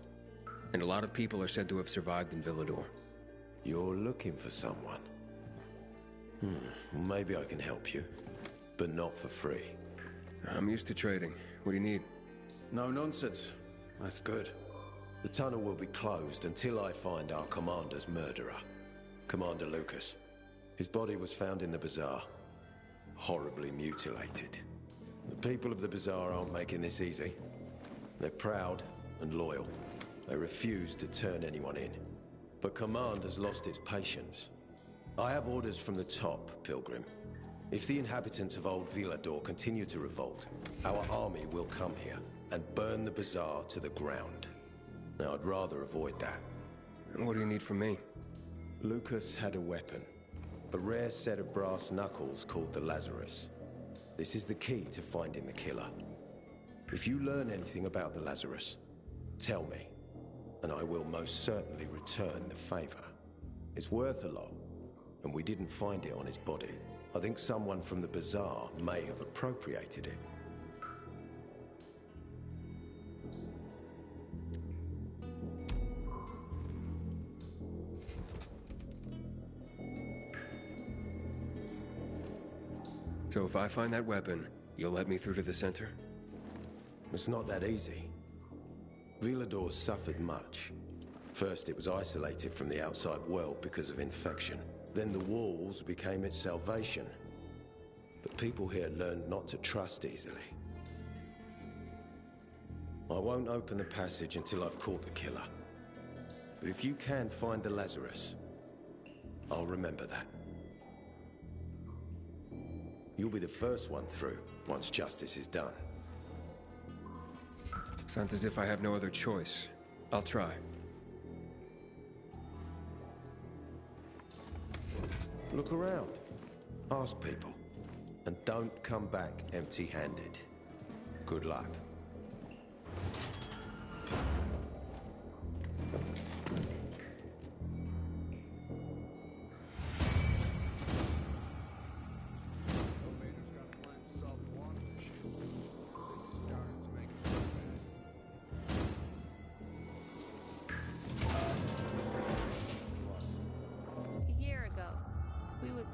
And a lot of people are said to have survived in Villador. You're looking for someone? Well, maybe I can help you. But not for free. I'm used to trading. What do you need? No nonsense. That's good. The tunnel will be closed until I find our commander's murderer. Commander Lucas. His body was found in the bazaar. Horribly mutilated. The people of the bazaar aren't making this easy. They're proud and loyal. They refuse to turn anyone in. But command has lost its patience. I have orders from the top, Pilgrim. If the inhabitants of Old Villador continue to revolt, our army will come here and burn the bazaar to the ground. Now, I'd rather avoid that. And what do you need from me? Lucas had a weapon. A rare set of brass knuckles called the Lazarus. This is the key to finding the killer. If you learn anything about the Lazarus, tell me, and I will most certainly return the favor. It's worth a lot, and we didn't find it on his body. I think someone from the bazaar may have appropriated it. So if I find that weapon, you'll let me through to the center? It's not that easy. Villador's suffered much. First, it was isolated from the outside world because of infection. Then the walls became its salvation. But people here learned not to trust easily. I won't open the passage until I've caught the killer. But if you can find the Lazarus, I'll remember that. You'll be the first one through, once justice is done. Sounds as if I have no other choice. I'll try. Look around. Ask people. And don't come back empty-handed. Good luck.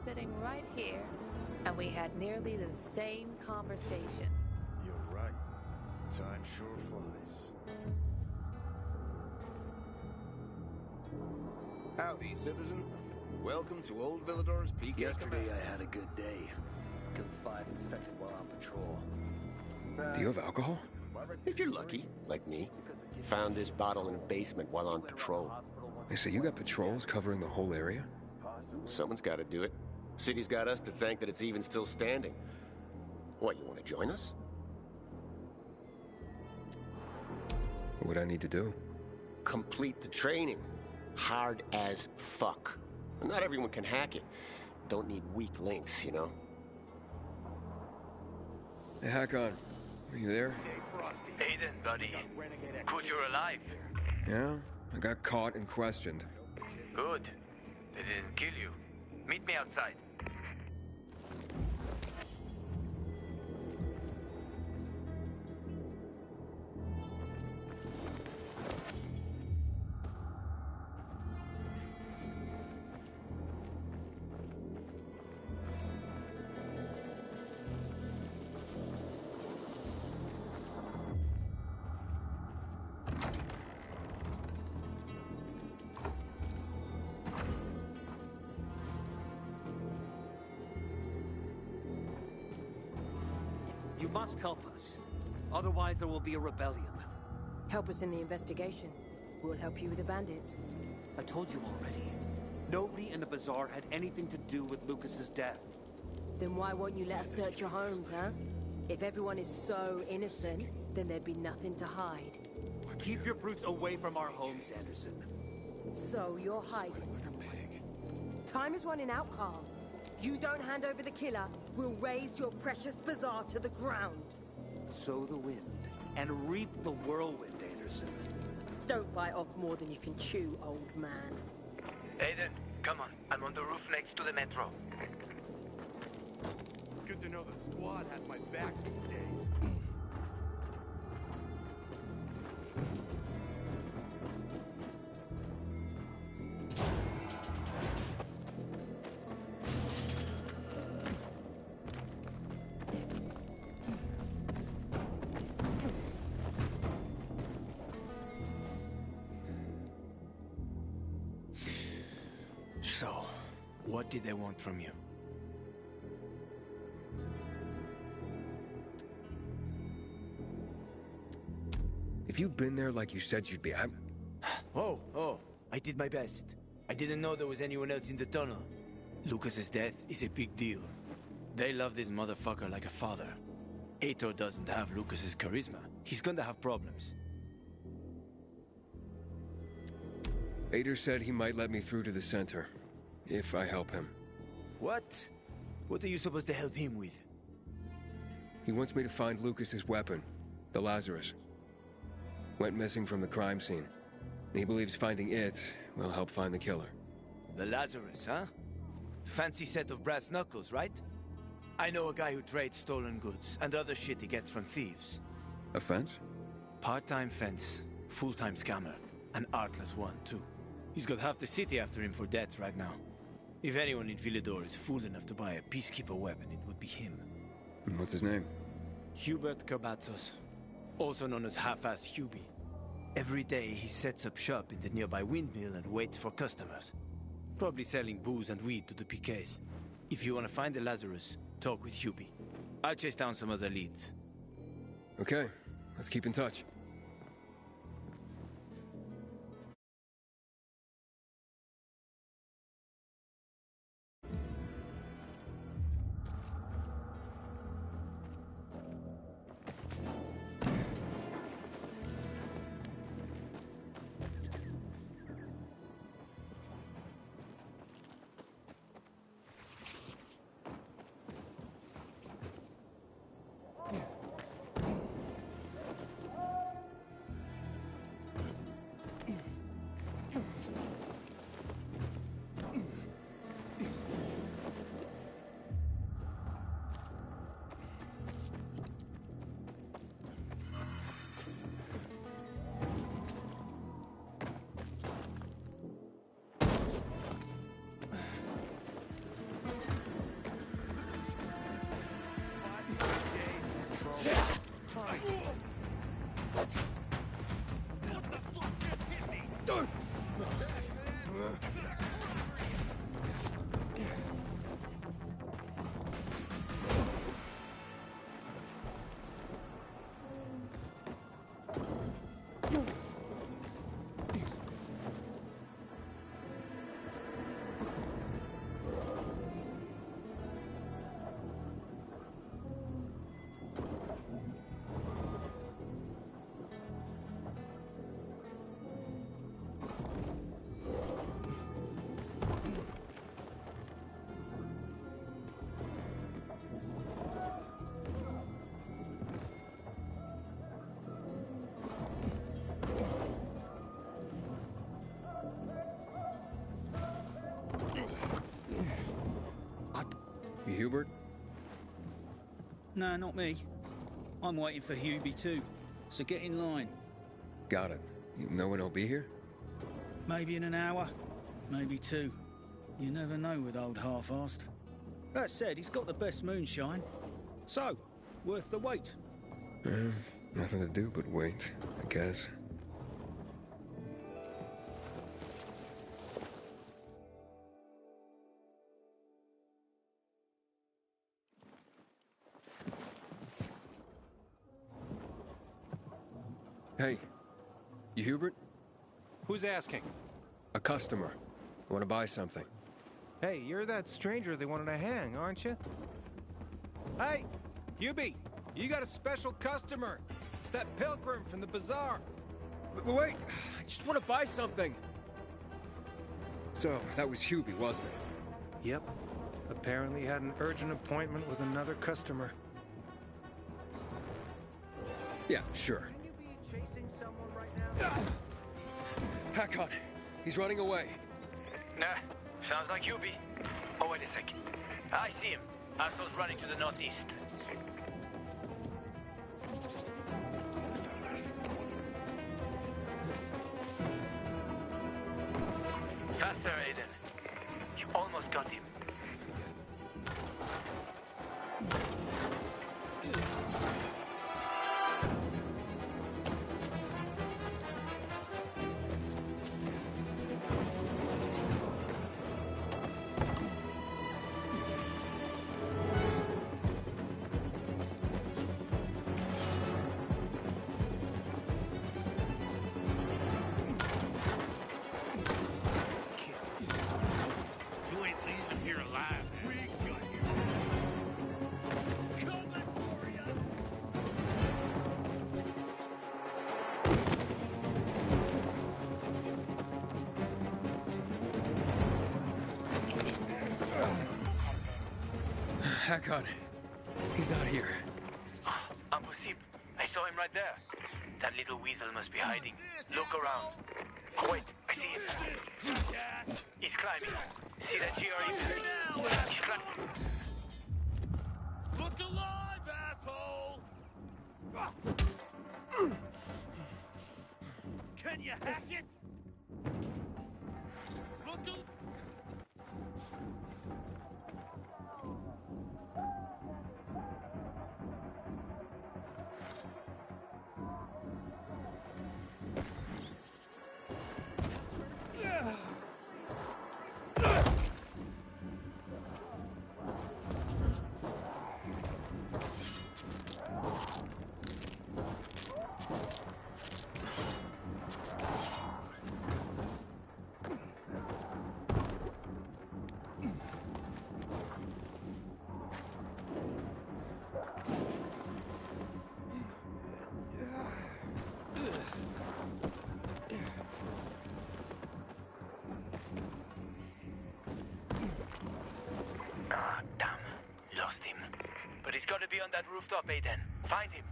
Sitting right here, and we had nearly the same conversation. You're right. Time sure flies. Howdy, citizen. Welcome to Old Villador's Peak. Yesterday I had a good day. Killed 5 infected while on patrol. Do you have alcohol? If you're lucky, like me. Found this bottle in a basement while on patrol. Hey, so you got patrols covering the whole area? Someone's got to do it. City's got us to thank that it's even still standing. What, you want to join us? What would I need to do? Complete the training. Hard as fuck. Not everyone can hack it. Don't need weak links, you know? Hey, Hakon. Are you there? Aiden, buddy. Good you're alive. Yeah? I got caught and questioned. Good. They didn't kill you. Meet me outside. You must help us. Otherwise there will be a rebellion. Help us in the investigation. We'll help you with the bandits. I told you already. Nobody in the bazaar had anything to do with Lucas's death. Then why won't you let us search your homes, huh? If everyone is so innocent, then there'd be nothing to hide. Keep your brutes away from our homes, Anderson. So you're hiding somewhere. Time is running out, Carl. You don't hand over the killer, we'll raise your precious bazaar to the ground. Sow the wind and reap the whirlwind, Anderson. Don't bite off more than you can chew, old man. Aiden, come on. I'm on the roof next to the metro. Good to know the squad has my back these days. So, what did they want from you? If you'd been there like you said you'd be, Oh, I did my best. I didn't know there was anyone else in the tunnel. Lucas's death is a big deal. They love this motherfucker like a father. Aitor doesn't have Lucas's charisma. He's gonna have problems. Aitor said he might let me through to the center, if I help him. What? What are you supposed to help him with? He wants me to find Lucas's weapon, the Lazarus. Went missing from the crime scene. He believes finding it will help find the killer. The Lazarus, huh? Fancy set of brass knuckles, right? I know a guy who trades stolen goods and other shit he gets from thieves. A fence? Part-time fence, full-time scammer. An artless one, too. He's got half the city after him for debt right now. If anyone in Villador is fool enough to buy a Peacekeeper weapon, it would be him. And what's his name? Hubert Kerbatzos, also known as Half-Ass Hubie. Every day he sets up shop in the nearby windmill and waits for customers. Probably selling booze and weed to the PKs. If you want to find the Lazarus, talk with Hubie. I'll chase down some other leads. Okay, let's keep in touch. You Hubert? No, not me. I'm waiting for Hubie too, so get in line. Got it. You know when he'll be here? Maybe in an hour, maybe two. You never know with old Half-Assed. That said, he's got the best moonshine. So, worth the wait. Nothing to do but wait, I guess. Hey, you Hubert? Who's asking? A customer. Want to buy something. Hey, you're that stranger they wanted to hang, aren't you? Hey, Hubie, you got a special customer. It's that pilgrim from the bazaar. Wait, I just want to buy something. So, that was Hubie, wasn't it? Yep. Apparently had an urgent appointment with another customer. Yeah, sure. Chasing someone right now? Hakon, he's running away. Nah, sounds like Hubie. Oh, wait a second. I see him. Asshole's running to the northeast. Faster, Aiden. You almost got him. Hakon. He's not here. Impossible. I saw him right there. That little weasel must be hiding. Look around. Oh, wait, I see him. He's climbing. See that GRE building? He's climbing. Look alive, asshole! Can you hack it? Look alive! Got to be on that rooftop, Aiden. Find him.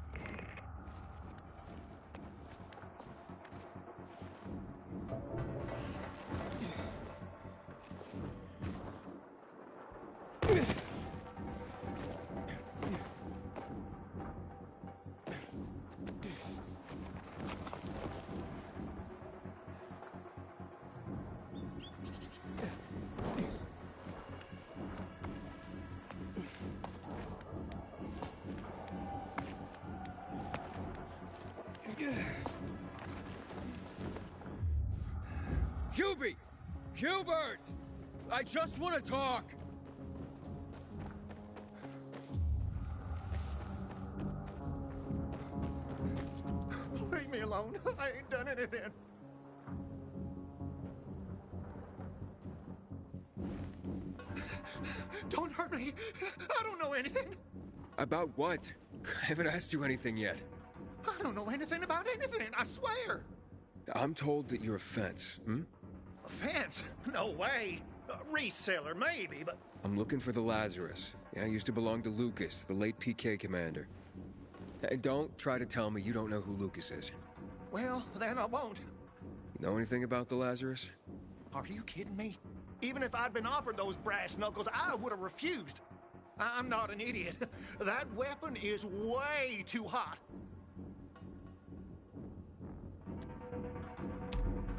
Hubie! Hubert! I just want to talk! Leave me alone. I ain't done anything. Don't hurt me. I don't know anything. About what? I haven't asked you anything yet. I don't know anything about anything, I swear. I'm told that you're a fence, A fence? No way. A reseller, maybe, but... I'm looking for the Lazarus. Yeah, used to belong to Lucas, the late PK commander. And don't try to tell me you don't know who Lucas is. Well, then I won't. You know anything about the Lazarus? Are you kidding me? Even if I'd been offered those brass knuckles, I would have refused. I'm not an idiot. That weapon is way too hot.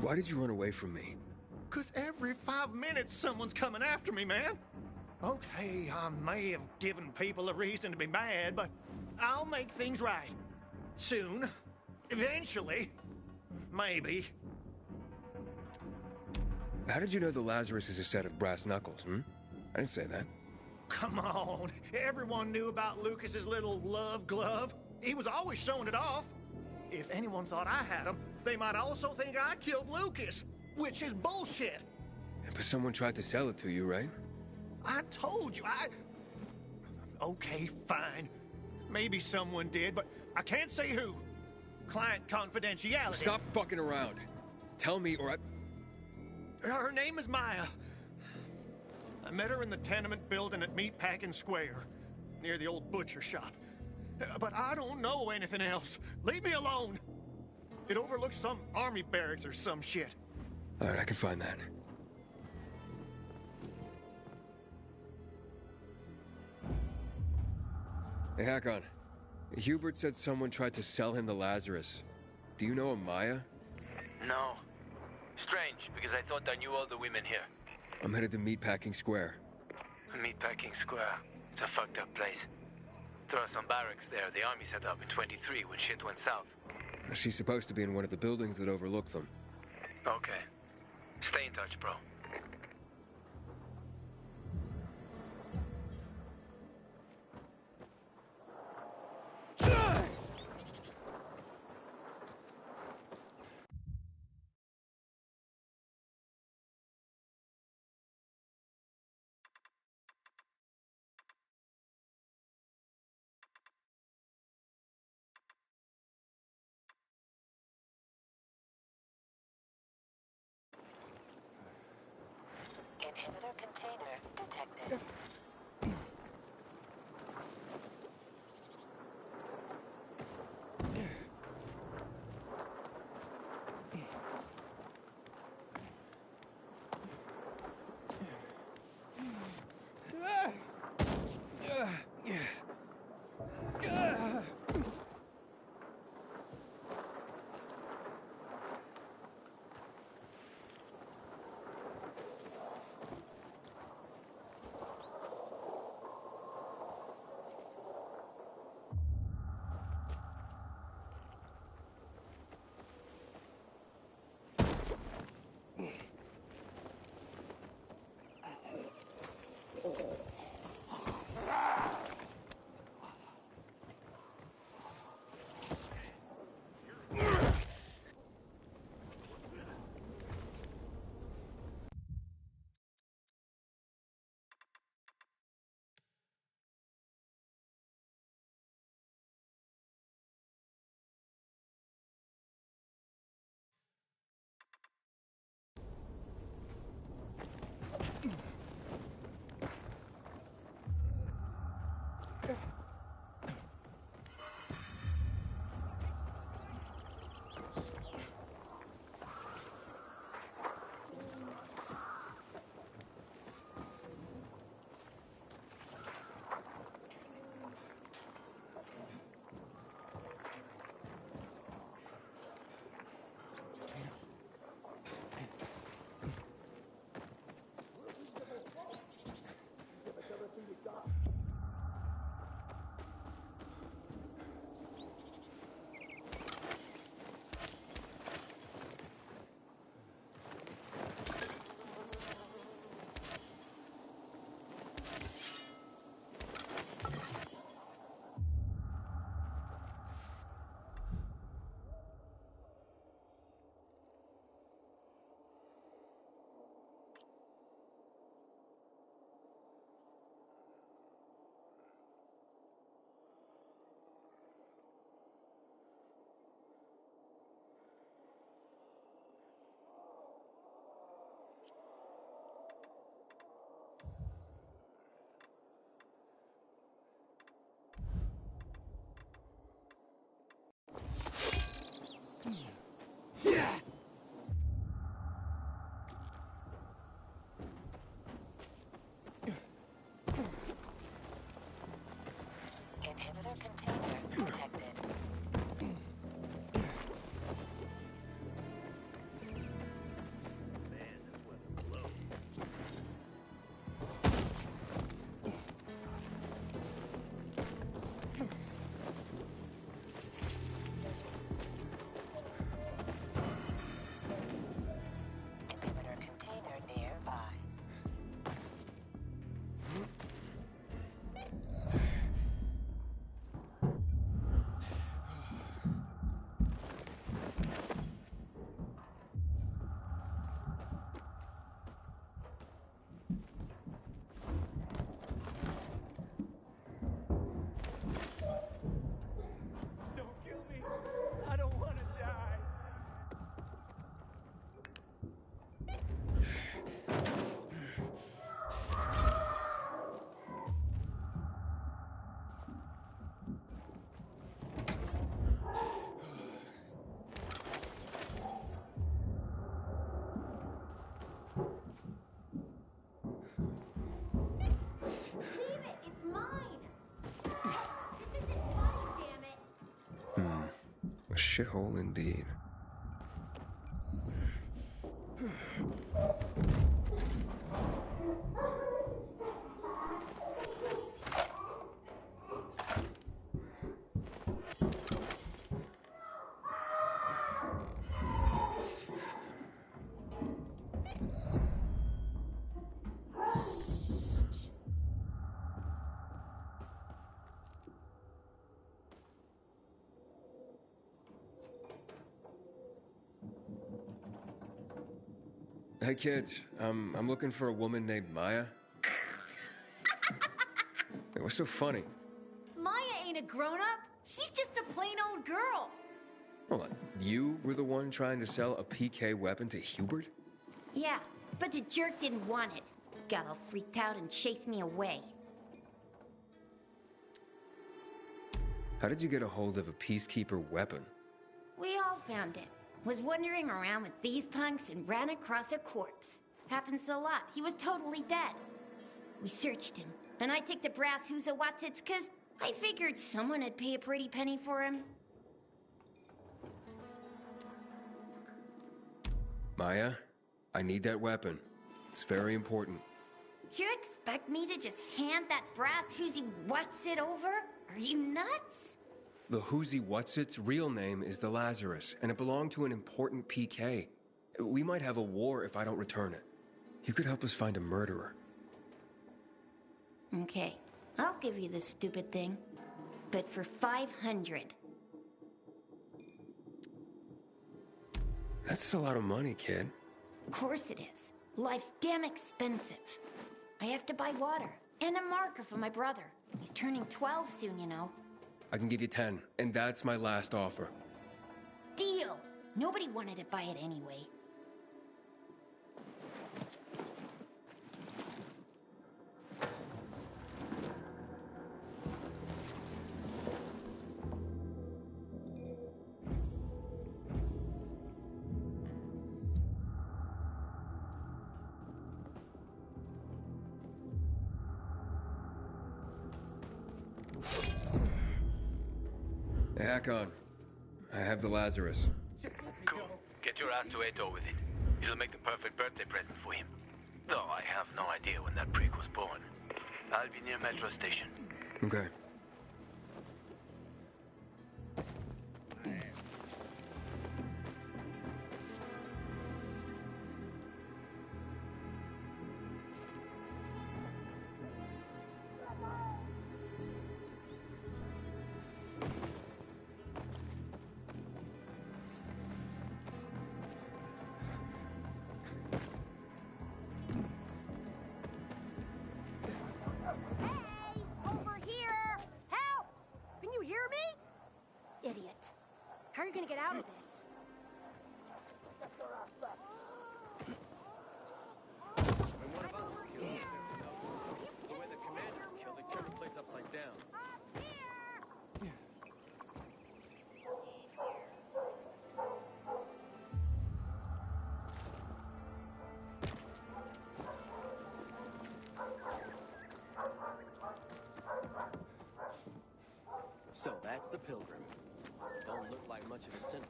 Why did you run away from me? 'Cause every 5 minutes someone's coming after me, man. Okay, I may have given people a reason to be mad, but I'll make things right. Soon. Eventually. Maybe. How did you know the Lazarus is a set of brass knuckles, I didn't say that. Come on. Everyone knew about Lucas's little love glove. He was always showing it off. If anyone thought I had him, they might also think I killed Lucas, which is bullshit. But someone tried to sell it to you, right? I told you, Okay, fine. Maybe someone did, but I can't say who. Client confidentiality. Stop fucking around. Tell me or I... Her name is Maya. I met her in the tenement building at Meatpacking Square, near the old butcher shop. But I don't know anything else. Leave me alone. It overlooks some army barracks or some shit. All right, I can find that. Hey, Hakon. Hubert said someone tried to sell him the Lazarus. Do you know a Maya? No. Strange, because I thought I knew all the women here. I'm headed to Meatpacking Square. Meatpacking Square. It's a fucked up place. There are some barracks there the army set up in 23 when shit went south. She's supposed to be in one of the buildings that overlook them. Okay. Stay in touch, bro. Inhibitor container detected. shithole indeed. Hey kids, I'm looking for a woman named Maya. Hey, what's so funny? Maya ain't a grown-up. She's just a plain old girl. Hold on, you were the one trying to sell a PK weapon to Hubert? Yeah, but the jerk didn't want it. Got all freaked out and chased me away. How did you get a hold of a Peacekeeper weapon? We all found it. Was wandering around with these punks and ran across a corpse. Happens a lot. He was totally dead. We searched him, and I took the brass who's a Watsits, cause I figured someone would pay a pretty penny for him. Maya, I need that weapon. It's very important. You expect me to just hand that brass whoozy what's it over? Are you nuts? The Whoozy Whatsit's real name is the Lazarus, and it belonged to an important PK. We might have a war if I don't return it. You could help us find a murderer. Okay, I'll give you this stupid thing. But for 500. That's a lot of money, kid. Of course it is. Life's damn expensive. I have to buy water and a marker for my brother. He's turning 12 soon, you know. I can give you 10, and that's my last offer. Deal! Nobody wanted to buy it anyway. Hey, Hakon. I have the Lazarus. Cool. Get your ass to Ato with it. It'll make the perfect birthday present for him. Though I have no idea when that prick was born. I'll be near Metro Station. Okay. How are you gonna get out of this? The way the commander was killed, they turned the place upside down. So that's the Pilgrim. Don't look like much of a sinner.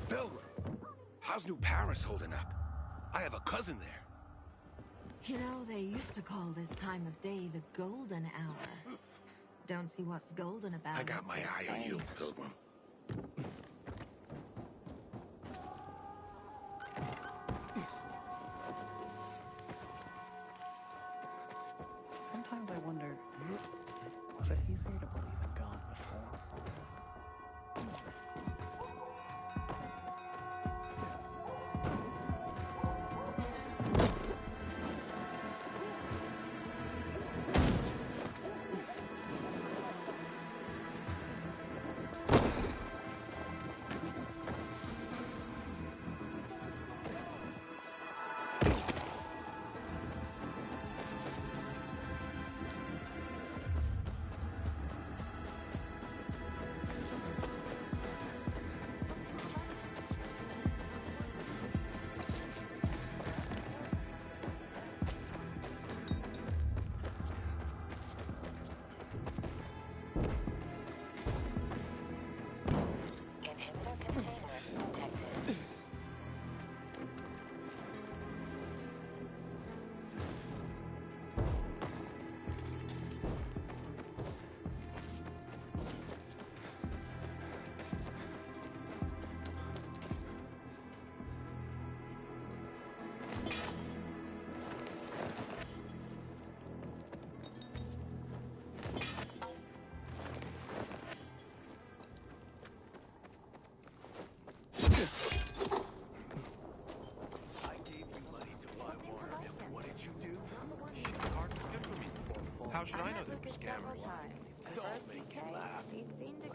Pilgrim, how's New Paris holding up? I have a cousin there. You know, they used to call this time of day the golden hour. Don't see what's golden about it. I got my eye on you, Pilgrim. Sometimes I wonder, was it easier to believe in God before?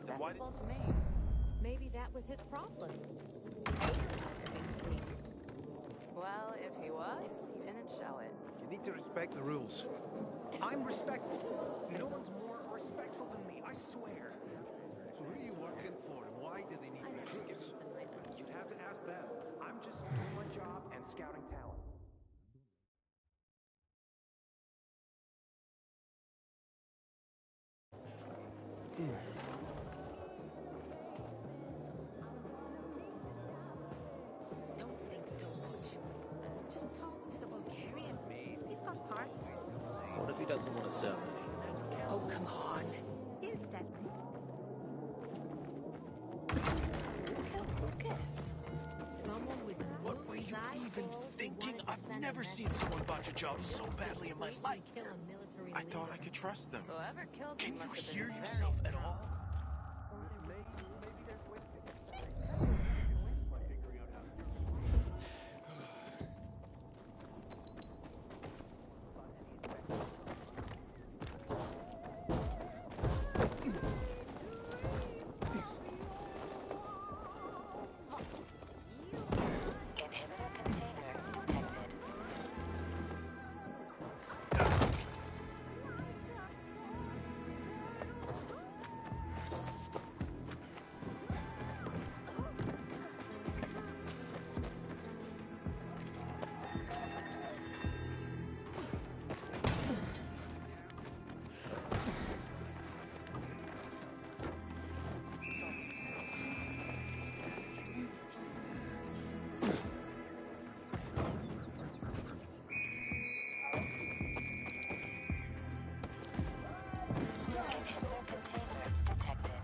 Acceptable to me. Maybe that was his problem. Well, if he was, he didn't show it. You need to respect the rules. I'm respectful. No one's more respectful than me, I swear. So who are you working for, and why do they need recruits? You'd have to ask them. I'm just doing my job and scouting talent. Don't think so much. Just talk to the Bulgarian. He's got parts. What if he doesn't want to sell any? Oh, come on. He'll sell me. Lucas. Someone with What were you even thinking? I've never seen someone botch a job so badly in my life. I thought I could trust them. Whoever killed Can him you must have hear been yourself at all? Inhibitor container detected. Inhibitor container detected.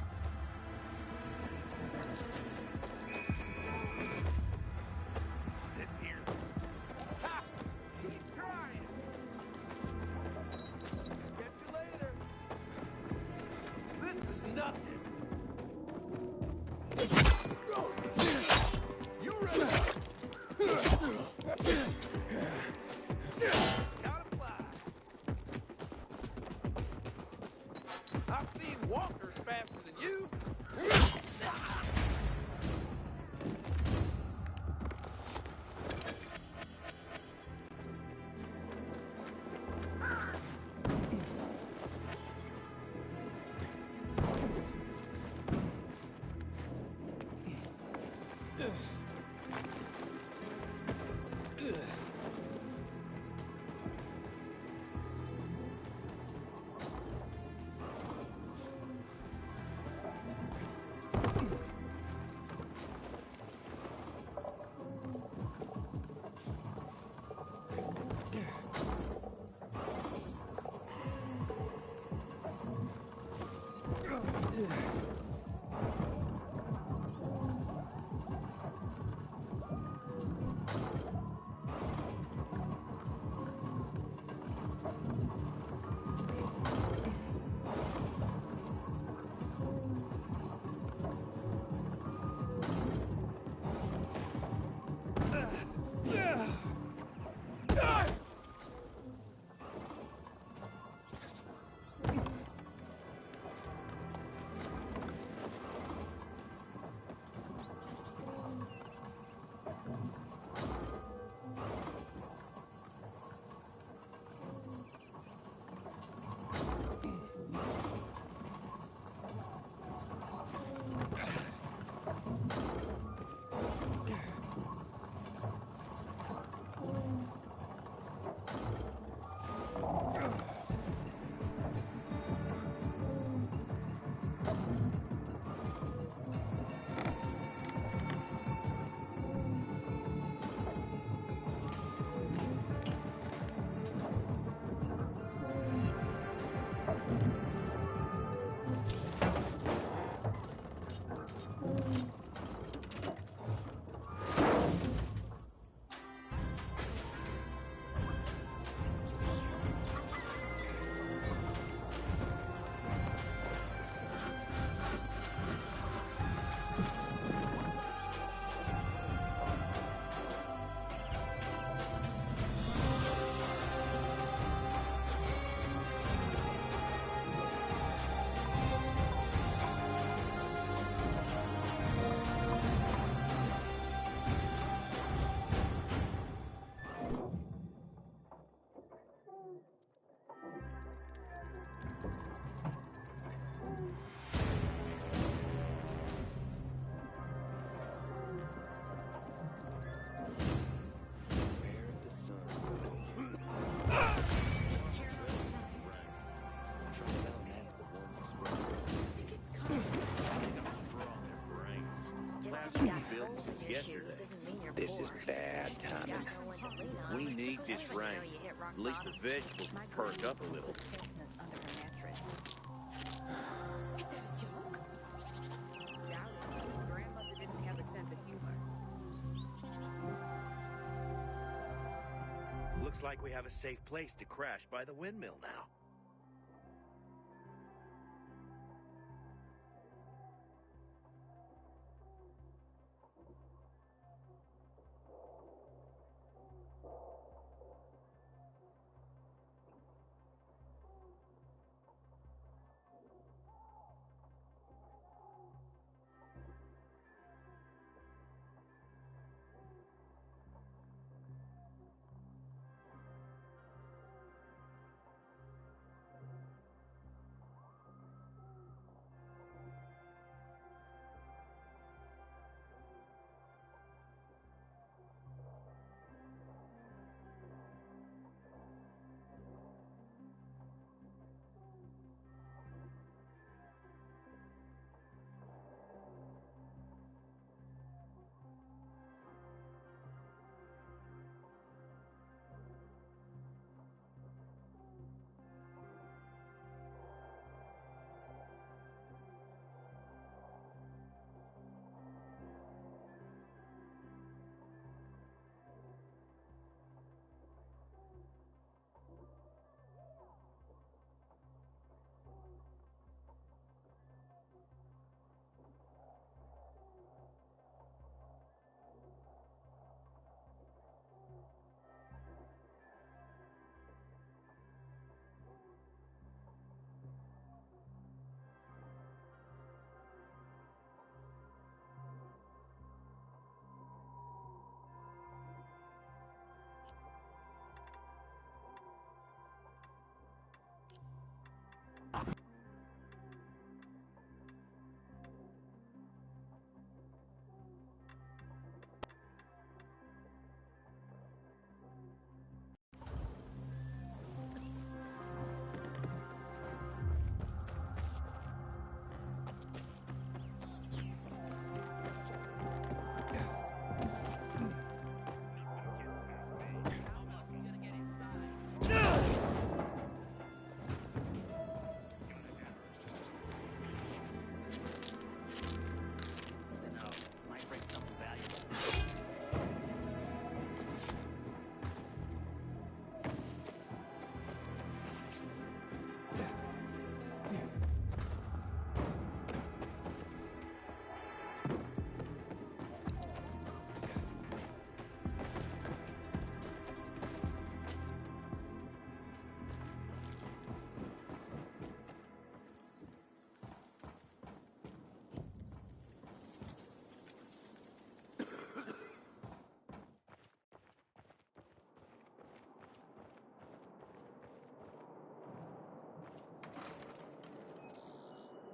This here's... Ha! Keep trying! Catch you later! This is nothing! You ready? Gotta fly! I've seen walkers faster than you! since yesterday. This is bad timing. We need this rain. At least the vegetables will perk up a little. Grandmother didn't have a sense of humor. Looks like we have a safe place to crash by the windmill now.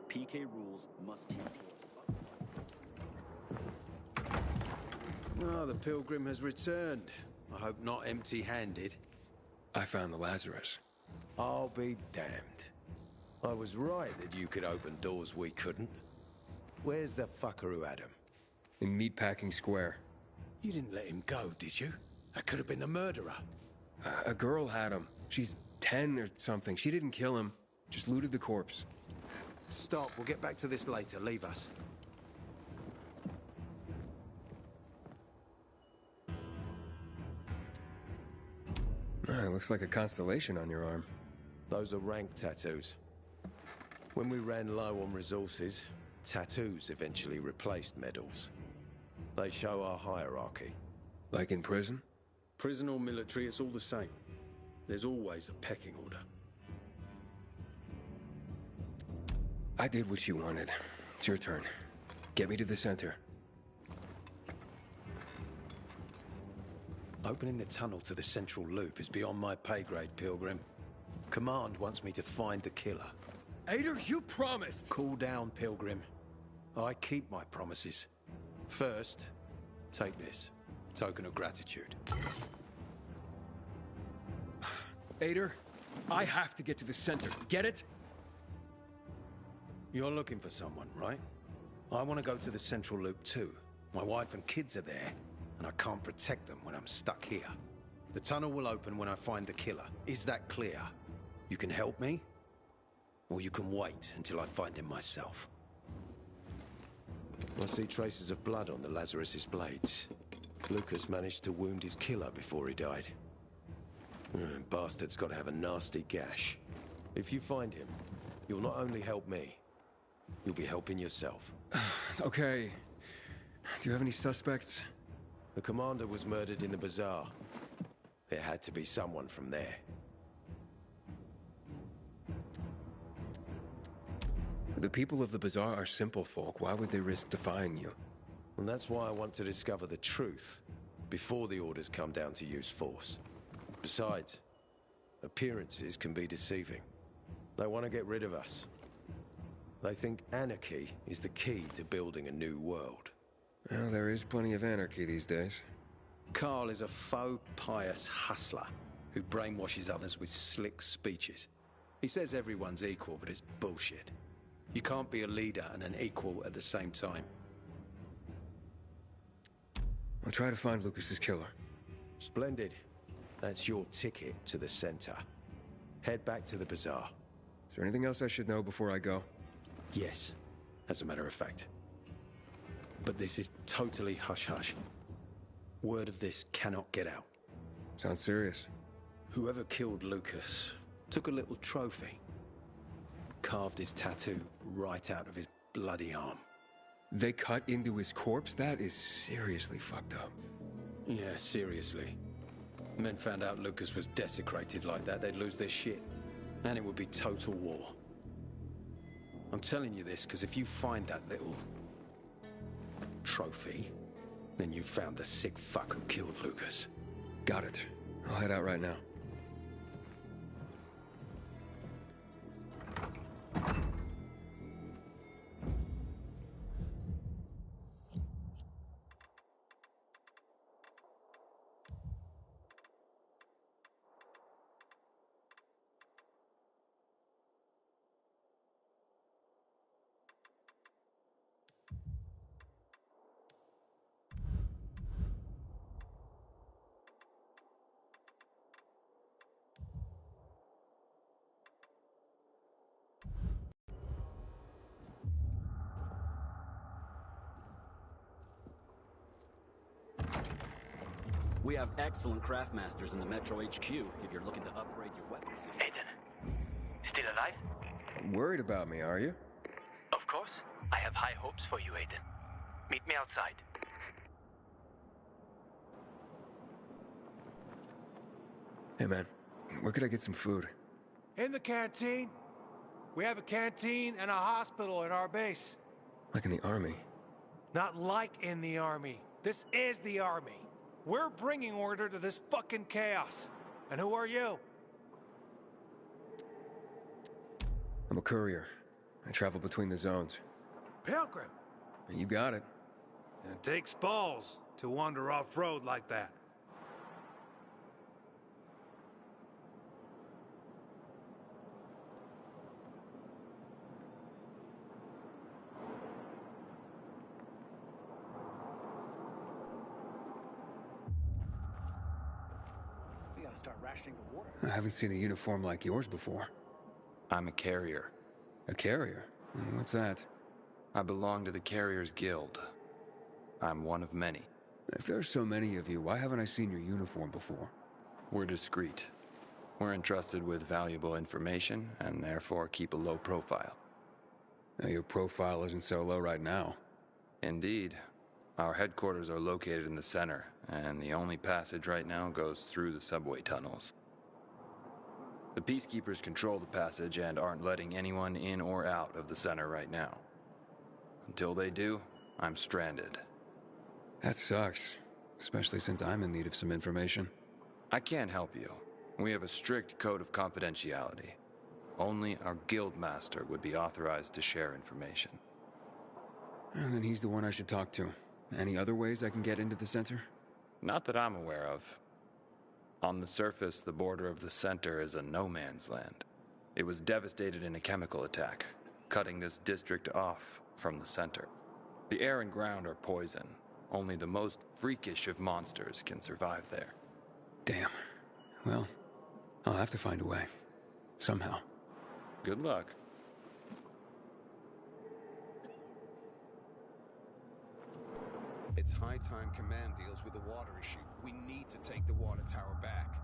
PK rules must be Oh, the pilgrim has returned. I hope not empty-handed. I found the Lazarus. I'll be damned. I was right that you could open doors we couldn't. Where's the fucker who had him? In Meatpacking Square. You didn't let him go, did you? That could have been the murderer. A girl had him. She's 10 or something. She didn't kill him. Just looted the corpse. Stop. We'll get back to this later. Leave us. Looks like a constellation on your arm. Those are rank tattoos. When we ran low on resources, tattoos eventually replaced medals. They show our hierarchy. Like in prison? Prison or military, it's all the same. There's always a pecking order. I did what you wanted. It's your turn. Get me to the center. Opening the tunnel to the central loop is beyond my pay grade, Pilgrim. Command wants me to find the killer. Ader, you promised! Cool down, Pilgrim. I keep my promises. First, take this. Token of gratitude. Ader, I have to get to the center. Get it? You're looking for someone, right? I want to go to the central loop too. My wife and kids are there, and I can't protect them when I'm stuck here. The tunnel will open when I find the killer. Is that clear? You can help me, or you can wait until I find him myself. I see traces of blood on the Lazarus's blades. Lucas managed to wound his killer before he died. Bastard's got to have a nasty gash. If you find him, you'll not only help me, you'll be helping yourself. Okay. Do you have any suspects? The commander was murdered in the bazaar. There had to be someone from there. The people of the bazaar are simple folk. Why would they risk defying you? And that's why I want to discover the truth before the orders come down to use force. Besides, appearances can be deceiving. They want to get rid of us. They think anarchy is the key to building a new world. Well, there is plenty of anarchy these days. Carl is a faux pious hustler who brainwashes others with slick speeches. He says everyone's equal, but it's bullshit. You can't be a leader and an equal at the same time. I'll try to find Lucas's killer. Splendid. That's your ticket to the center. Head back to the bazaar. Is there anything else I should know before I go? Yes, as a matter of fact. But this is totally hush-hush. Word of this cannot get out. Sounds serious. Whoever killed Lucas took a little trophy. Carved his tattoo right out of his bloody arm. They cut into his corpse? That is seriously fucked up. Yeah, seriously. Men found out Lucas was desecrated like that, they'd lose their shit. And it would be total war. I'm telling you this because if you find that little trophy, then you found the sick fuck who killed Lucas. Got it. I'll head out right now. We have excellent craftmasters in the Metro HQ if you're looking to upgrade your weapons. Aiden, still alive? Worried about me, are you? Of course. I have high hopes for you, Aiden. Meet me outside. Hey, man. Where could I get some food? In the canteen. We have a canteen and a hospital at our base. Like in the army? Not like in the army. This is the army. We're bringing order to this fucking chaos. And who are you? I'm a courier. I travel between the zones. Pilgrim. You got it. And it takes balls to wander off-road like that. Start rationing the water. I haven't seen a uniform like yours before. I'm a carrier. A carrier? What's that? I belong to the Carriers Guild. I'm one of many. If there's so many of you, why haven't I seen your uniform before? We're discreet. We're entrusted with valuable information, and therefore keep a low profile. Now, your profile isn't so low right now. Indeed. Our headquarters are located in the center, and the only passage right now goes through the subway tunnels. The Peacekeepers control the passage and aren't letting anyone in or out of the center right now. Until they do, I'm stranded. That sucks, especially since I'm in need of some information. I can't help you. We have a strict code of confidentiality. Only our guildmaster would be authorized to share information. And then he's the one I should talk to. Any other ways I can get into the center? Not that I'm aware of. On the surface, the border of the center is a no-man's land. It was devastated in a chemical attack, cutting this district off from the center. The air and ground are poison, Only the most freakish of monsters can survive there. Damn. Well, I'll have to find a way. Somehow. Good luck. It's high time Command deals with the water issue. We need to take the water tower back.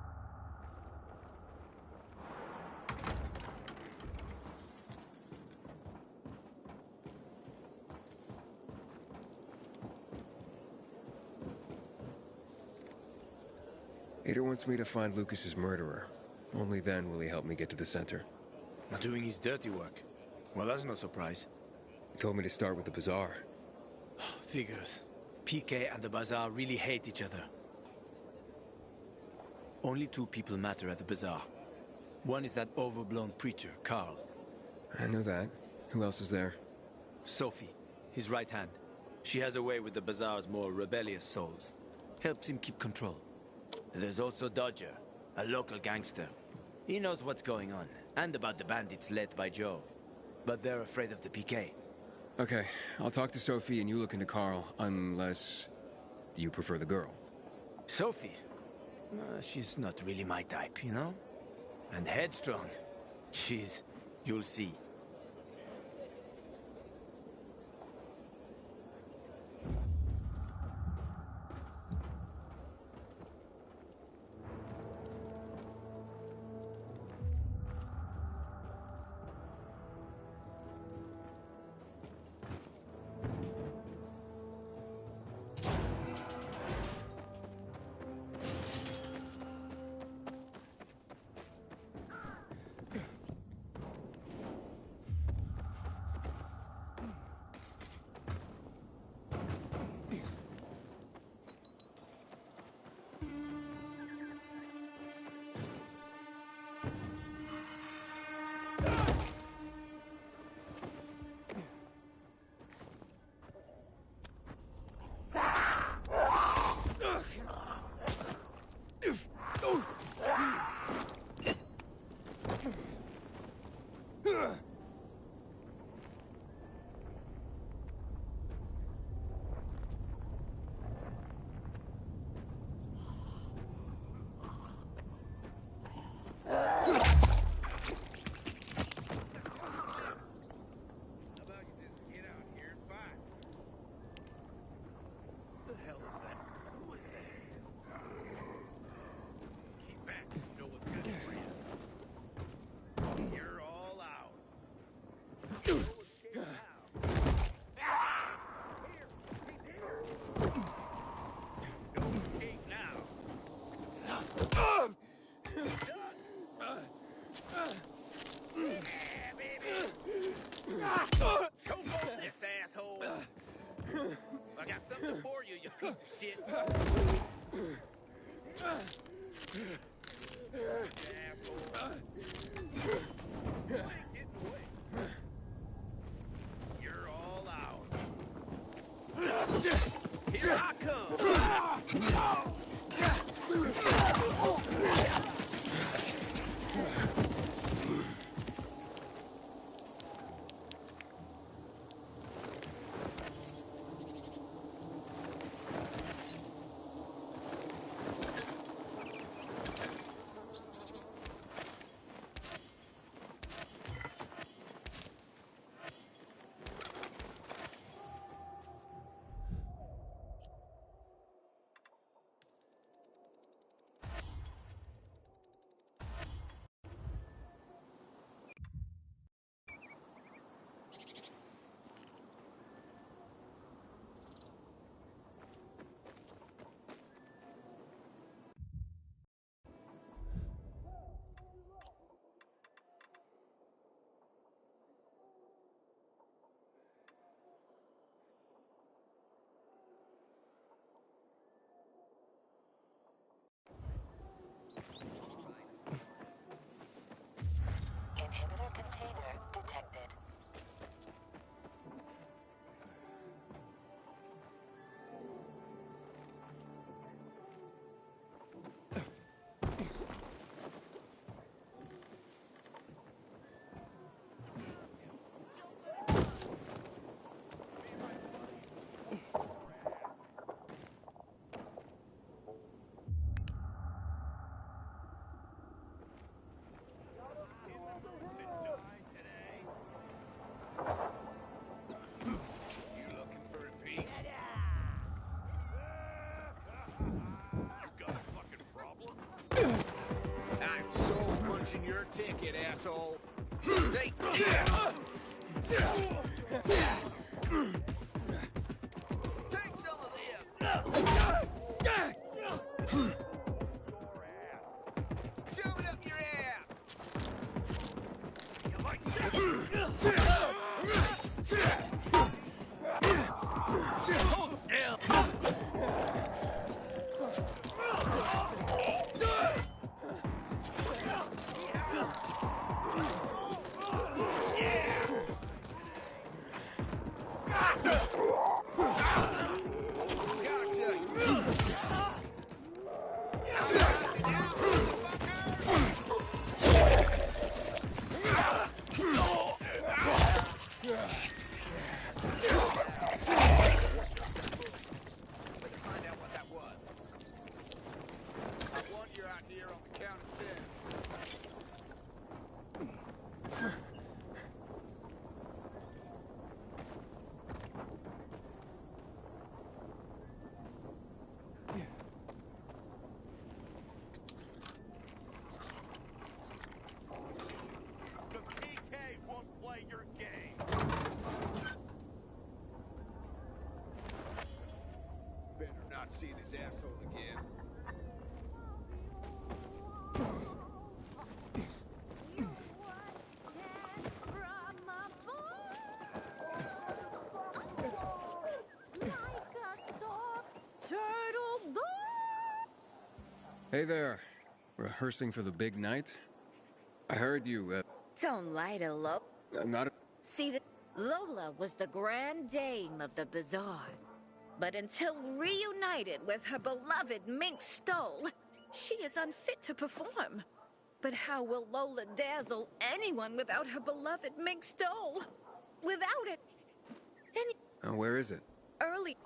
Ader wants me to find Lucas's murderer. Only then will he help me get to the center. Not doing his dirty work. Well, that's no surprise. He told me to start with the bazaar. Figures. PK and the bazaar really hate each other. Only two people matter at the bazaar. One is that overblown preacher, Carl. I know that. Who else is there? Sophie, his right hand. She has a way with the bazaar's more rebellious souls. Helps him keep control. There's also Dodger, a local gangster. He knows what's going on, and about the bandits led by Joe. But they're afraid of the PK. Okay, I'll talk to Sophie and you look into Carl, unless you prefer the girl. Sophie? She's not really my type, you know? And headstrong. You'll see. I got something for you, you piece of shit. You're all out. Here I come. cashing your ticket, asshole. Take Take some of this. Shove it up your ass. You like Hold still. Find out what that was. I want you out here on the count of 10. The PK won't play your game. Better not see this asshole again. Hey there. Rehearsing for the big night? I heard you, Don't lie to Lola. I'm not... See, Lola was the grand dame of the bazaar. But until reunited with her beloved Mink Stole, she is unfit to perform. But how will Lola dazzle anyone without her beloved Mink Stole? Without it, where is it? early...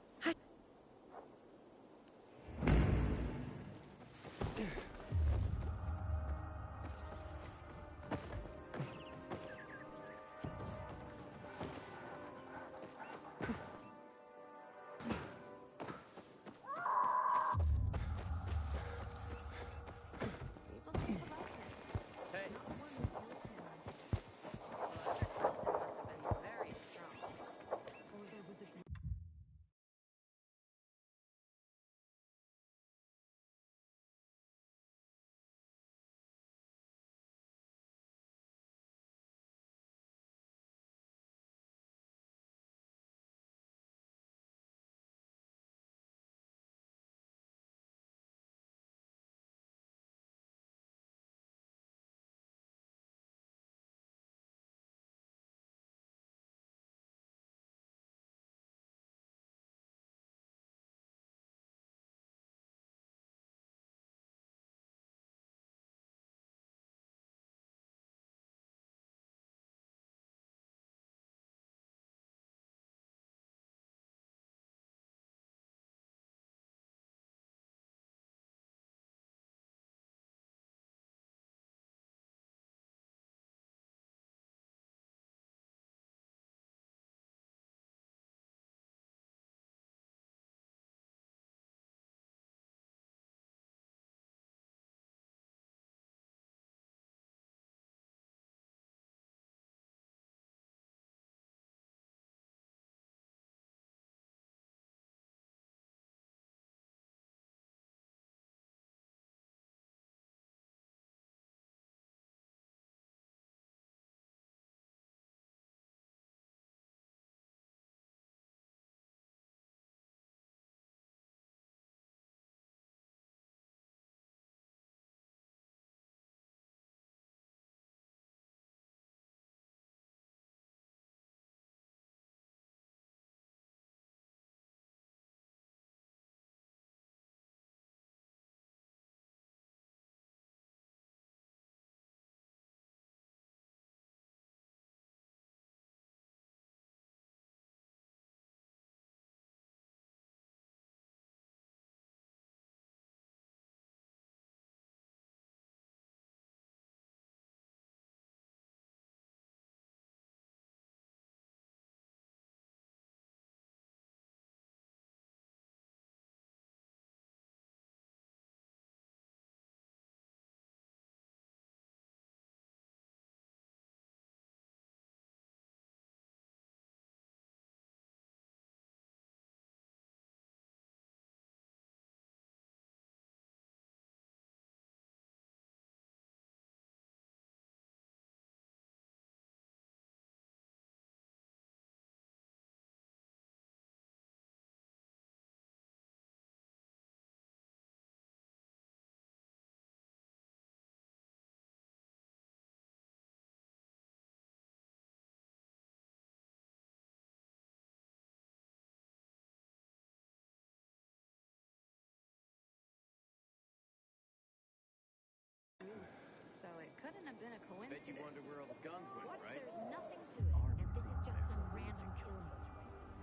been a coincidence. Bet you wonder where all the guns went, What if right? there's nothing to it, and this is just some random killing?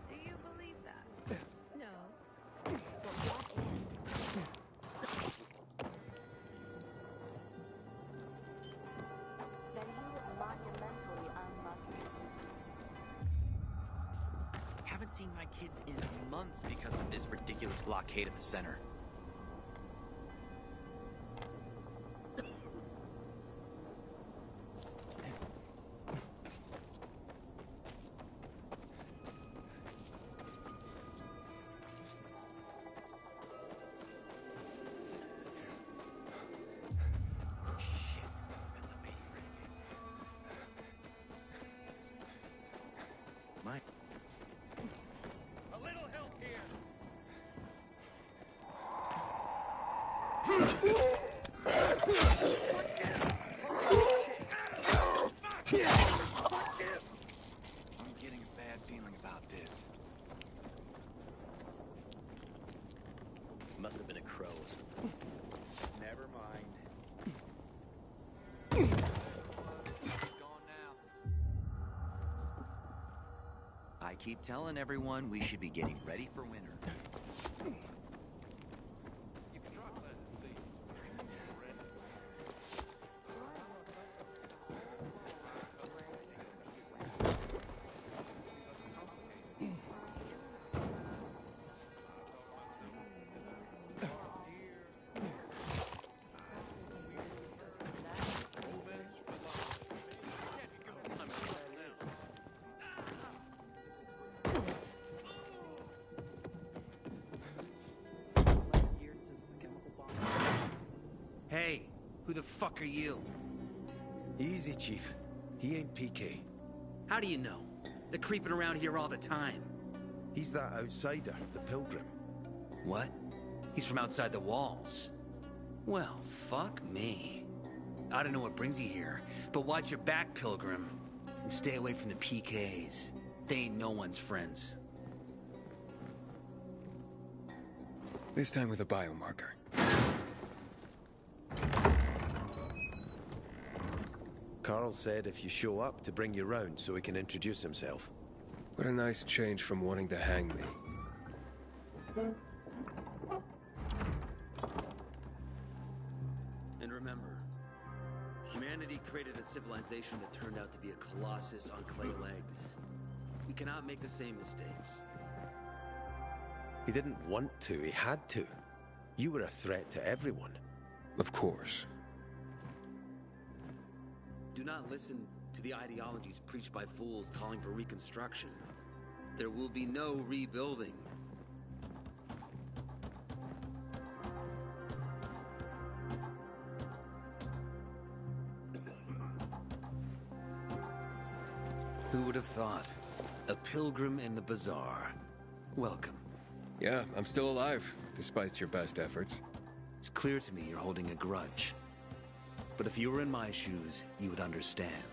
Do you believe that? No. But what if? Then he was monumentally unlucky. Haven't seen my kids in months because of this ridiculous blockade at the center. My A little help here. I'm getting a bad feeling about this. Must have been a crow or something. Never mind. I keep telling everyone we should be getting ready for winter. Hey, who the fuck are you? Easy, Chief. He ain't PK. How do you know? They're creeping around here all the time. He's that outsider, the Pilgrim. What? He's from outside the walls. Well, fuck me. I don't know what brings you here, but watch your back, Pilgrim. And stay away from the PKs. They ain't no one's friends. This time with a biomarker. Carl said if you show up to bring you round so he can introduce himself. What a nice change from wanting to hang me. And remember, humanity created a civilization that turned out to be a colossus on clay legs. We cannot make the same mistakes. He didn't want to, he had to. You were a threat to everyone. Of course. Do not listen to the ideologies preached by fools calling for reconstruction. There will be no rebuilding. Who would have thought? A pilgrim in the bazaar. Welcome. Yeah, I'm still alive, despite your best efforts. It's clear to me you're holding a grudge. But if you were in my shoes, you would understand.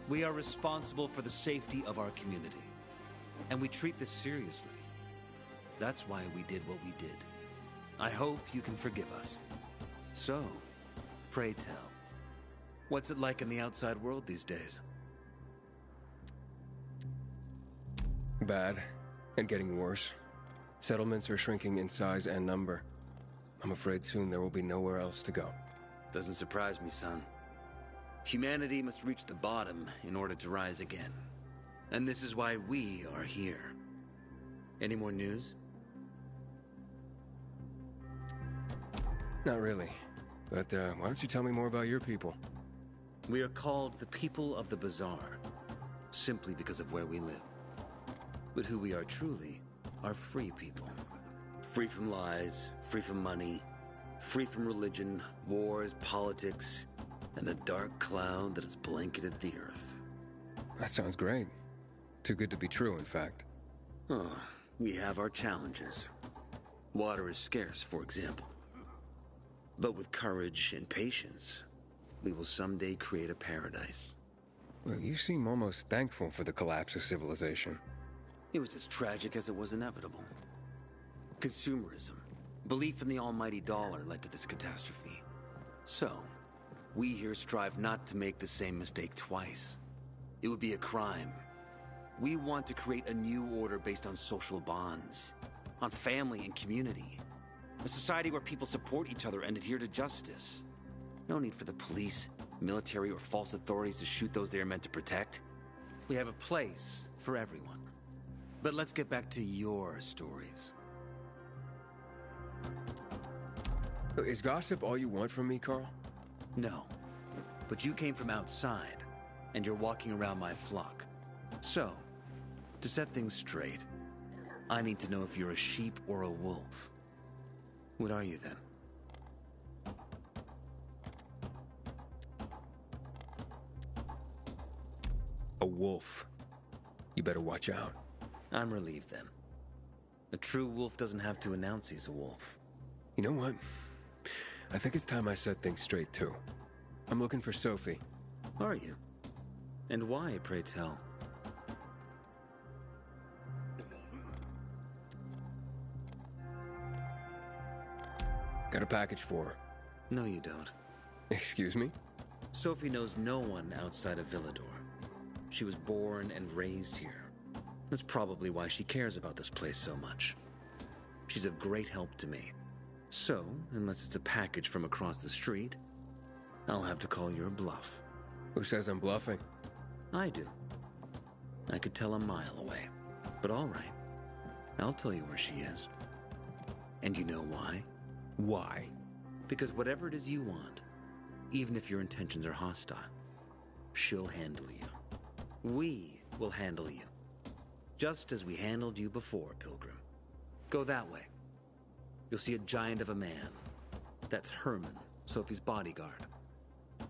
We are responsible for the safety of our community. And we treat this seriously. That's why we did what we did. I hope you can forgive us. So, pray tell, what's it like in the outside world these days? Bad, and getting worse. Settlements are shrinking in size and number. I'm afraid soon there will be nowhere else to go. Doesn't surprise me, son. Humanity must reach the bottom in order to rise again. And this is why we are here. Any more news? Not really. But why don't you tell me more about your people? We are called the People of the Bazaar, simply because of where we live. But who we are truly are free people. Free from lies, free from money, free from religion, wars, politics, and the dark cloud that has blanketed the earth. That sounds great. Too good to be true, in fact. Oh, we have our challenges. Water is scarce, for example. But with courage and patience, we will someday create a paradise. Well, you seem almost thankful for the collapse of civilization. It was as tragic as it was inevitable. Consumerism, belief in the almighty dollar led to this catastrophe. So, We here strive not to make the same mistake twice. It would be a crime. We want to create a new order based on social bonds, on family and community. A society where people support each other and adhere to justice. No need for the police, military, or false authorities to shoot those they are meant to protect. We have a place for everyone. But let's get back to your stories. Is gossip all you want from me, Carl? No. But you came from outside, and you're walking around my flock. So, to set things straight, I need to know if you're a sheep or a wolf. What are you then? A wolf. You better watch out. I'm relieved then. A true wolf doesn't have to announce he's a wolf. You know what? I think it's time I set things straight, too. I'm looking for Sophie. Are you? And why, pray tell? Got a package for her. No, you don't. Excuse me? Sophie knows no one outside of Villedor. She was born and raised here. That's probably why she cares about this place so much. She's of great help to me. So, unless it's a package from across the street, I'll have to call your bluff. Who says I'm bluffing? I do. I could tell a mile away. But all right. I'll tell you where she is. And you know why? Why? Because whatever it is you want, even if your intentions are hostile, she'll handle you. We will handle you. Just as we handled you before, Pilgrim. Go that way. You'll see a giant of a man. That's Herman, Sophie's bodyguard.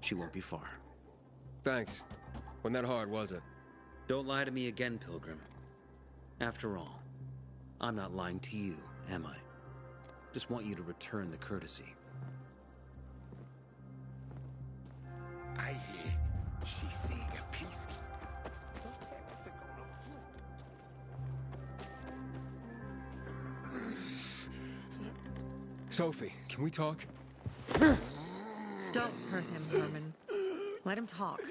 She won't be far. Thanks. Wasn't that hard, was it? Don't lie to me again, Pilgrim. After all, I'm not lying to you, am I? Just want you to return the courtesy. I hear she's seeing a peacekeeper. Sophie, can we talk? Don't hurt him, Herman. Let him talk.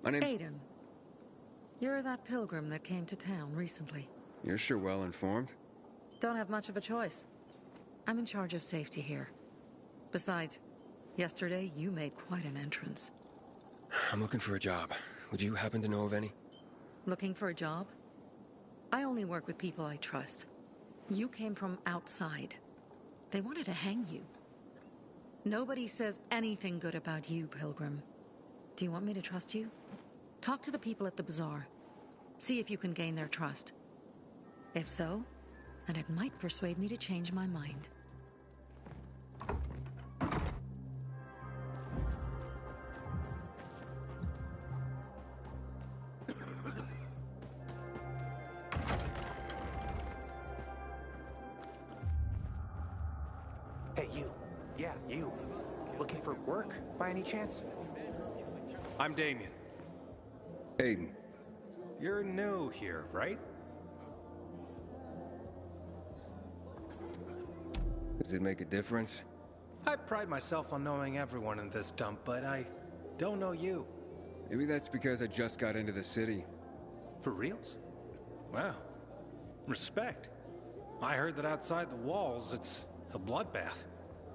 My name's... Aiden. You're that pilgrim that came to town recently. You're sure well informed. Don't have much of a choice. I'm in charge of safety here. Besides, yesterday you made quite an entrance. I'm looking for a job. Would you happen to know of any? Looking for a job? I only work with people I trust. You came from outside. They wanted to hang you. Nobody says anything good about you, Pilgrim. Do you want me to trust you? Talk to the people at the bazaar. See if you can gain their trust. If so, then it might persuade me to change my mind. Hey, you. Yeah, you. Looking for work, by any chance? I'm Damien. Aiden. You're new here, right? Does it make a difference? I pride myself on knowing everyone in this dump, but I don't know you. Maybe that's because I just got into the city. For reals? Wow. Respect. I heard that outside the walls, it's a bloodbath.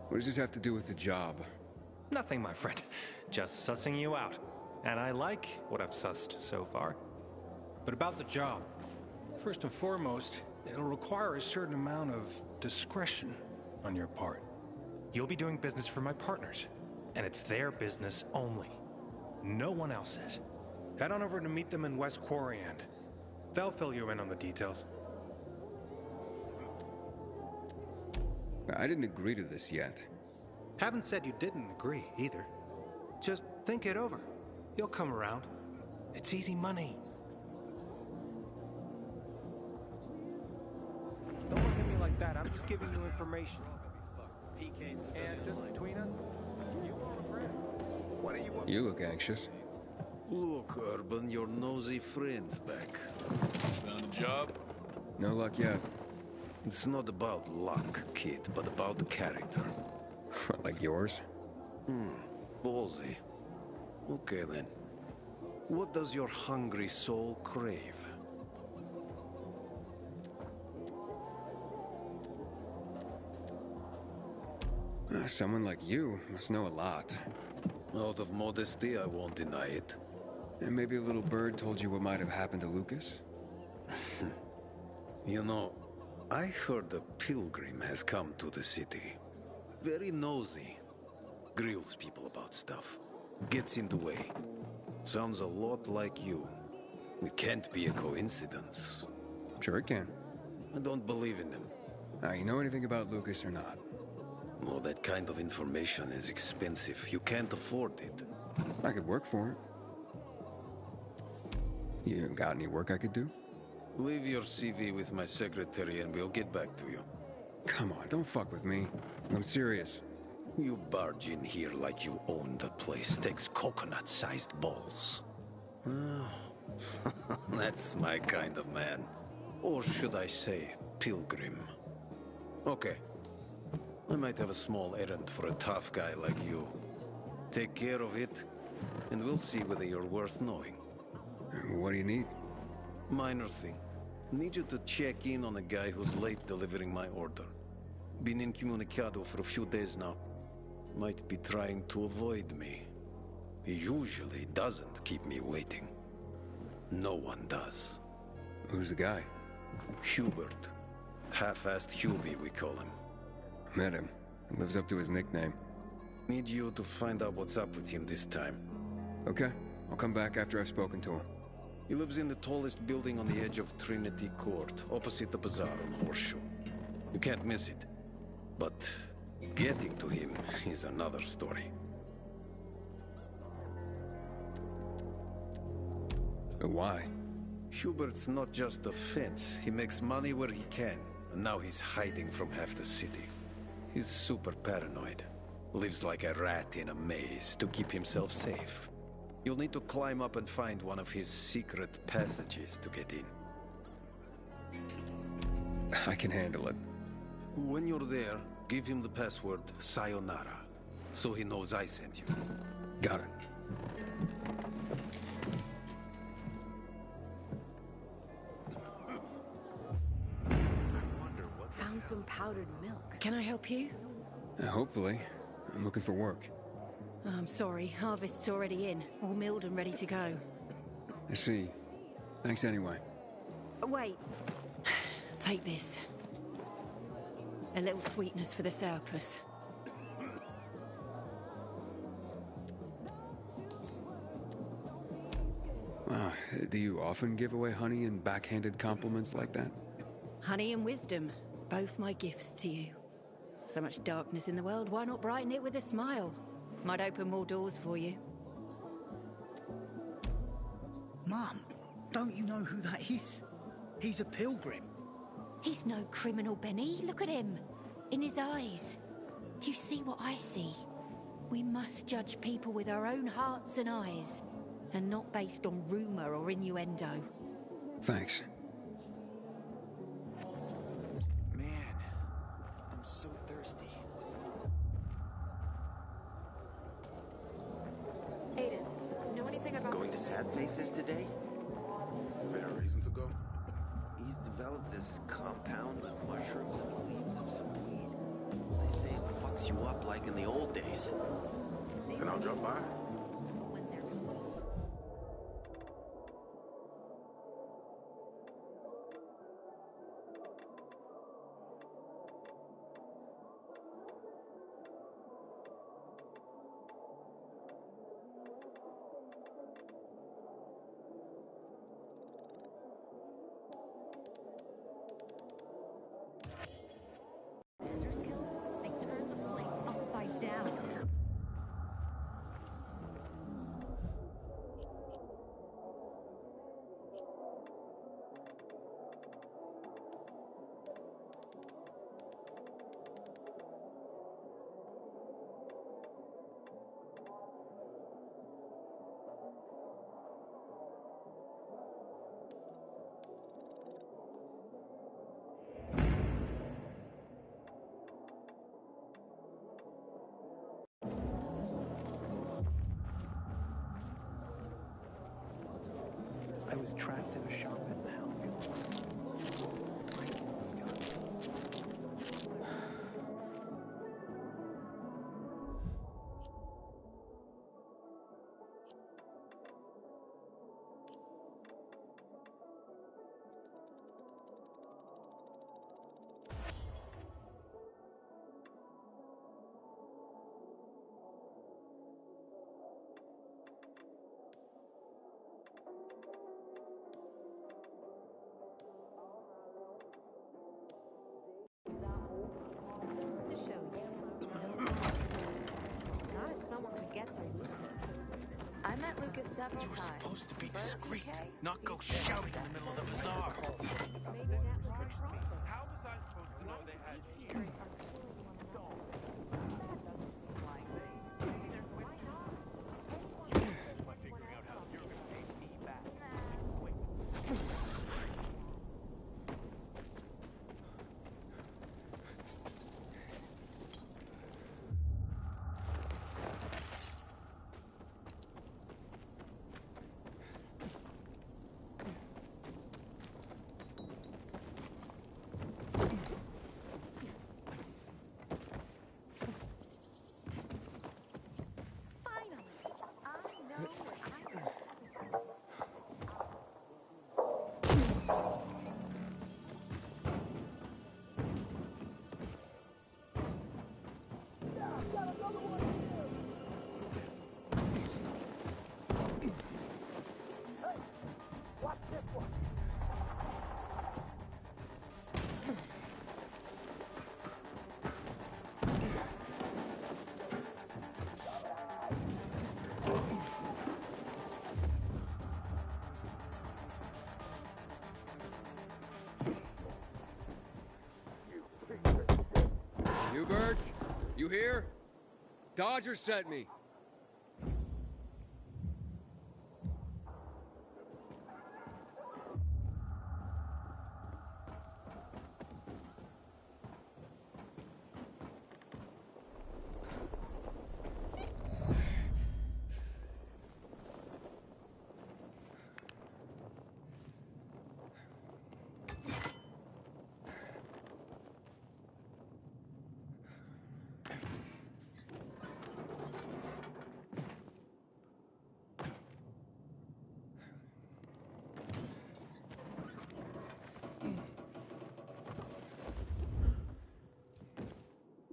What does this have to do with the job? Nothing, my friend. Just sussing you out. And I like what I've sussed so far. But about the job, first and foremost, it'll require a certain amount of discretion on your part. You'll be doing business for my partners, and it's their business only. No one else's. Head on over to meet them in West Quarry End. They'll fill you in on the details. I didn't agree to this yet. Haven't said you didn't agree, either. Just think it over. You'll come around. It's easy money. Don't look at me like that. I'm just giving you information. And just between us, you own a brand. What do you want? You look anxious. Look, Urban, your nosy friend's back. Found a job? No luck yet. It's not about luck, kid, but about character. Like yours? Ballsy. Okay, then. What does your hungry soul crave? Someone like you must know a lot. Out of modesty, I won't deny it. And maybe a little bird told you what might have happened to Lucas? You know, I heard a pilgrim has come to the city. Very nosy. Grills people about stuff. Gets in the way. Sounds a lot like you. It can't be a coincidence. Sure it can. I don't believe in them. You know anything about Lucas or not? Well, that kind of information is expensive. You can't afford it. I could work for it. You got any work I could do? Leave your CV with my secretary and we'll get back to you. Come on, don't fuck with me. I'm serious. You barge in here like you own the place. Takes coconut-sized balls. That's my kind of man. Or should I say, pilgrim. Okay. I might have a small errand for a tough guy like you. Take care of it, and we'll see whether you're worth knowing. What do you need? Minor thing. Need you to check in on a guy who's late delivering my order. Been incommunicado for a few days now. Might be trying to avoid me. He usually doesn't keep me waiting. No one does. Who's the guy? Hubert. Half-assed Hubie, we call him. Met him. Lives up to his nickname. Need you to find out what's up with him this time. Okay. I'll come back after I've spoken to him. He lives in the tallest building on the edge of Trinity Court, opposite the bazaar on Horseshoe. You can't miss it. But getting to him is another story. Why? Hubert's not just a fence. He makes money where he can, and now he's hiding from half the city. He's super paranoid. Lives like a rat in a maze to keep himself safe. You'll need to climb up and find one of his secret passages to get in. I can handle it. When you're there, give him the password Sayonara, so he knows I sent you. Got it. Found some powdered milk. Can I help you? Hopefully. I'm looking for work. I'm sorry, harvest's already in. All milled and ready to go. I see. Thanks anyway. Wait. Take this. A little sweetness for the sourpuss. Do you often give away honey and backhanded compliments like that? Honey and wisdom, both my gifts to you. So much darkness in the world, why not brighten it with a smile? Might open more doors for you. Mum, don't you know who that is? He's a pilgrim. He's no criminal, Benny. Look at him. In his eyes. Do you see what I see? We must judge people with our own hearts and eyes, and not based on rumor or innuendo. Thanks. Man, I'm so thirsty. Aiden, know anything about... Going to Sad Faces today? There are reasons to go. He's developed this compound with mushrooms and the leaves of some weed. They say it fucks you up like in the old days. Then I'll drop by. Not if someone could get to Lucas. I met Lucas several You were times. supposed to be discreet, not go shouting in the middle of the bazaar. Maybe that was the problem. How was I supposed to know they had here? Figuring out how you're gonna pay me back. Hubert, you here? Dodger sent me.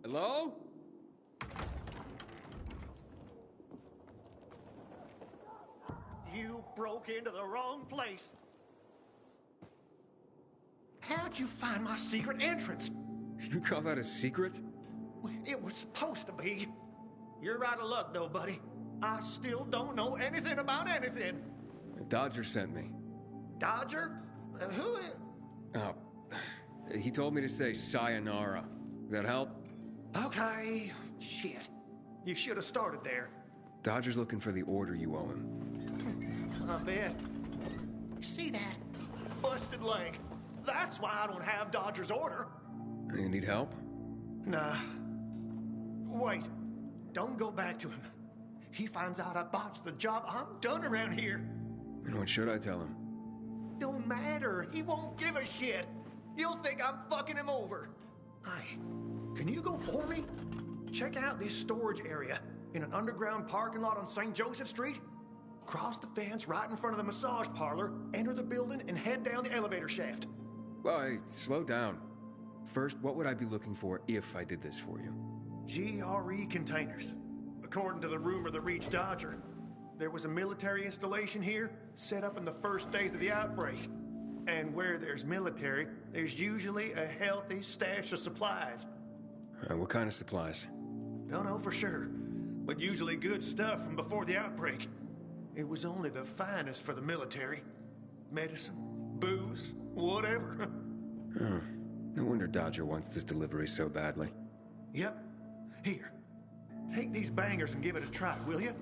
Hello? You broke into the wrong place. How'd you find my secret entrance? You call that a secret? It was supposed to be. You're out of luck, though, buddy. I still don't know anything about anything. Dodger sent me. Dodger? Who is... Oh, he told me to say sayonara. That help? Okay. Shit. You should have started there. Dodger's looking for the order you owe him. I bet. See that? Busted leg. That's why I don't have Dodger's order. You need help? Nah. Wait. Don't go back to him. He finds out I botched the job, I'm done around here. And what should I tell him? Don't matter. He won't give a shit. He'll think I'm fucking him over. Hi. Can you go for me? Check out this storage area in an underground parking lot on St. Joseph Street. Cross the fence right in front of the massage parlor, enter the building, and head down the elevator shaft. Well, hey, slow down. First, what would I be looking for if I did this for you? GRE containers. According to the rumor that reached Dodger, there was a military installation here set up in the first days of the outbreak. And where there's military, there's usually a healthy stash of supplies. What kind of supplies? Don't know for sure, but usually good stuff from before the outbreak. It was only the finest for the military. Medicine, booze, whatever. Oh, no wonder Dodger wants this delivery so badly. Yep. Here, take these bangers and give it a try, will you?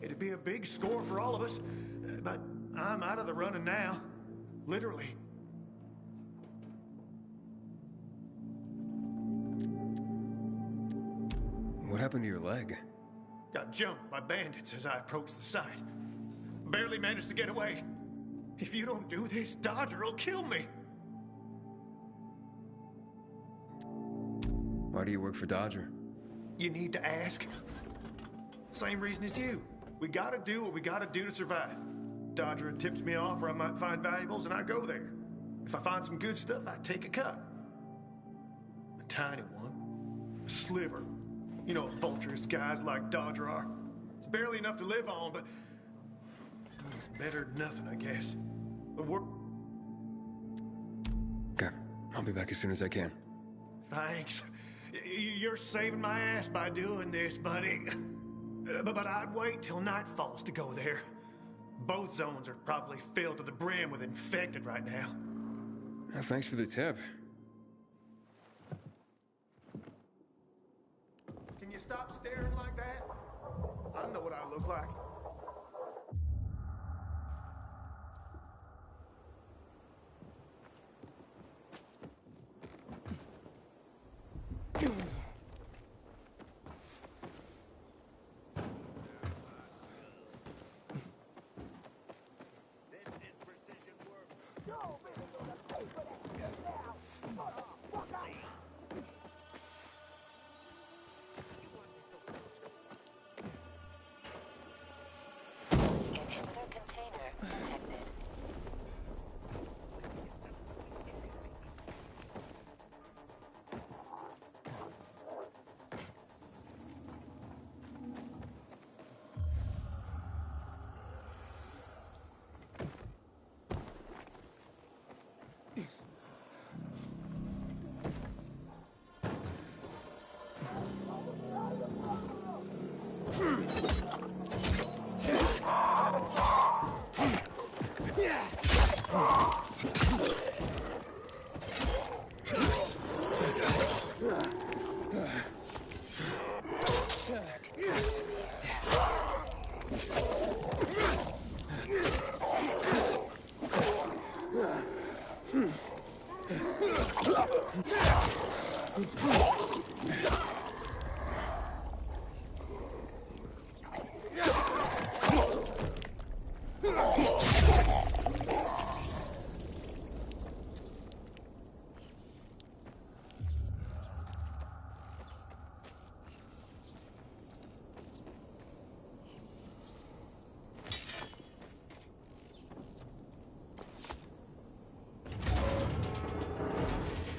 It'd be a big score for all of us, but I'm out of the running now. Literally. What happened to your leg? Got jumped by bandits as I approached the site. Barely managed to get away. If you don't do this, Dodger will kill me. Why do you work for Dodger? You need to ask. Same reason as you. We gotta do what we gotta do to survive. Dodger tips me off where I might find valuables, and I go there. If I find some good stuff, I take a cut. A tiny one. A sliver. You know what vultures guys like Dodger are. It's barely enough to live on, but it's better than nothing, I guess. The work. Okay, I'll be back as soon as I can. Thanks. You're saving my ass by doing this, buddy. But I'd wait till night falls to go there. Both zones are probably filled to the brim with infected right now. Thanks for the tip. Can you stop staring like that? I know what I look like. Inhibitor container detected.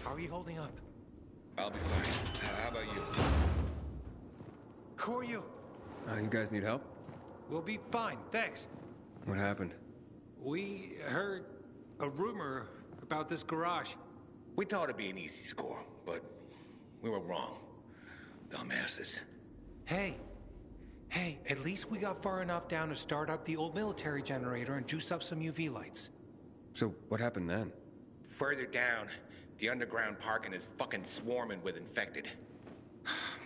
How are you holding up? I'll be fine. How about you? Who are you? You guys need help? We'll be fine, thanks. What happened? We heard a rumor about this garage. We thought it'd be an easy score, but we were wrong. Dumbasses. Hey, at least we got far enough down to start up the old military generator and juice up some UV lights. So, what happened then? Further down, the underground parking is fucking swarming with infected.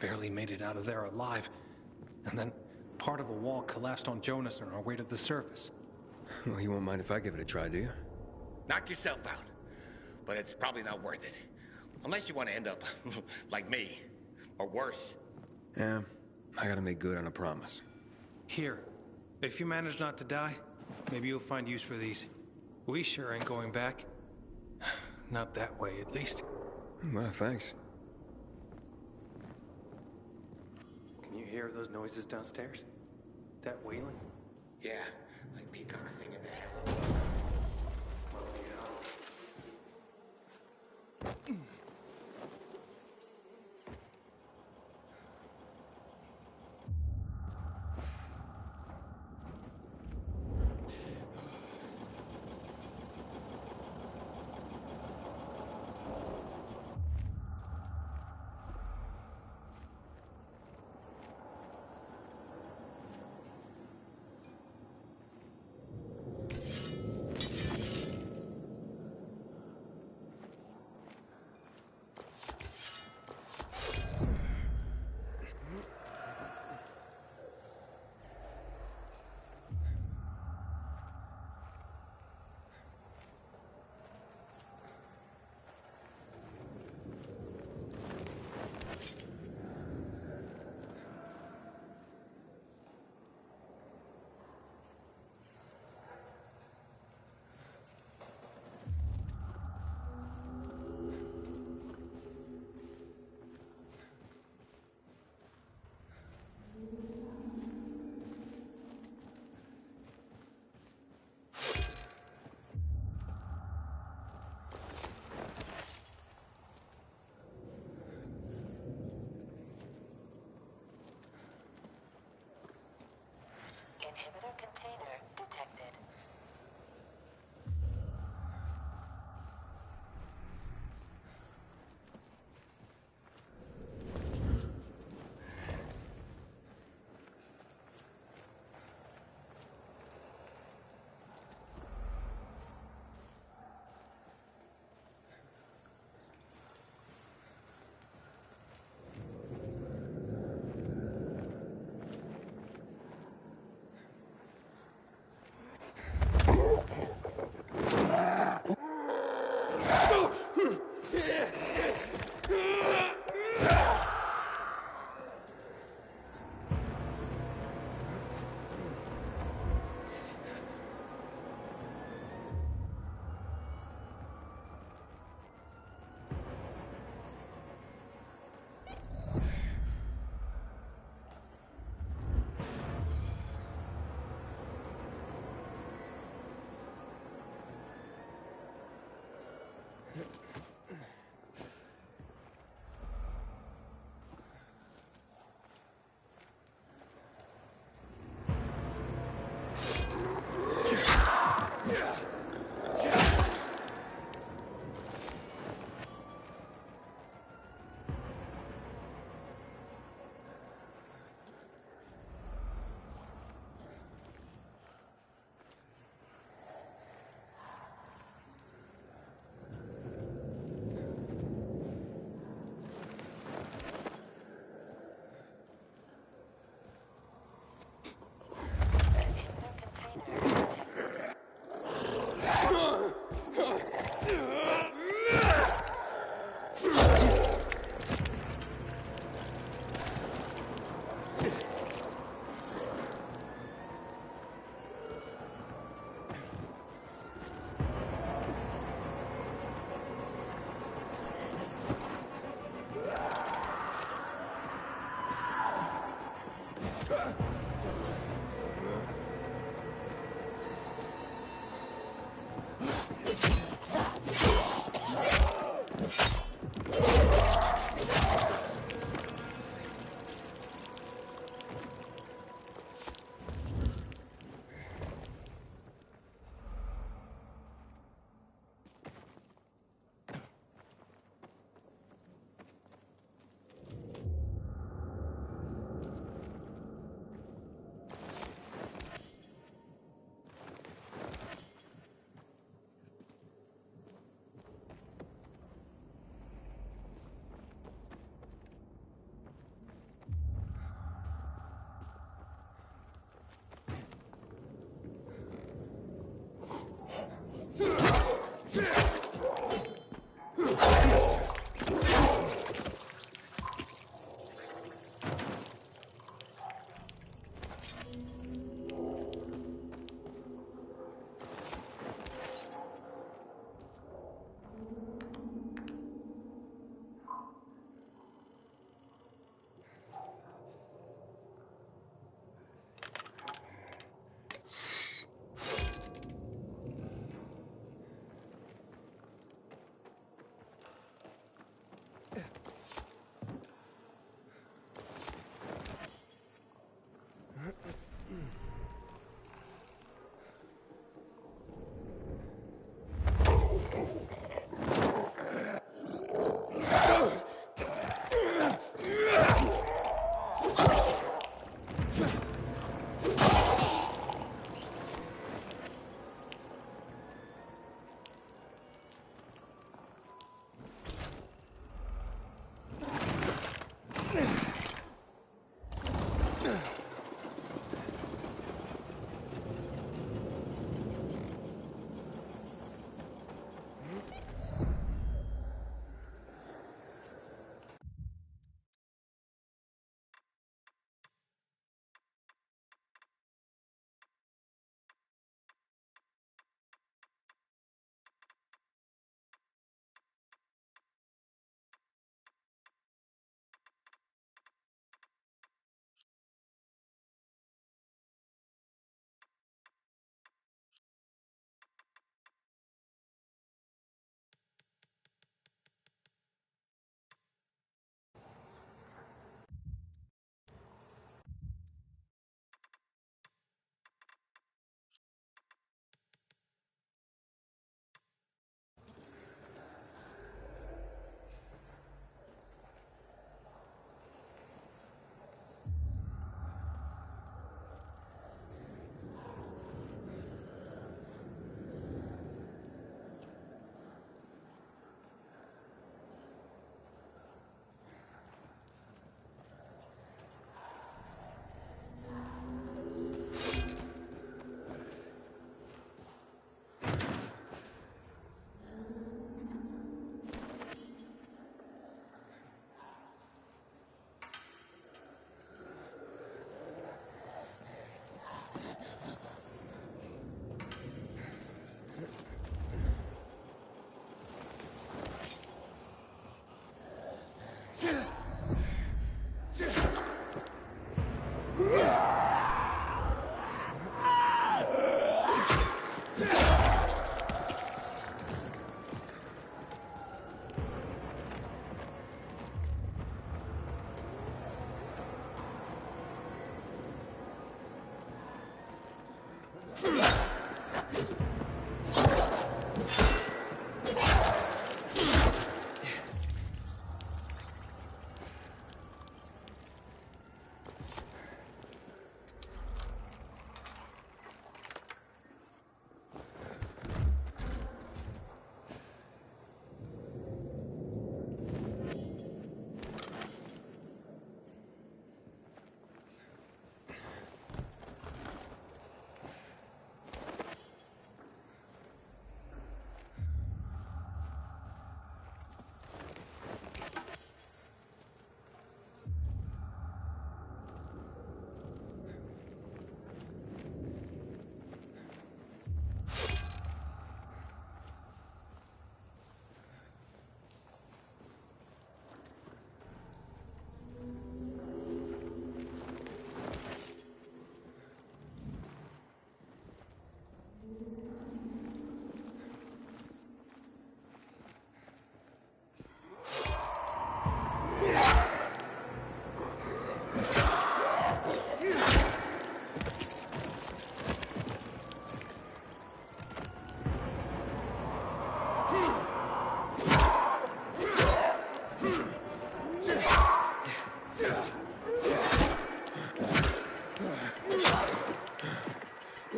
Barely made it out of there alive. And then part of a wall collapsed on Jonas on our way to the surface. Well, you won't mind if I give it a try, do you? Knock yourself out. But it's probably not worth it. Unless you want to end up like me. Or worse. Yeah, I gotta make good on a promise. Here, if you manage not to die, maybe you'll find use for these. We sure ain't going back. Not that way, at least. Well, thanks. Can you hear those noises downstairs? That wailing? Yeah, like peacocks singing the hell.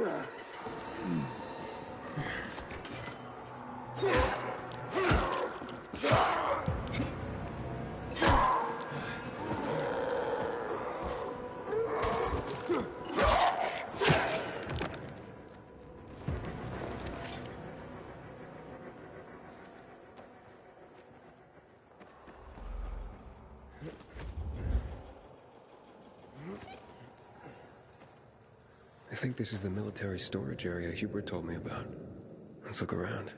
I think this is the military storage area Hubert told me about. Let's look around.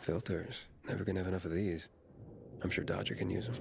Filters. Never gonna have enough of these. I'm sure Dodger can use them.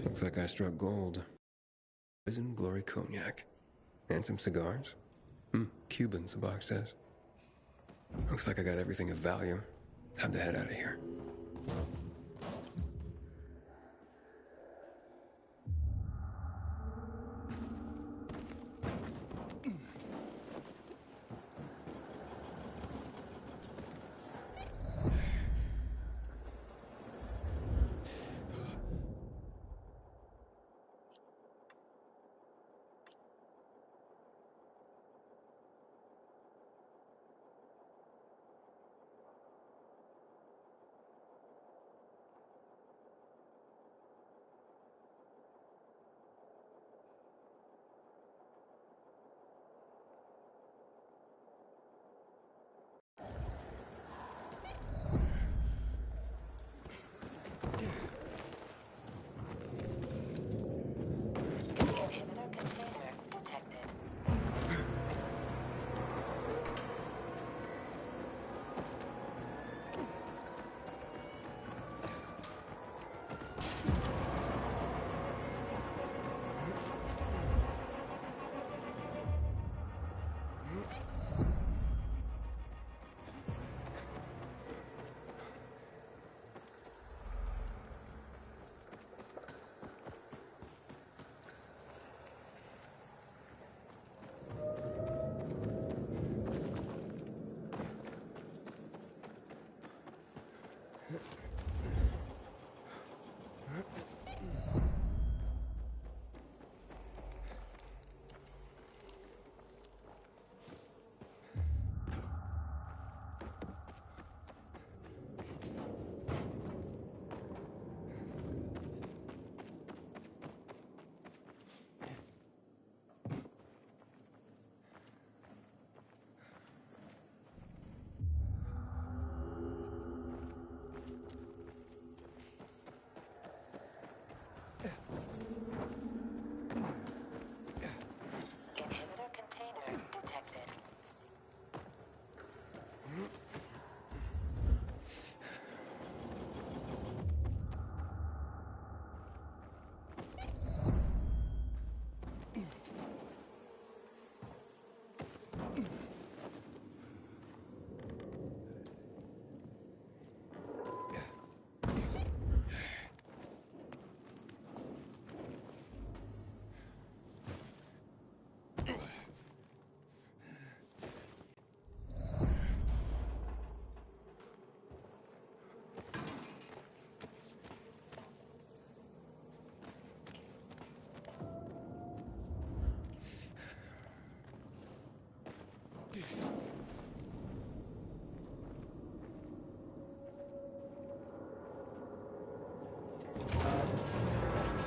Looks like I struck gold. Prison Glory Cognac. And some cigars. Cubans, the box says. Looks like I got everything of value. Time to head out of here.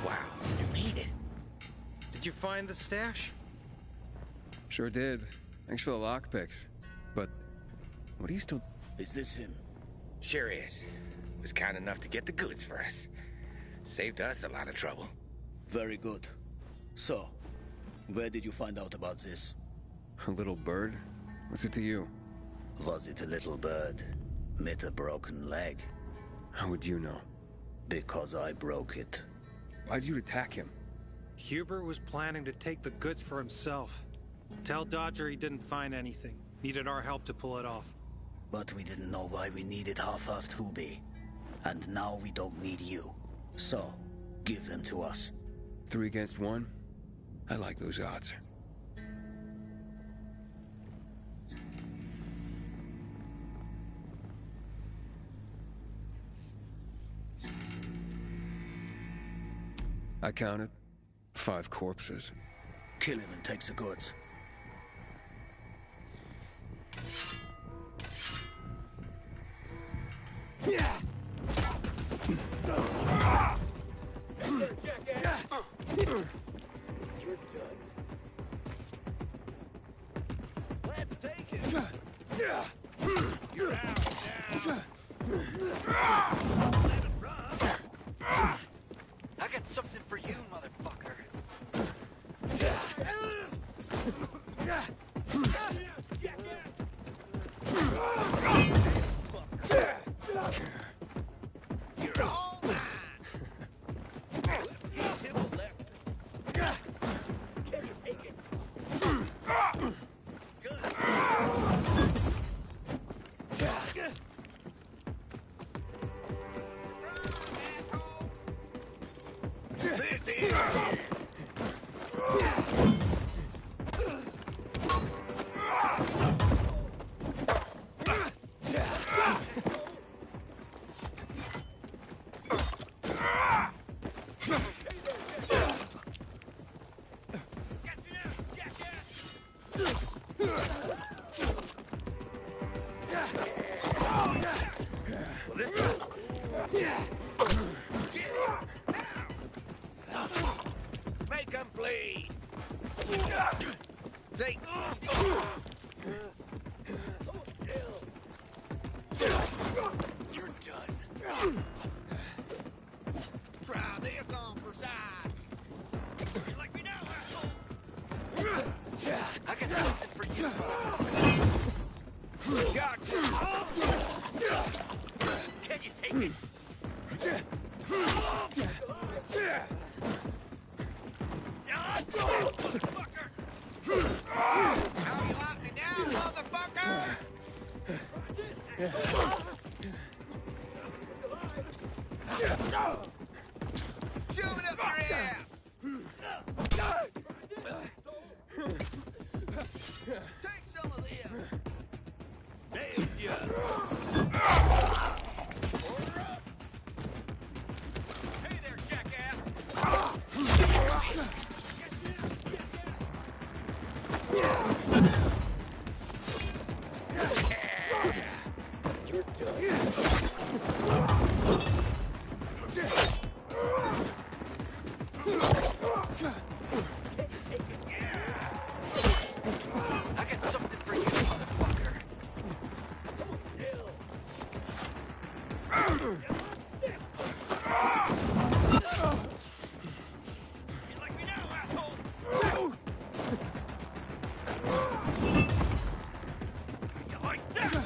Wow, you made it. Did you find the stash? Sure did. Thanks for the lockpicks. But what are you still... Is this him? Sure is. Was kind enough to get the goods for us. Saved us a lot of trouble. Very good. So, where did you find out about this? A little bird? What's it to you? Was it a little bird? Met a broken leg? How would you know? Because I broke it. Why'd you attack him? Hubert was planning to take the goods for himself. Tell Dodger he didn't find anything. Needed our help to pull it off. But we didn't know why we needed half-assed Hubie. And now we don't need you. So, give them to us. 3 against 1? I like those odds. I counted 5 corpses. Kill him and take the goods. Yeah. You're done. Let's take it. You're out now. Let him run. I got something for you, motherfucker. You're all mine. This is make them bleed. Take. You're done. Try this on for size. You like me now, asshole? I got something for you. Gotcha. Can you take it? Motherfucker! How you like me now, motherfucker? Shove it up your ass! Take some of this! Nailed ya! Order up! Hey there, jackass! You're done. I got something for you, motherfucker. You like me now, asshole? You like that?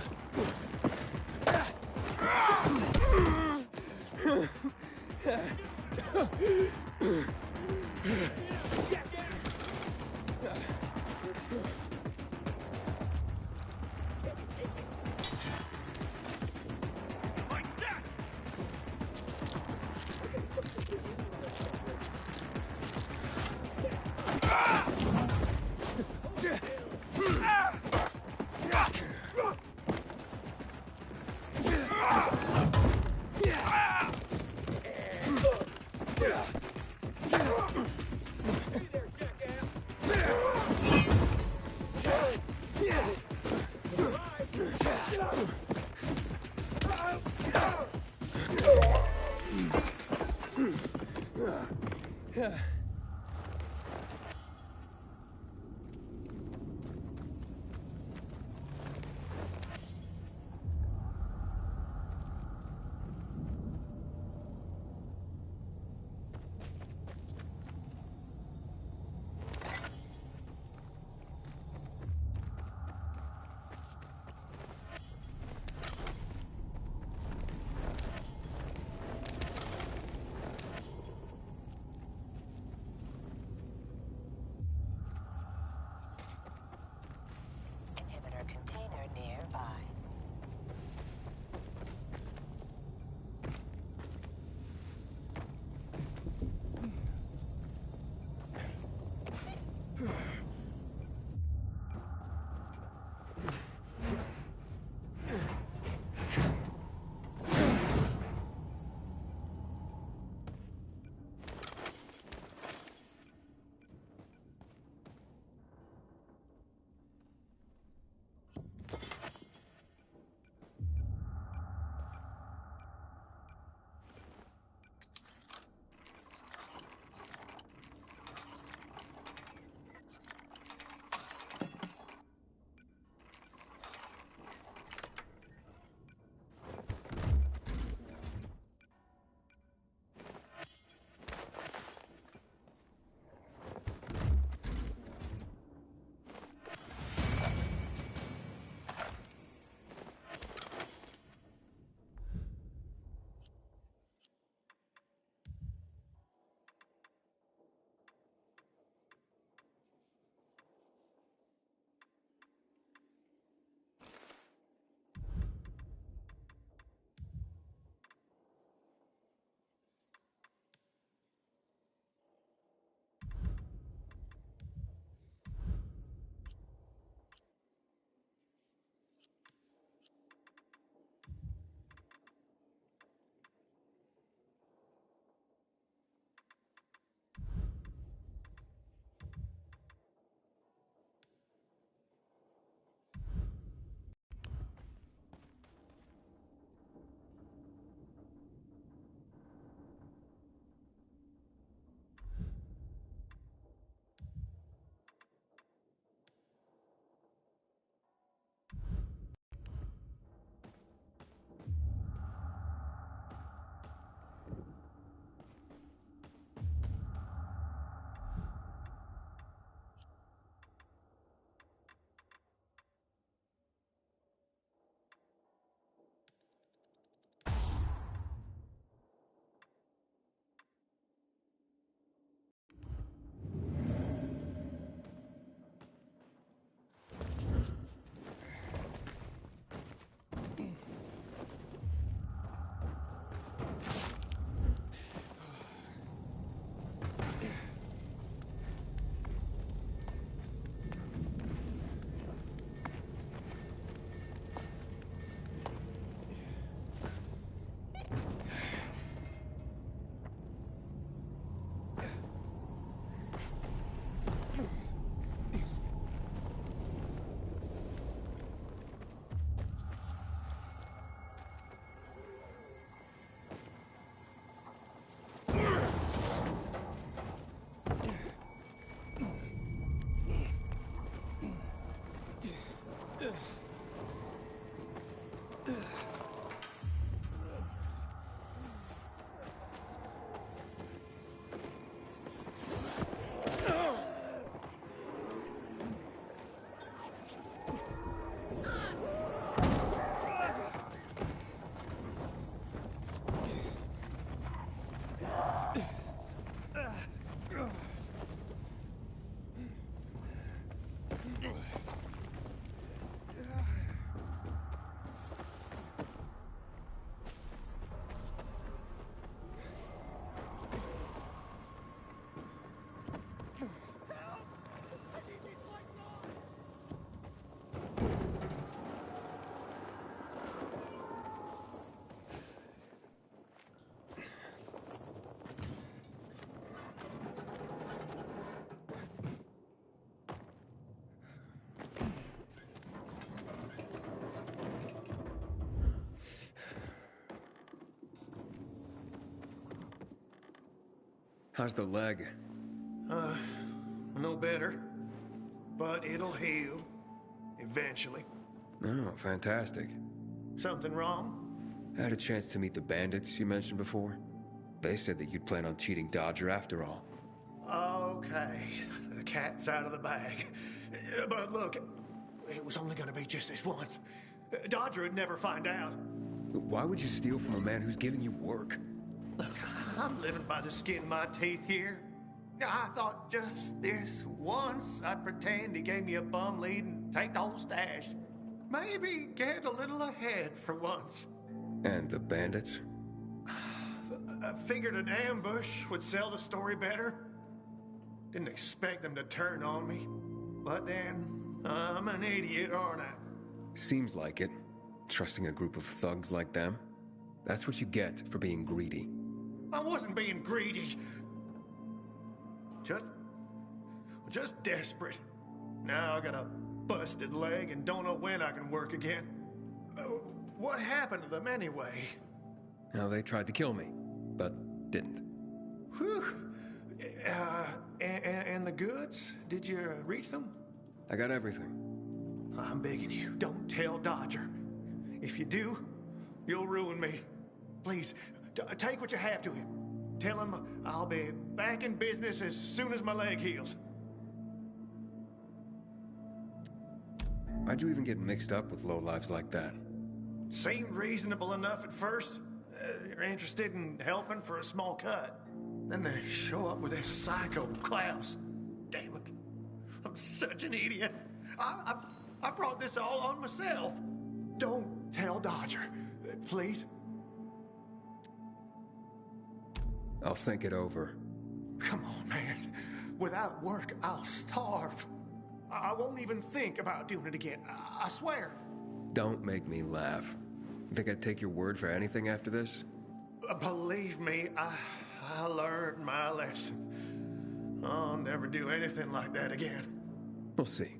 How's the leg? No better. But it'll heal. Eventually. Oh, fantastic. Something wrong? I had a chance to meet the bandits you mentioned before. They said that you'd plan on cheating Dodger after all. Okay. The cat's out of the bag. But look, it was only gonna be just this once. Dodger would never find out. Why would you steal from a man who's giving you work? Look, I'm living by the skin of my teeth here. I thought just this once I'd pretend he gave me a bum lead and take the whole stash. Maybe get a little ahead for once. And the bandits? I figured an ambush would sell the story better. Didn't expect them to turn on me. But then, I'm an idiot, aren't I? Seems like it. Trusting a group of thugs like them. That's what you get for being greedy. I wasn't being greedy. Just desperate. Now I got a busted leg and don't know when I can work again. What happened to them anyway? Now, they tried to kill me, but didn't. Whew. And the goods? Did you reach them? I got everything. I'm begging you, don't tell Dodger. If you do, you'll ruin me. Please, take what you have to him. Tell him I'll be back in business as soon as my leg heals. Why'd you even get mixed up with lowlives like that? Seemed reasonable enough at first. You're interested in helping for a small cut. Then they show up with this psycho Klaus. Damn it. I'm such an idiot. I brought this all on myself. Don't tell Dodger, please. I'll think it over. Come on, man. Without work, I'll starve. I won't even think about doing it again. I swear. Don't make me laugh. You think I'd take your word for anything after this? Believe me, I learned my lesson. I'll never do anything like that again. We'll see.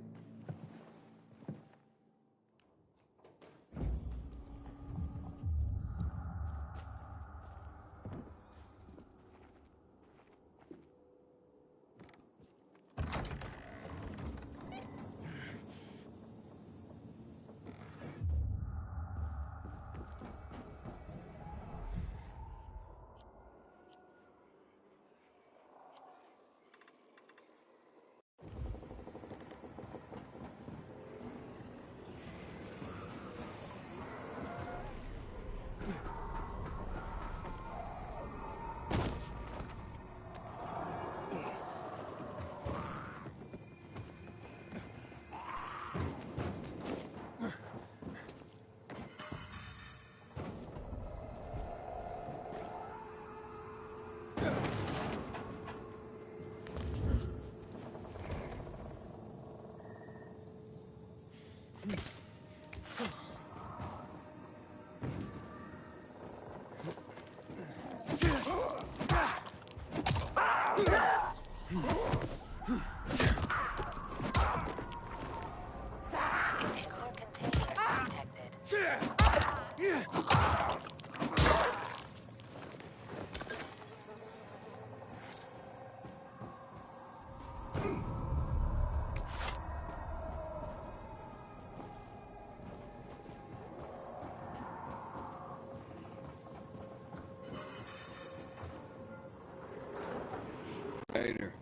Later.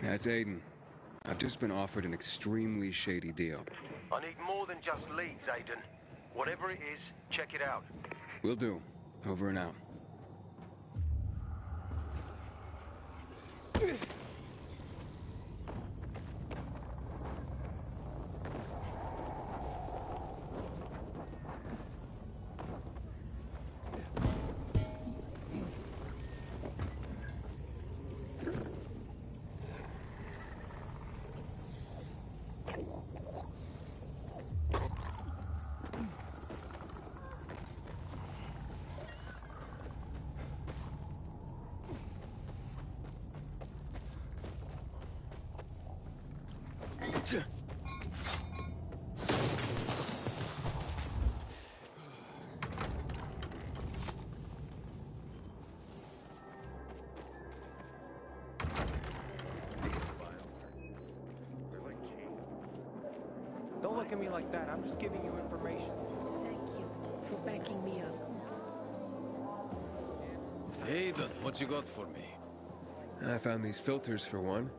That's Aiden. I've just been offered an extremely shady deal. I need more than just leads, Aiden. Whatever it is, check it out. Will do. Over and out. at me like that. I'm just giving you information. Thank you for backing me up. Aiden, what you got for me? I found these filters for one.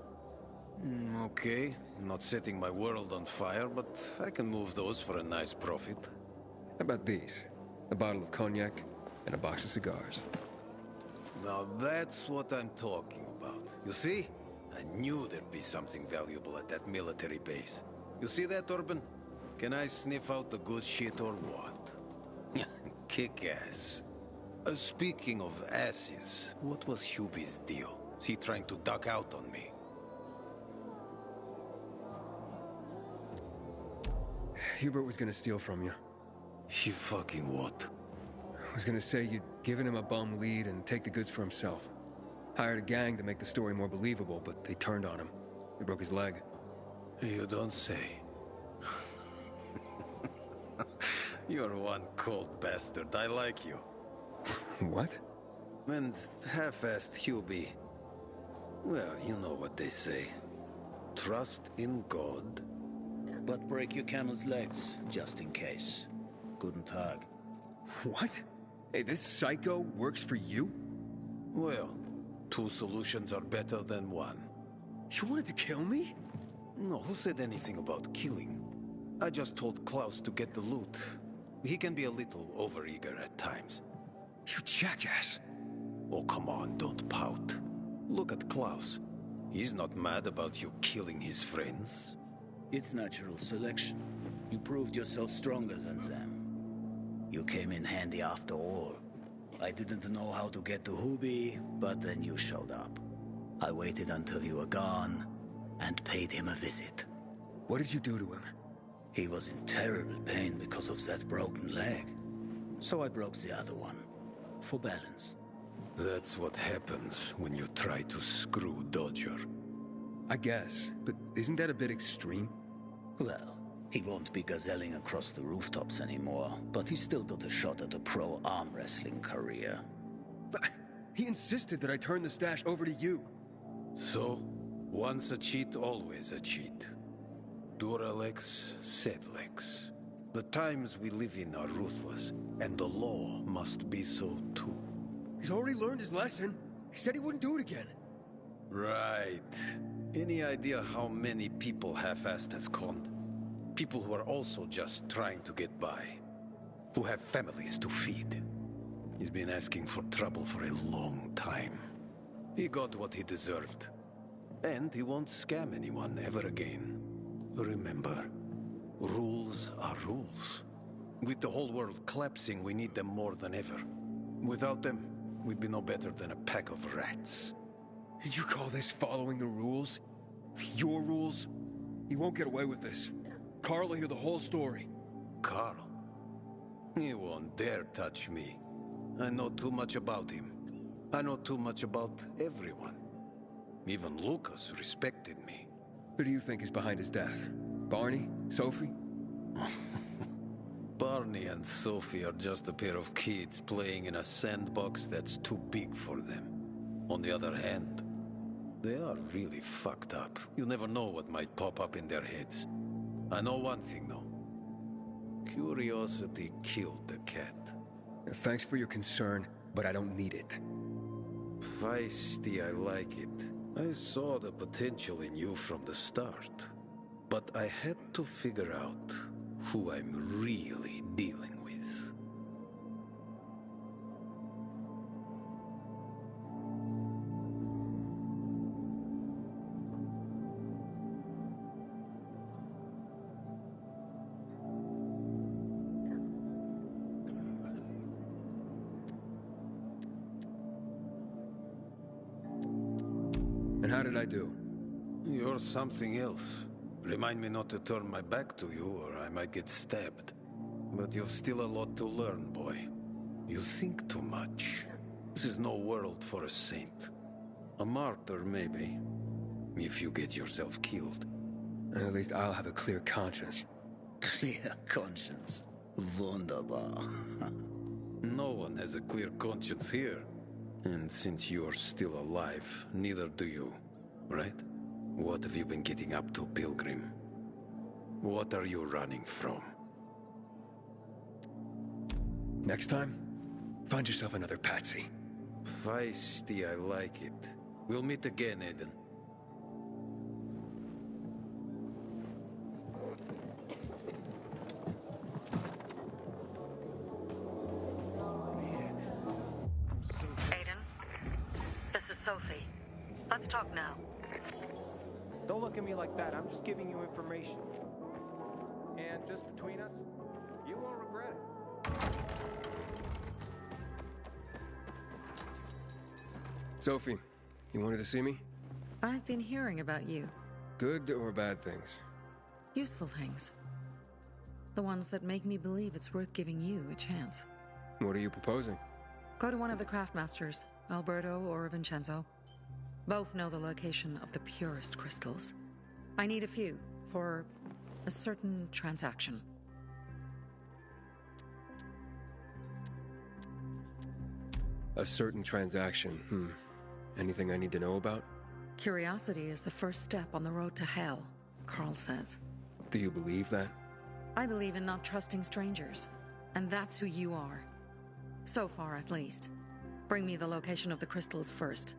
Okay. I'm not setting my world on fire, but I can move those for a nice profit. How about these? A bottle of cognac and a box of cigars. Now that's what I'm talking about. You see? I knew there'd be something valuable at that military base. You see that, Urban? Can I sniff out the good shit or what? Kick ass. Speaking of asses, what was Hubie's deal? Is he trying to duck out on me? Hubert was gonna steal from you. He fucking what? I was gonna say you'd given him a bum lead and take the goods for himself. Hired a gang to make the story more believable, but they turned on him. They broke his leg. You don't say. You're one cold bastard. I like you. What? And half-assed Hubie. Well, you know what they say. Trust in God. But break your camel's legs, just in case. Guten Tag. What? Hey, this psycho works for you? Well, two solutions are better than one. You wanted to kill me? No, who said anything about killing? I just told Klaus to get the loot. He can be a little overeager at times. You jackass! Oh, come on, don't pout. Look at Klaus. He's not mad about you killing his friends. It's natural selection. You proved yourself stronger than them. You came in handy after all. I didn't know how to get to Hubie, but then you showed up. I waited until you were gone, and paid him a visit. What did you do to him? He was in terrible pain because of that broken leg. So I broke the other one. For balance. That's what happens when you try to screw Dodger. I guess, but isn't that a bit extreme? Well, he won't be gazelling across the rooftops anymore, but he's still got a shot at a pro arm wrestling career. But he insisted that I turn the stash over to you. So, once a cheat, always a cheat. Duralex, Sedlex. The times we live in are ruthless, and the law must be so too. He's already learned his lesson. He said he wouldn't do it again. Right. Any idea how many people half-assed has conned? People who are also just trying to get by. Who have families to feed. He's been asking for trouble for a long time. He got what he deserved. And he won't scam anyone ever again. Remember, rules are rules. With the whole world collapsing, we need them more than ever. Without them, we'd be no better than a pack of rats. Did you call this following the rules? Your rules? You won't get away with this. Carl will hear the whole story. Carl? He won't dare touch me. I know too much about him. I know too much about everyone. Even Lucas respected me. Who do you think is behind his death? Barney? Sophie? Barney and Sophie are just a pair of kids playing in a sandbox that's too big for them. On the other hand, they are really fucked up. You never know what might pop up in their heads. I know one thing, though. Curiosity killed the cat. Thanks for your concern, but I don't need it. Feisty, I like it. I saw the potential in you from the start. But I had to figure out who I'm really dealing with. And how did I do? You're something else. Remind me not to turn my back to you, or I might get stabbed. But you've still a lot to learn, boy. You think too much. This is no world for a saint. A martyr, maybe. If you get yourself killed. At least I'll have a clear conscience. Clear conscience. Wunderbar. No one has a clear conscience here. And since you're still alive, neither do you, right? What have you been getting up to, Pilgrim? What are you running from? Next time, find yourself another patsy. Feisty, I like it. We'll meet again, Aiden. Aiden, this is Sophie. Let's talk now. Don't look at me like that. I'm just giving you information. And just between us, you won't regret it. Sophie, you wanted to see me? I've been hearing about you. Good or bad things? Useful things. The ones that make me believe it's worth giving you a chance. What are you proposing? Go to one of the craftmasters, Alberto or Vincenzo. Both know the location of the purest crystals. I need a few for a certain transaction. A certain transaction, Anything I need to know about? Curiosity is the first step on the road to hell, Carl says. Do you believe that? I believe in not trusting strangers, and that's who you are. So far, at least. Bring me the location of the crystals first,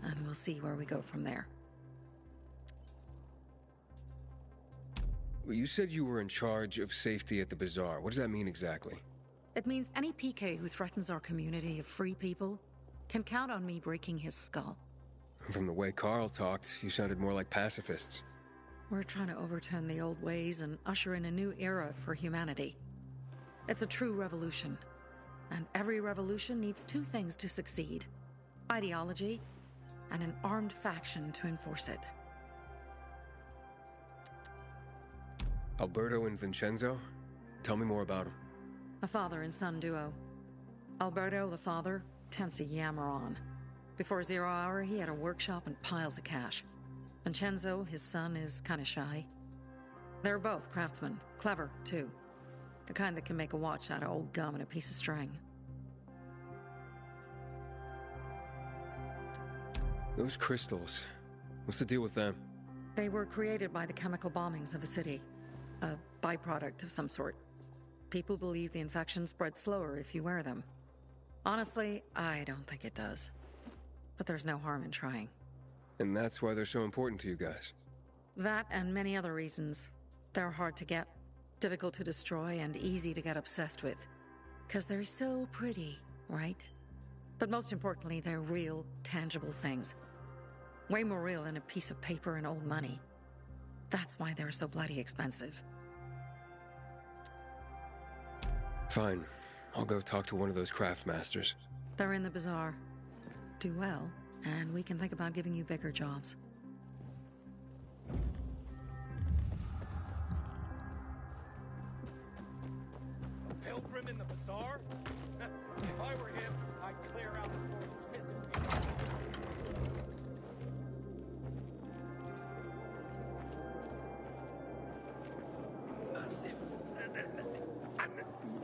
and we'll see where we go from there. Well, you said you were in charge of safety at the bazaar. What does that mean exactly? It means any PK who threatens our community of free people can count on me breaking his skull. From the way Carl talked, you sounded more like pacifists. We're trying to overturn the old ways and usher in a new era for humanity. It's a true revolution. And every revolution needs two things to succeed: ideology and an armed faction to enforce it. Alberto and Vincenzo? Tell me more about them. A father and son duo. Alberto, the father, tends to yammer on. Before 0 hour, he had a workshop and piles of cash. Vincenzo, his son, is kinda shy. They're both craftsmen. Clever, too. The kind that can make a watch out of old gum and a piece of string. Those crystals, what's the deal with them? They were created by the chemical bombings of the city. A byproduct of some sort. People believe the infection spreads slower if you wear them. Honestly, I don't think it does. But there's no harm in trying. And that's why they're so important to you guys. That and many other reasons. They're hard to get, difficult to destroy, and easy to get obsessed with. 'Cause they're so pretty, right? But most importantly, they're real, tangible things. Way more real than a piece of paper and old money. That's why they're so bloody expensive. Fine. I'll go talk to one of those craft masters. They're in the bazaar. Do well, and we can think about giving you bigger jobs. A pilgrim in the bazaar? If I were him, I'd clear out the forest. As if...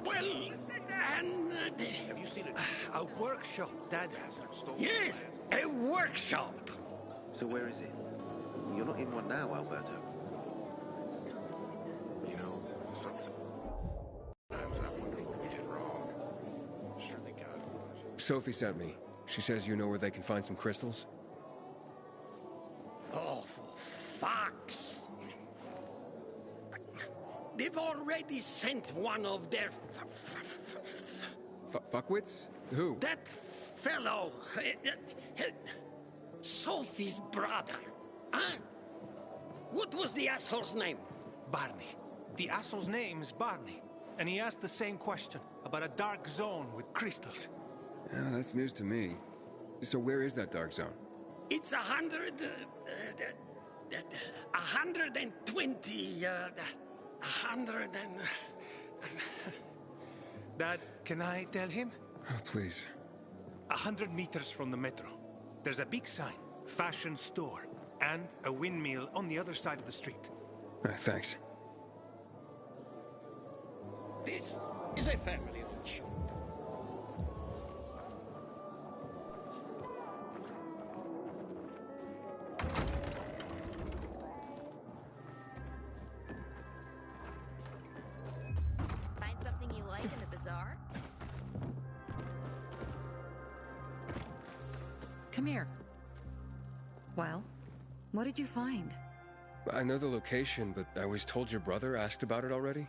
well... and... Have you seen a workshop, Dad? Yes, a workshop! So where is it? You're not in one now, Alberto. You know, sometimes I wonder what we did wrong. Surely God knows. Sophie sent me. She says you know where they can find some crystals? Oh, for fuck's... They've already sent one of their... Fuckwits? Who? That fellow... Sophie's brother. Huh? What was the asshole's name? Barney. The asshole's name is Barney. And he asked the same question about a dark zone with crystals. Yeah, that's news to me. So where is that dark zone? It's 120... 100 and... Dad, can I tell him? Oh, please. 100 meters from the metro. There's a big sign, fashion store, and a windmill on the other side of the street. Thanks. This is a family-owned shop. Come here. Well, what did you find? I know the location, but I was told your brother asked about it already?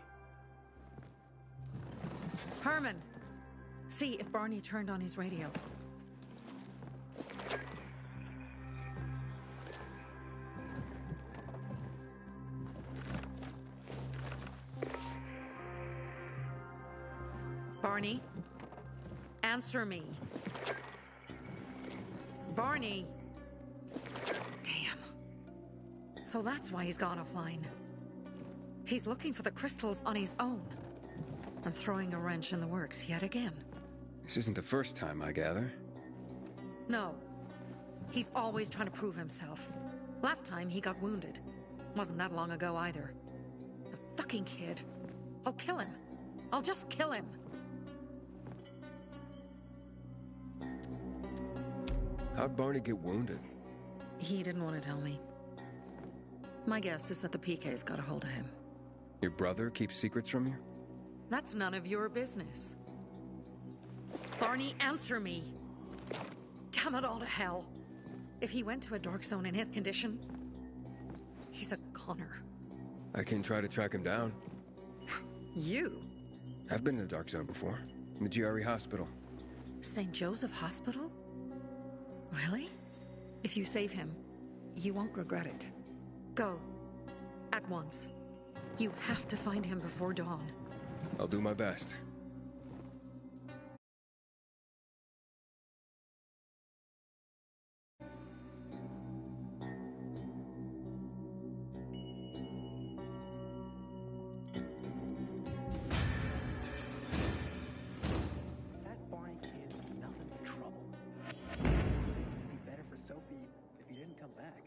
Herman! See if Barney turned on his radio. Barney? Answer me. Barney! Damn. So that's why he's gone offline. He's looking for the crystals on his own. And throwing a wrench in the works yet again. This isn't the first time, I gather. No. He's always trying to prove himself. Last time he got wounded. Wasn't that long ago either. A fucking kid. I'll kill him. I'll just kill him. How'd Barney get wounded? He didn't want to tell me. My guess is that the PK's got a hold of him. Your brother keeps secrets from you? That's none of your business. Barney, answer me. Damn it all to hell. If he went to a dark zone in his condition, he's a goner. I can try to track him down. You? I've been in the dark zone before. In the GRE hospital. St. Joseph Hospital? Really? If you save him, you won't regret it. Go. At once. You have to find him before dawn. I'll do my best. That Barney kid's nothing but trouble. It'd be better for Sophie if he didn't come back.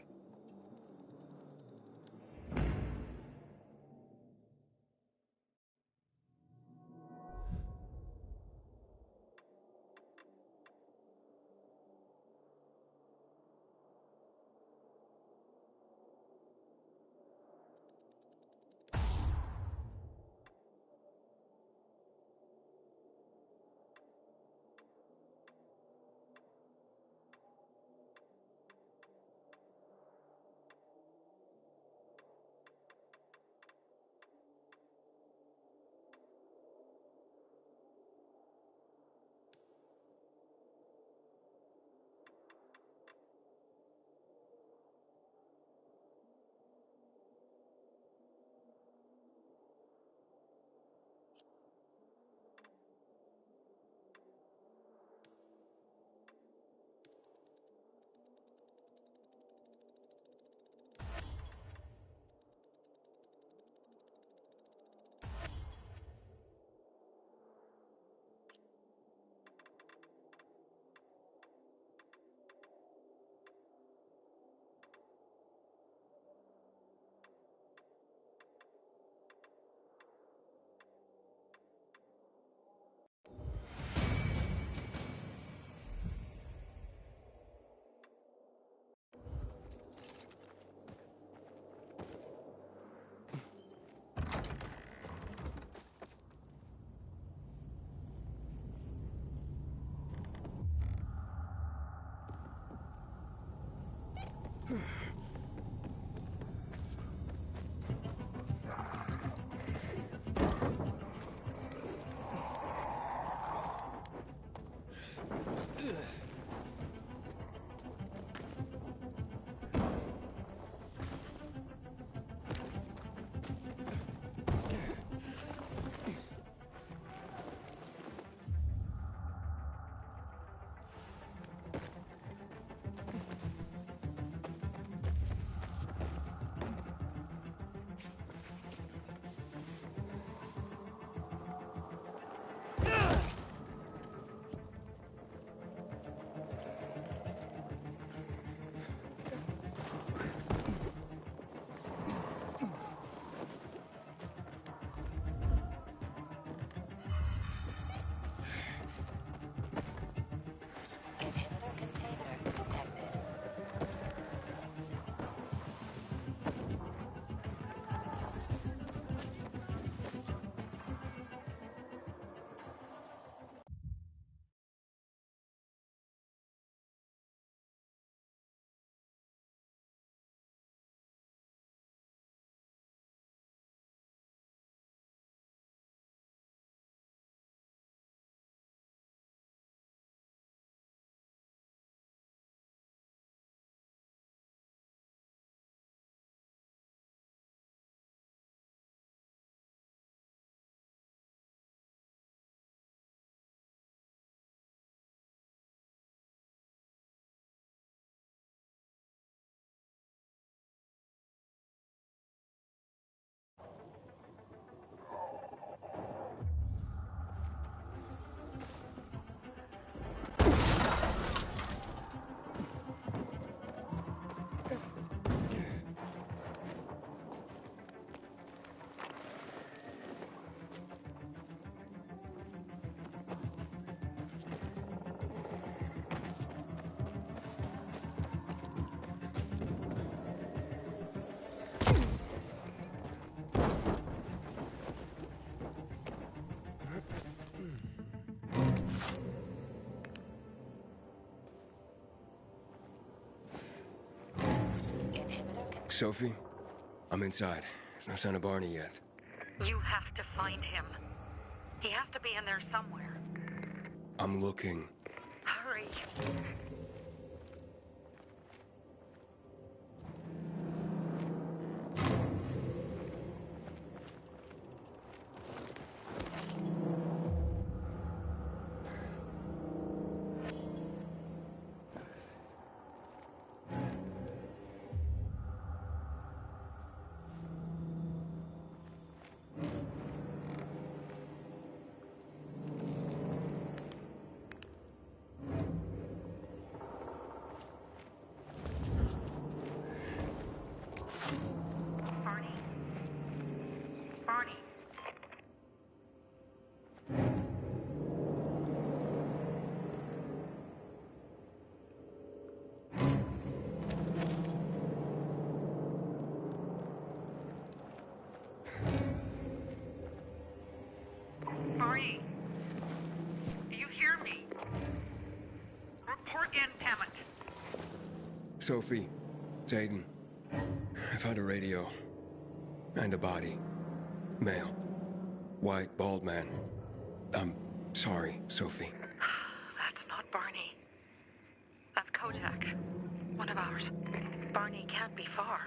Sophie, I'm inside. There's no sign of Barney yet. You have to find him. He has to be in there somewhere. I'm looking. Hurry. Barney, do you hear me? Report in, damn it. Sophie, it's Aiden. I found a radio. And a body. Male. White, bald man. I'm sorry, Sophie. That's not Barney. That's Kojak. One of ours. Barney can't be far.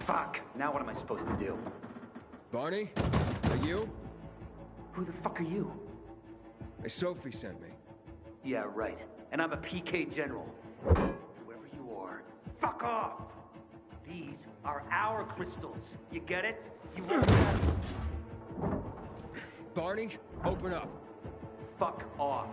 Fuck. Now what am I supposed to do? Barney? Are you? Who the fuck are you? Hey, Sophie sent me. Yeah, right. And I'm a PK General. Whoever you are, fuck off! These are our crystals. You get it? You won't have... Barney, open up. Fuck off.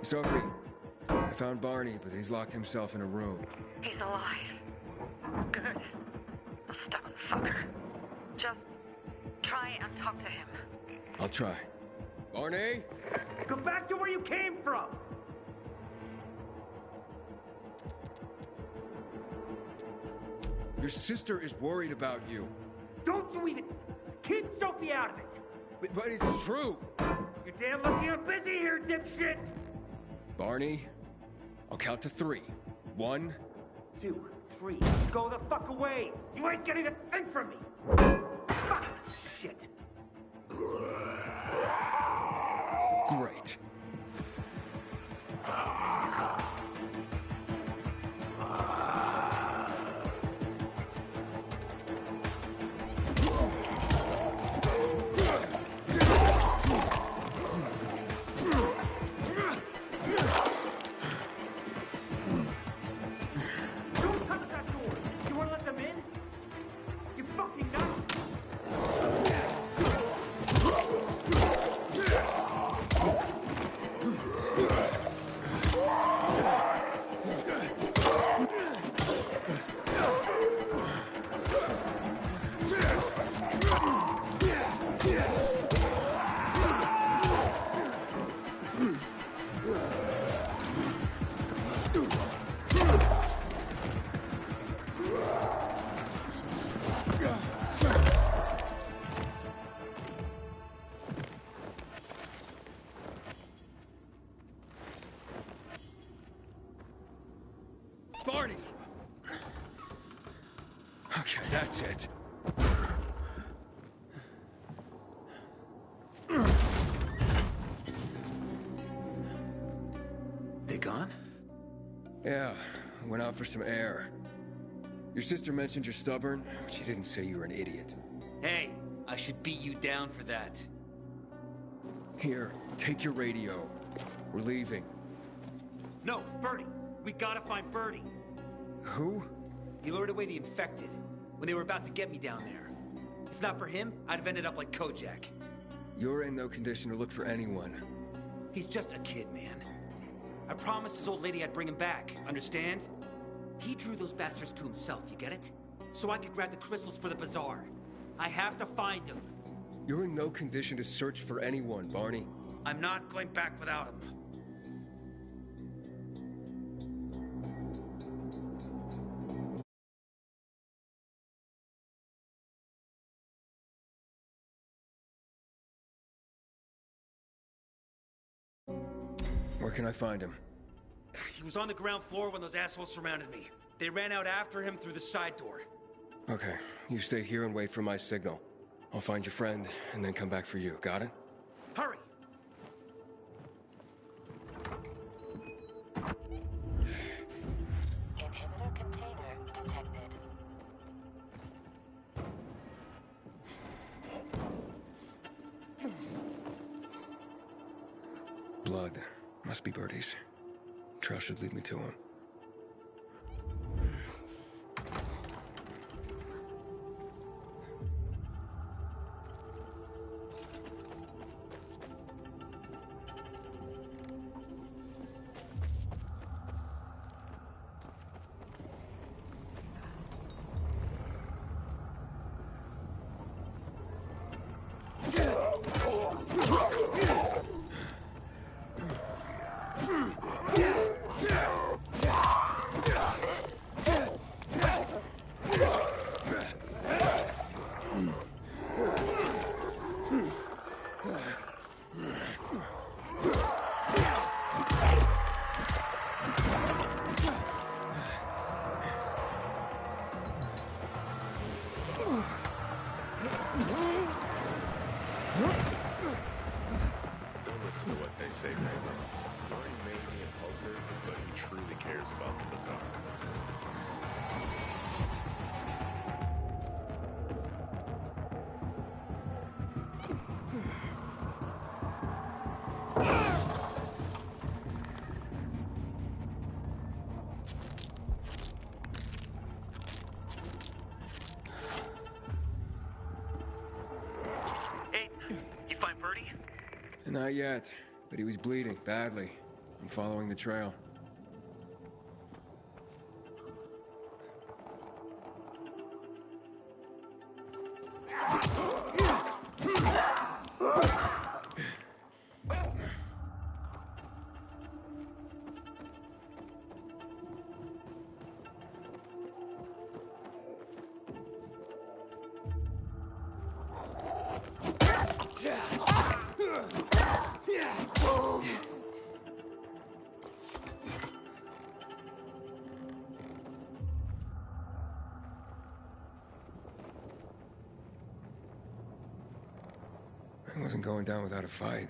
Sophie, I found Barney, but he's locked himself in a room. He's alive. Good. A stubborn fucker. Just try and talk to him. I'll try. Barney? Go back to where you came from! Your sister is worried about you. Don't you even... Keep Sophie out of it! But it's true! You're damn lucky I'm busy here, dipshit! Barney, I'll count to 3. 1, 2, 3. Go the fuck away! You ain't getting a thing from me! Fuck shit! Great. Barney! Okay, that's it. They gone? Yeah, I went out for some air. Your sister mentioned you're stubborn, but she didn't say you were an idiot. Hey, I should beat you down for that. Here, take your radio. We're leaving. No, Birdie! We gotta find Birdie! Who? He lured away the infected when they were about to get me down there. If not for him, I'd have ended up like Kojak. You're in no condition to look for anyone. He's just a kid, man. I promised his old lady I'd bring him back, understand? He drew those bastards to himself, you get it? So I could grab the crystals for the bazaar. I have to find him. You're in no condition to search for anyone, Barney. I'm not going back without him. Where can I find him? He was on the ground floor when those assholes surrounded me. They ran out after him through the side door. Okay, you stay here and wait for my signal. I'll find your friend, and then come back for you. Got it? Hurry! Inhibitor container detected. Blood. Must be Birdie's. Trail should lead me to him. Don't listen to what they say, Raven. Barney may be impulsive, but he truly cares about the bazaar. Hey, you find Birdie? Not yet, but he was bleeding badly. I'm following the trail. I wasn't going down without a fight.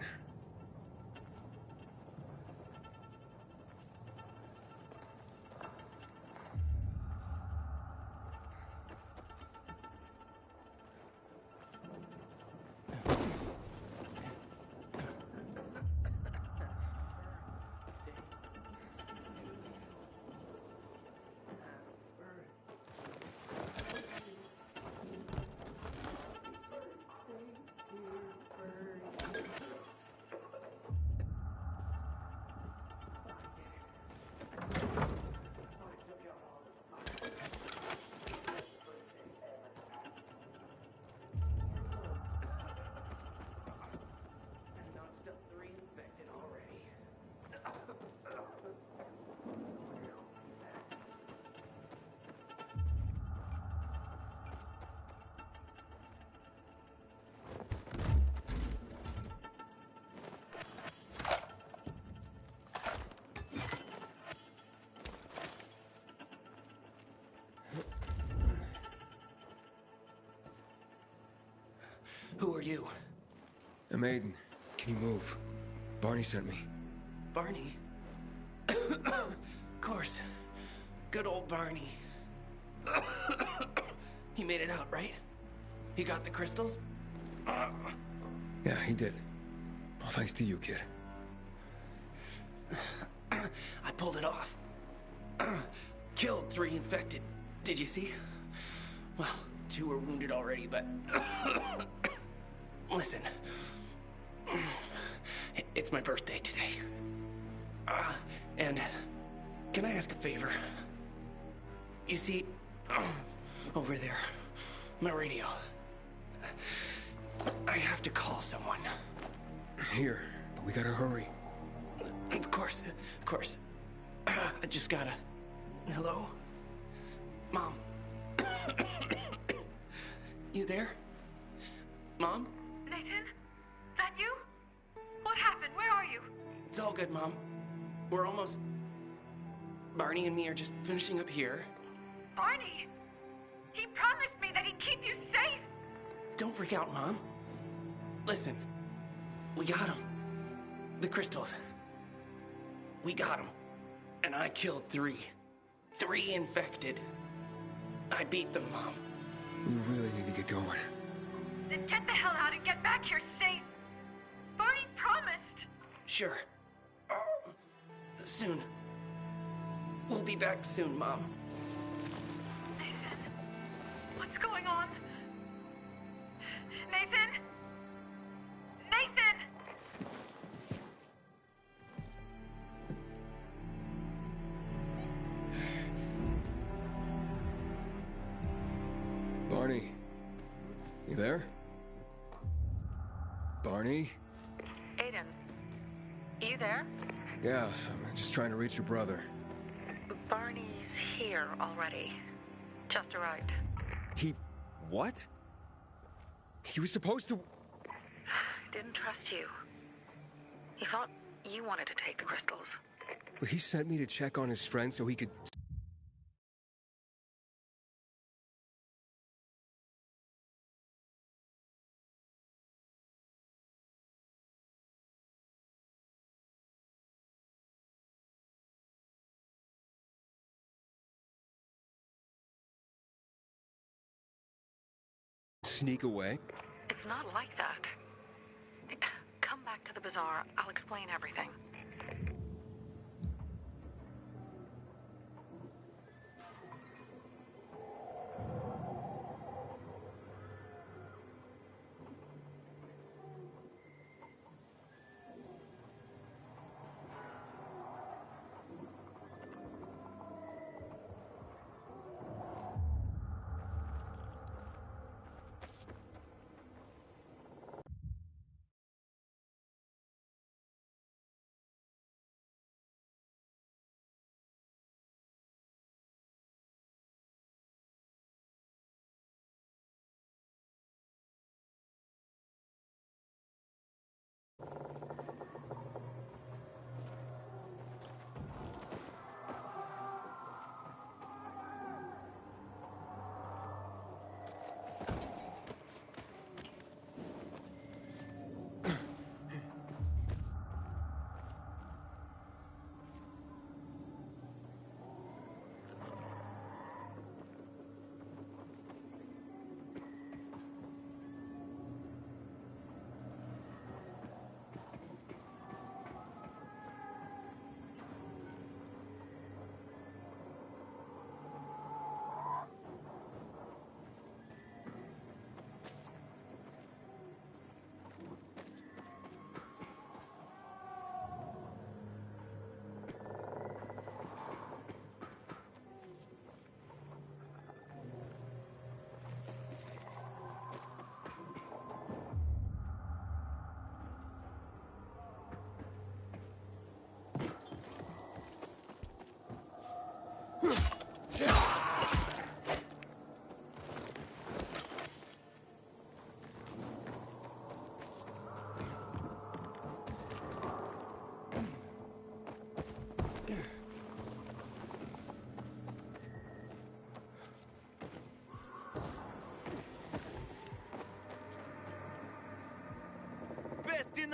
Who are you? I'm Aiden. Can you move? Barney sent me. Barney? Of course. Good old Barney. He made it out, right? He got the crystals? Yeah, he did. All thanks to you, kid. I pulled it off. Killed 3 infected. Did you see? Well, 2 were wounded already, but... Listen. It's my birthday today. And can I ask a favor? You see, over there, my radio. I have to call someone. Here, but we gotta hurry. Of course, of course. I just gotta... Hello? Mom? You there? Mom? Nathan? That you? What happened? Where are you? It's all good, Mom. We're almost... Barney and me are just finishing up here. Barney? He promised me that he'd keep you safe! Don't freak out, Mom. Listen. We got him. The crystals. We got him. And I killed 3. 3 infected. I beat them, Mom. We really need to get going. Then get the hell out and get back here safe! Barney promised! Sure. Soon. We'll be back soon, Mom. Nathan? What's going on? Nathan? Nathan! Barney. You there? Barney? Aiden. You there? Yeah, I'm just trying to reach your brother. Barney's here already. Just arrived. He... what? He was supposed to... Didn't trust you. He thought you wanted to take the crystals. But he sent me to check on his friend so he could... sneak away? It's not like that. Come back to the bazaar. I'll explain everything.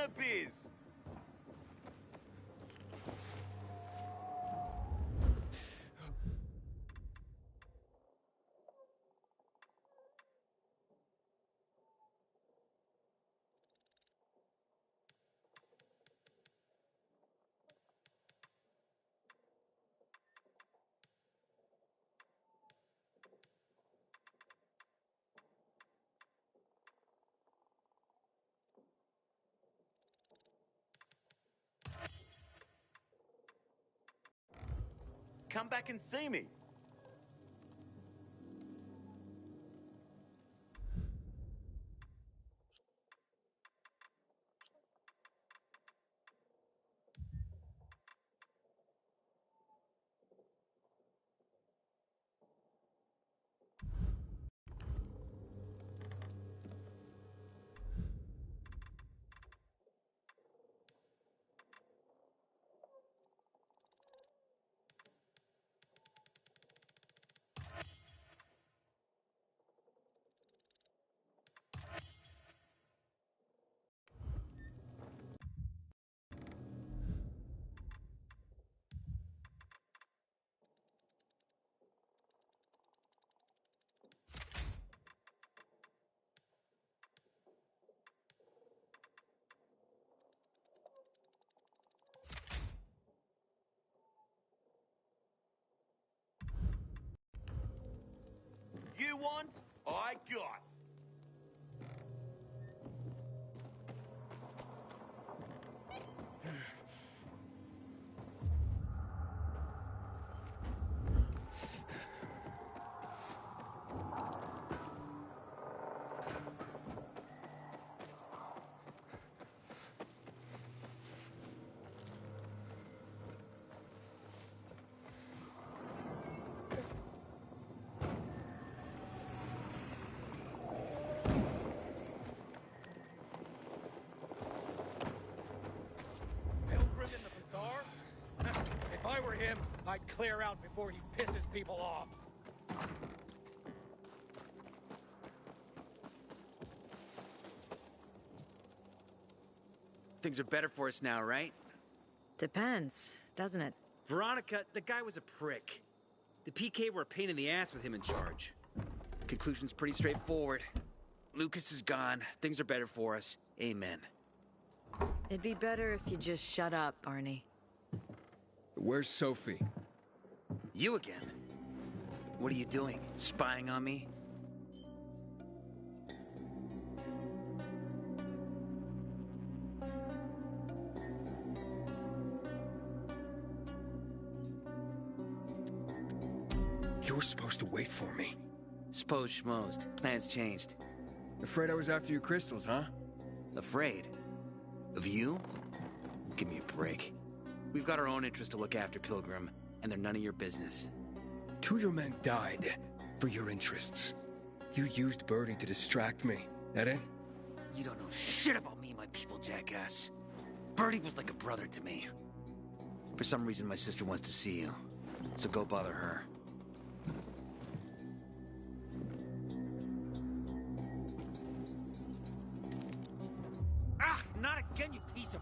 cannabis! Come back and see me. You want, I got. Pilgrim in the bazaar? If I were him, I'd clear out before he pisses people off. Things are better for us now, right? Depends, doesn't it? Veronica, the guy was a prick. The PK were a pain in the ass with him in charge. Conclusion's pretty straightforward. Lucas is gone. Things are better for us. Amen. It'd be better if you just shut up, Barney. Where's Sophie? You again? What are you doing? Spying on me? You were supposed to wait for me. Suppose schmozed. Plans changed. Afraid I was after your crystals, huh? Afraid? Of you? Give me a break. We've got our own interests to look after, Pilgrim, and they're none of your business. 2 of your men died for your interests. You used Birdie to distract me. That it? You don't know shit about me and my people, jackass. Birdie was like a brother to me. For some reason, my sister wants to see you. So go bother her. Ah! Not again, you piece of...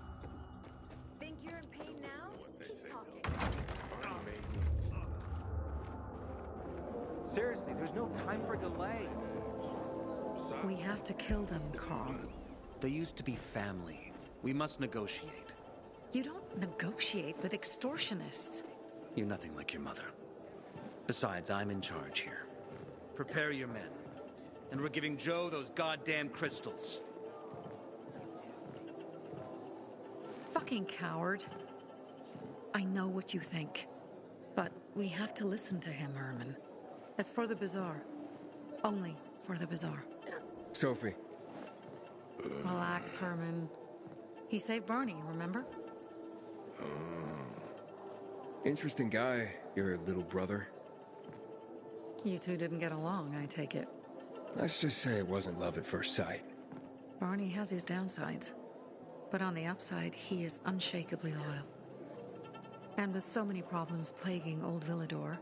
Think you're in pain now? Keep talking. Seriously, there's no time for delay. We have to kill them, Carl. They used to be family. We must negotiate. You don't negotiate with extortionists. You're nothing like your mother. Besides, I'm in charge here. Prepare your men. And we're giving Joe those goddamn crystals. Fucking coward. I know what you think. But we have to listen to him, Herman. It's for the bazaar. Only for the bazaar. Sophie. Relax, Herman. He saved Barney, remember? Interesting guy, your little brother. You two didn't get along, I take it. Let's just say it wasn't love at first sight. Barney has his downsides. But on the upside, he is unshakably loyal. And with so many problems plaguing old Villador,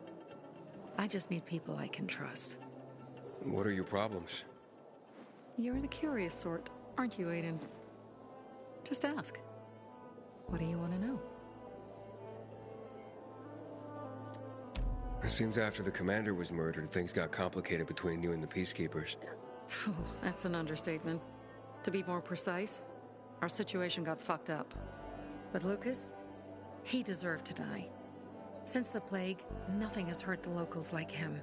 I just need people I can trust. What are your problems? You're the curious sort, aren't you, Aiden? Just ask. What do you want to know? It seems after the commander was murdered, things got complicated between you and the Peacekeepers. That's an understatement. To be more precise, our situation got fucked up. But Lucas, he deserved to die. Since the plague, nothing has hurt the locals like him.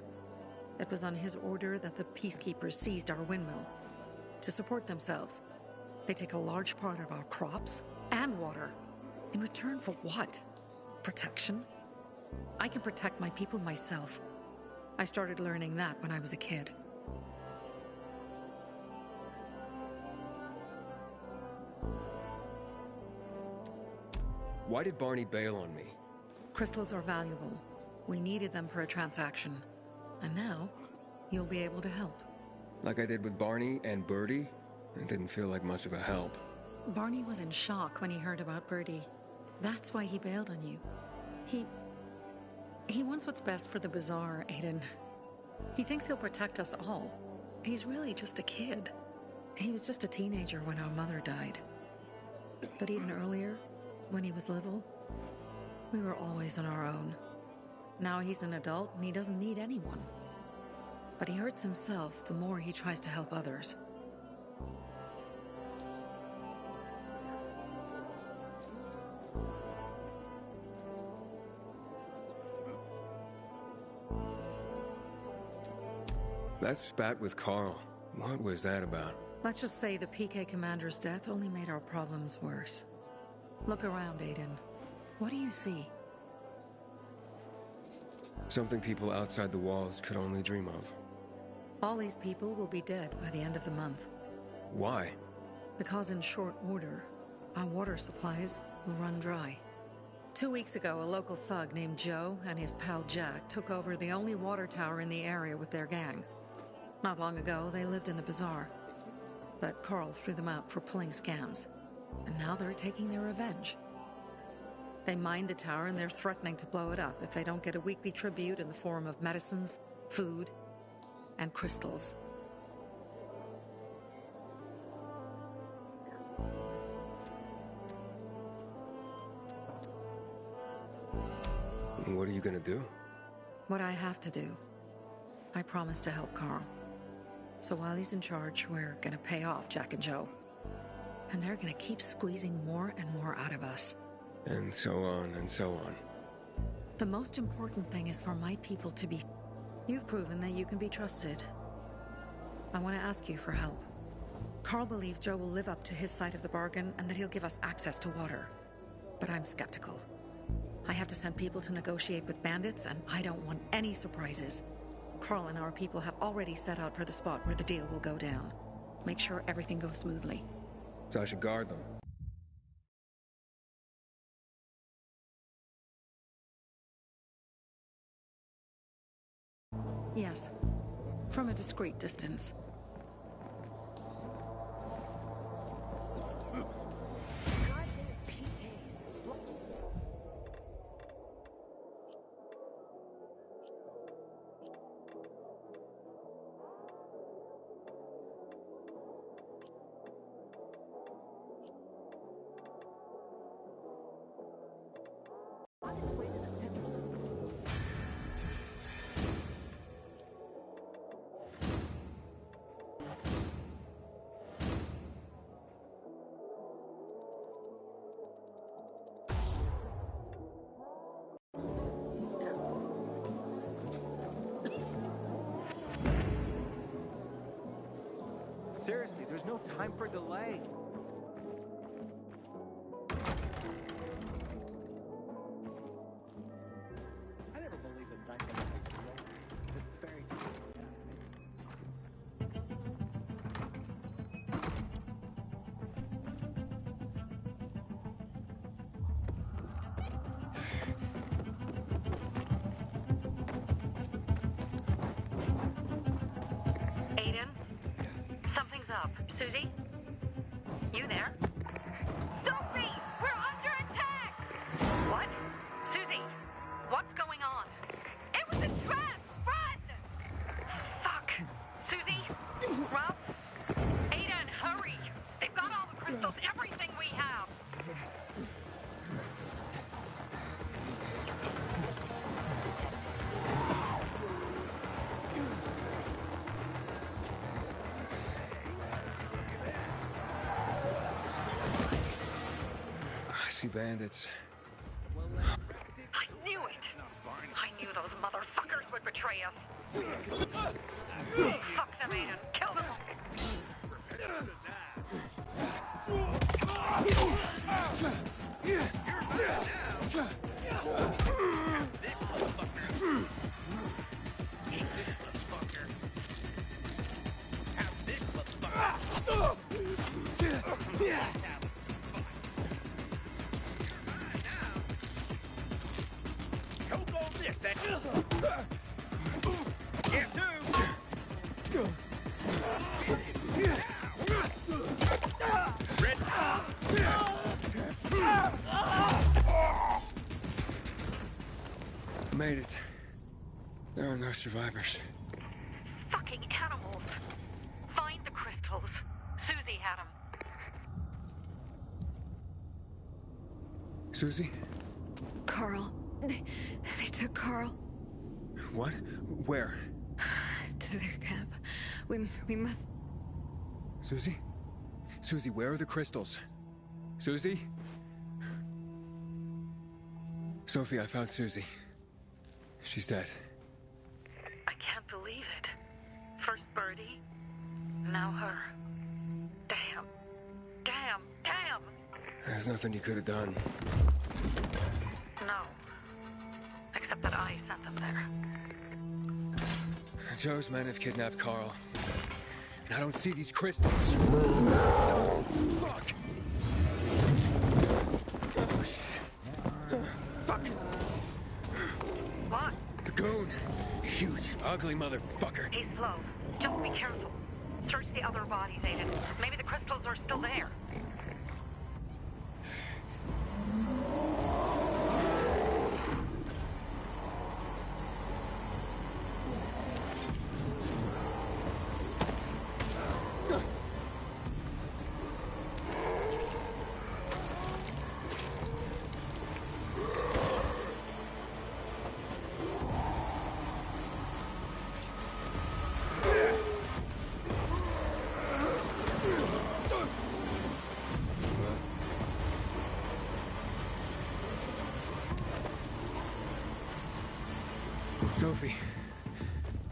It was on his order that the Peacekeepers seized our windmill. To support themselves, they take a large part of our crops and water. In return for what? Protection? I can protect my people myself. I started learning that when I was a kid. Why did Barney bail on me? Crystals are valuable. We needed them for a transaction. And now, you'll be able to help. Like I did with Barney and Birdie? It didn't feel like much of a help. Barney was in shock when he heard about Birdie. That's why he bailed on you. He wants what's best for the Bazaar, Aiden. He thinks he'll protect us all. He's really just a kid. He was just a teenager when our mother died. But even earlier, when he was little, we were always on our own. Now he's an adult and he doesn't need anyone. But he hurts himself the more he tries to help others. That spat with Carl, what was that about? Let's just say the PK commander's death only made our problems worse. Look around, Aiden. What do you see? Something people outside the walls could only dream of. All these people will be dead by the end of the month. Why? Because in short order, our water supplies will run dry. 2 weeks ago, a local thug named Joe and his pal Jack took over the only water tower in the area with their gang. Not long ago, they lived in the Bazaar. But Carl threw them out for pulling scams. And now they're taking their revenge. They mined the tower and they're threatening to blow it up if they don't get a weekly tribute in the form of medicines, food, and crystals. What are you gonna do? What I have to do. I promise to help Carl. So while he's in charge, we're gonna pay off Jack and Joe. And they're gonna keep squeezing more and more out of us. And so on and so on. The most important thing is for my people to be... You've proven that you can be trusted. I want to ask you for help. Carl believes Joe will live up to his side of the bargain and that he'll give us access to water. But I'm skeptical. I have to send people to negotiate with bandits, and I don't want any surprises. Carl and our people have already set out for the spot where the deal will go down. Make sure everything goes smoothly. So I should guard them. Yes. From a discreet distance. Seriously, there's no time for delay. I never believed that dynamite was real. This fairy tale. Aiden? Something's up. Susie? You there? Sophie! We're under attack! What? Susie? What's going on? It was a trap! Run! Fuck! Susie? Ralph? Aiden, hurry! They've got all the crystals, everything we have! see bandits. I knew it! I knew those motherfuckers would betray us! Fuck them, Aiden! Kill them! Made it. There are no survivors. Fucking animals! Find the crystals. Susie had them. Susie? Carl. They took Carl What? Where? to their camp. We must... Susie? Susie, where are the crystals? Susie? Sophie, I found Susie. She's dead. I can't believe it. First Birdie, now her. Damn. Damn. Damn! There's nothing you could have done. No. Except that I sent them there. Joe's men have kidnapped Carl. And I don't see these crystals. Fuck! Oh, shit. Fuck! What? The goon. Huge, ugly motherfucker. He's slow. Just be careful. Search the other bodies, Aiden. Maybe the crystals are still there. Sophie,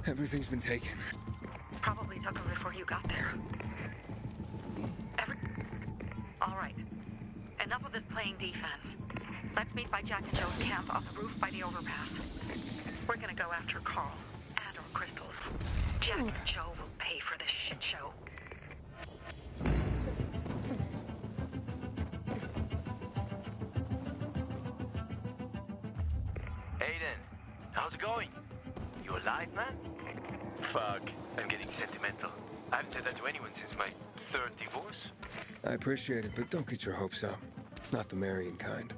everything's been taken. Probably took them before you got there. All right. Enough of this playing defense. Let's meet by Jack and Joe's camp on the roof by the overpass. We're gonna go after Carl and our crystals. Jack and Joe will pay for this shit show. Aiden, how's it going? You alive, man? Fuck, I'm getting sentimental. I haven't said that to anyone since my third divorce. I appreciate it, but don't get your hopes up. Not the marrying kind.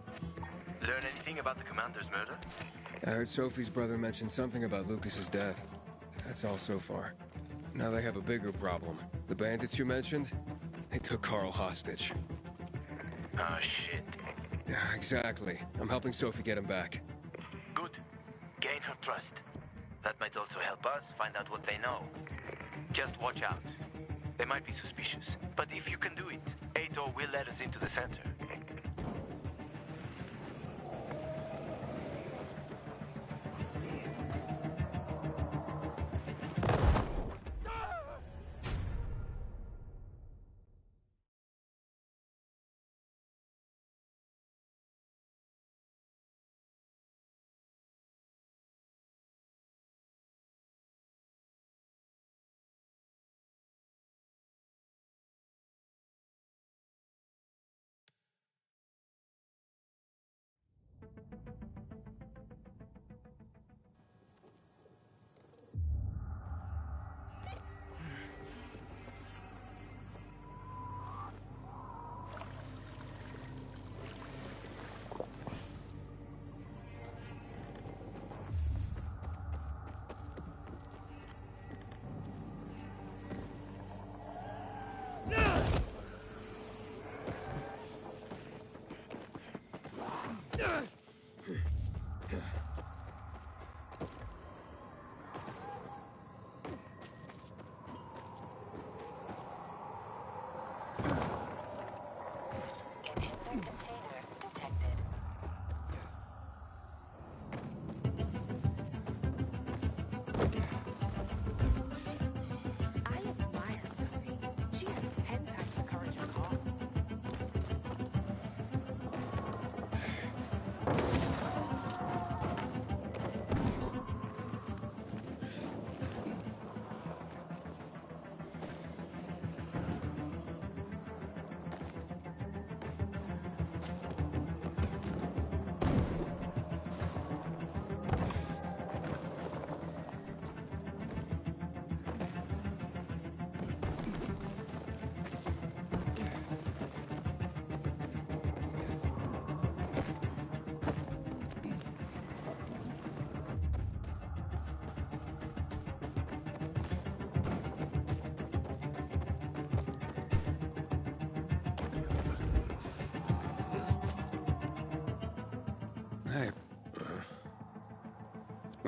Learn anything about the commander's murder? I heard Sophie's brother mention something about Lucas's death. That's all so far. Now they have a bigger problem. The bandits you mentioned, they took Carl hostage. Ah, shit. Yeah, exactly. I'm helping Sophie get him back. Good. Gain her trust. That might also help us find out what they know. Just watch out. They might be suspicious. But if you can do it, Ator will let us into the center.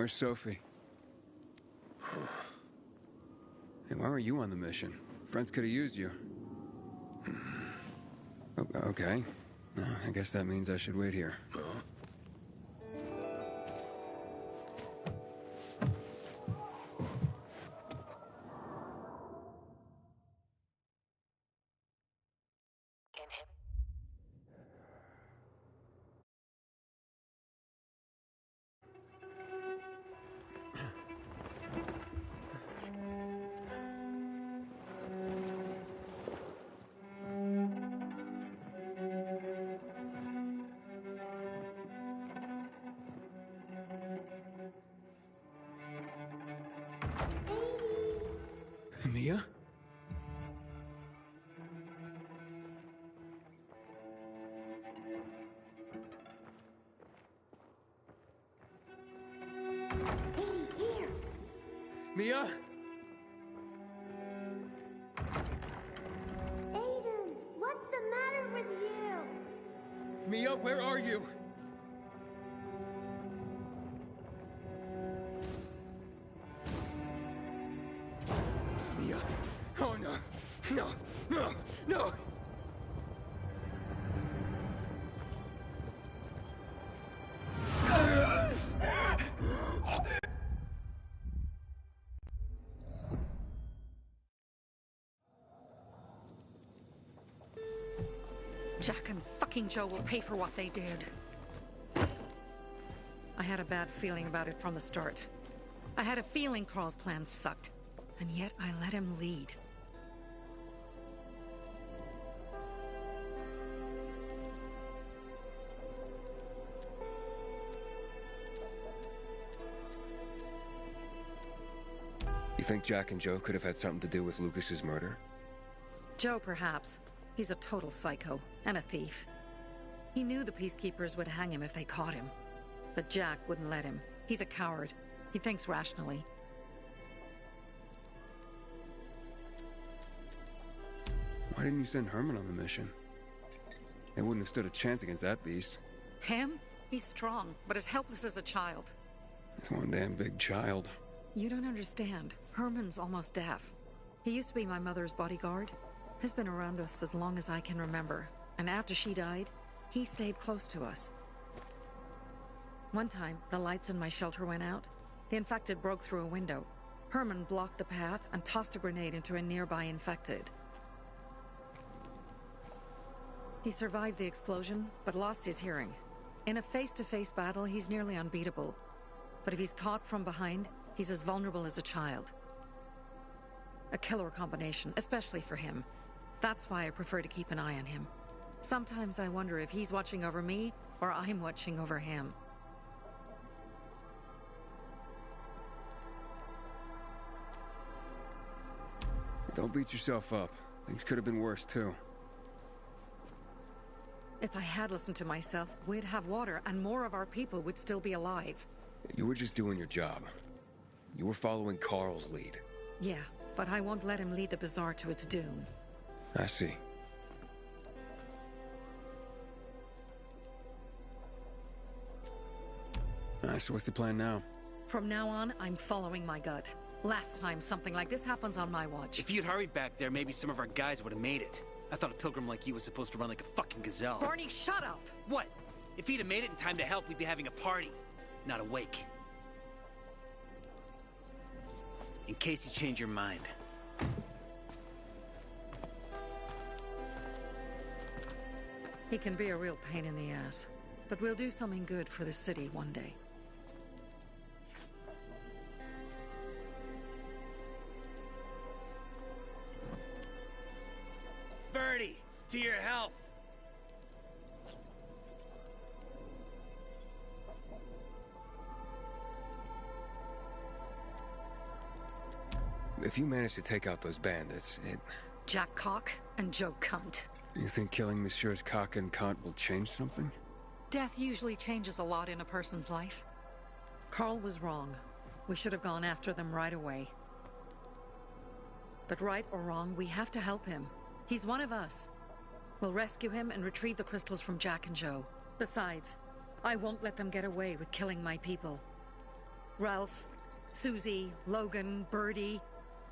Where's Sophie? Hey, why were you on the mission? Friends could have used you. Okay. I guess that means I should wait here. Mia? Mia? Aiden, what's the matter with you? Mia, where are you? Mia. Oh no. No. No. No. Jack and fucking Joe will pay for what they did. I had a bad feeling about it from the start. I had a feeling Carl's plan sucked, and yet I let him lead. You think Jack and Joe could have had something to do with Lucas's murder? Joe, perhaps. He's a total psycho, and a thief. He knew the Peacekeepers would hang him if they caught him. But Jack wouldn't let him. He's a coward. He thinks rationally. Why didn't you send Herman on the mission? They wouldn't have stood a chance against that beast. Him? He's strong, but as helpless as a child. He's one damn big child. You don't understand. Herman's almost deaf. He used to be my mother's bodyguard. He's been around us as long as I can remember. And after she died, he stayed close to us. One time, the lights in my shelter went out. The infected broke through a window. Herman blocked the path and tossed a grenade into a nearby infected. He survived the explosion, but lost his hearing. In a face-to-face battle, he's nearly unbeatable. But if he's caught from behind, he's as vulnerable as a child. A killer combination, especially for him. That's why I prefer to keep an eye on him. Sometimes I wonder if he's watching over me, or I'm watching over him. Don't beat yourself up. Things could have been worse, too. If I had listened to myself, we'd have water, and more of our people would still be alive. You were just doing your job. You were following Carl's lead. Yeah, but I won't let him lead the Bazaar to its doom. I see. Alright, so what's the plan now? From now on, I'm following my gut. Last time something like this happens on my watch. If you'd hurried back there, maybe some of our guys would have made it. I thought a pilgrim like you was supposed to run like a fucking gazelle. Barney, shut up! What? If he'd have made it in time to help, we'd be having a party, not a wake. In case you change your mind. He can be a real pain in the ass. But we'll do something good for the city one day. Birdie, to your health. If you manage to take out those bandits, Jack Cock and Joe Cunt. You think killing Messieurs Cock and Cunt will change something? Death usually changes a lot in a person's life. Carl was wrong. We should have gone after them right away. But right or wrong, we have to help him. He's one of us. We'll rescue him and retrieve the crystals from Jack and Joe. Besides, I won't let them get away with killing my people. Ralph, Susie, Logan, Birdie,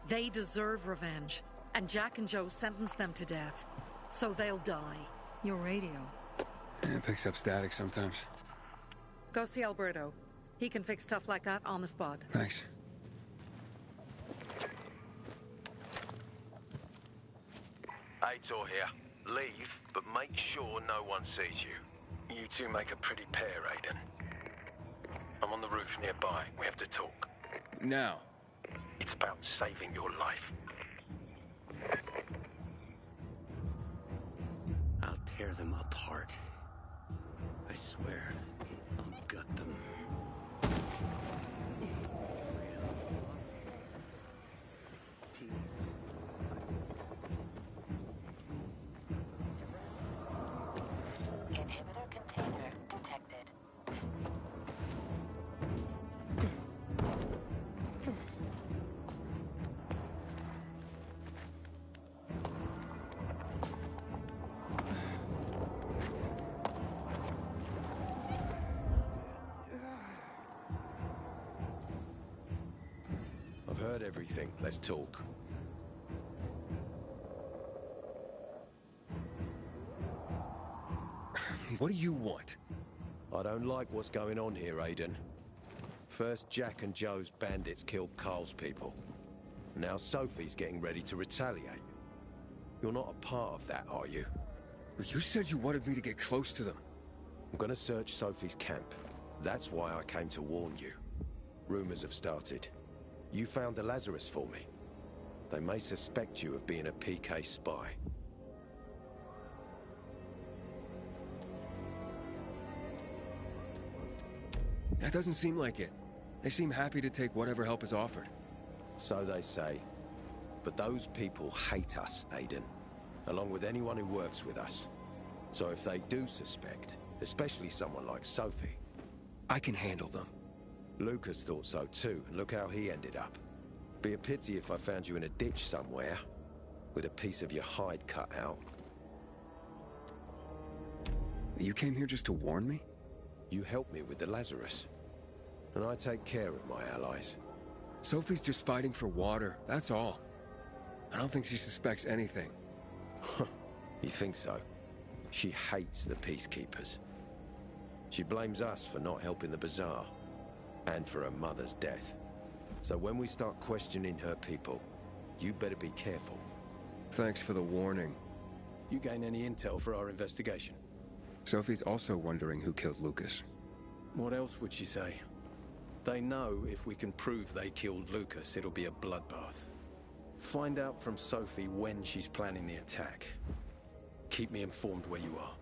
they deserve revenge. And Jack and Joe sentenced them to death. So they'll die. Your radio. Yeah, it picks up static sometimes. Go see Alberto. He can fix stuff like that on the spot. Thanks. Aitor here. Leave, but make sure no one sees you. You two make a pretty pair, Aiden. I'm on the roof nearby. We have to talk. Now. It's about saving your life. I'll tear them apart. I swear, I'll gut them. Inhibitor container detected. I've heard everything. Let's talk. What do you want? I don't like what's going on here, Aiden. First, Jack and Joe's bandits killed Carl's people. Now Sophie's getting ready to retaliate. You're not a part of that, are you? You said you wanted me to get close to them. I'm gonna search Sophie's camp. That's why I came to warn you. Rumors have started. You found the Lazarus for me. They may suspect you of being a PK spy. That doesn't seem like it. They seem happy to take whatever help is offered. So they say. But those people hate us, Aiden. Along with anyone who works with us. So if they do suspect, especially someone like Sophie... I can handle them. Lucas thought so too, and look how he ended up. Be a pity if I found you in a ditch somewhere, with a piece of your hide cut out. You came here just to warn me? You helped me with the Lazarus. And I take care of my allies. Sophie's just fighting for water, that's all. I don't think she suspects anything. You think so? She hates the Peacekeepers. She blames us for not helping the Bazaar, and for her mother's death. So when we start questioning her people, you better be careful. Thanks for the warning. You gain any intel for our investigation? Sophie's also wondering who killed Lucas. What else would she say? They know if we can prove they killed Lucas, it'll be a bloodbath. Find out from Sophie when she's planning the attack. Keep me informed where you are.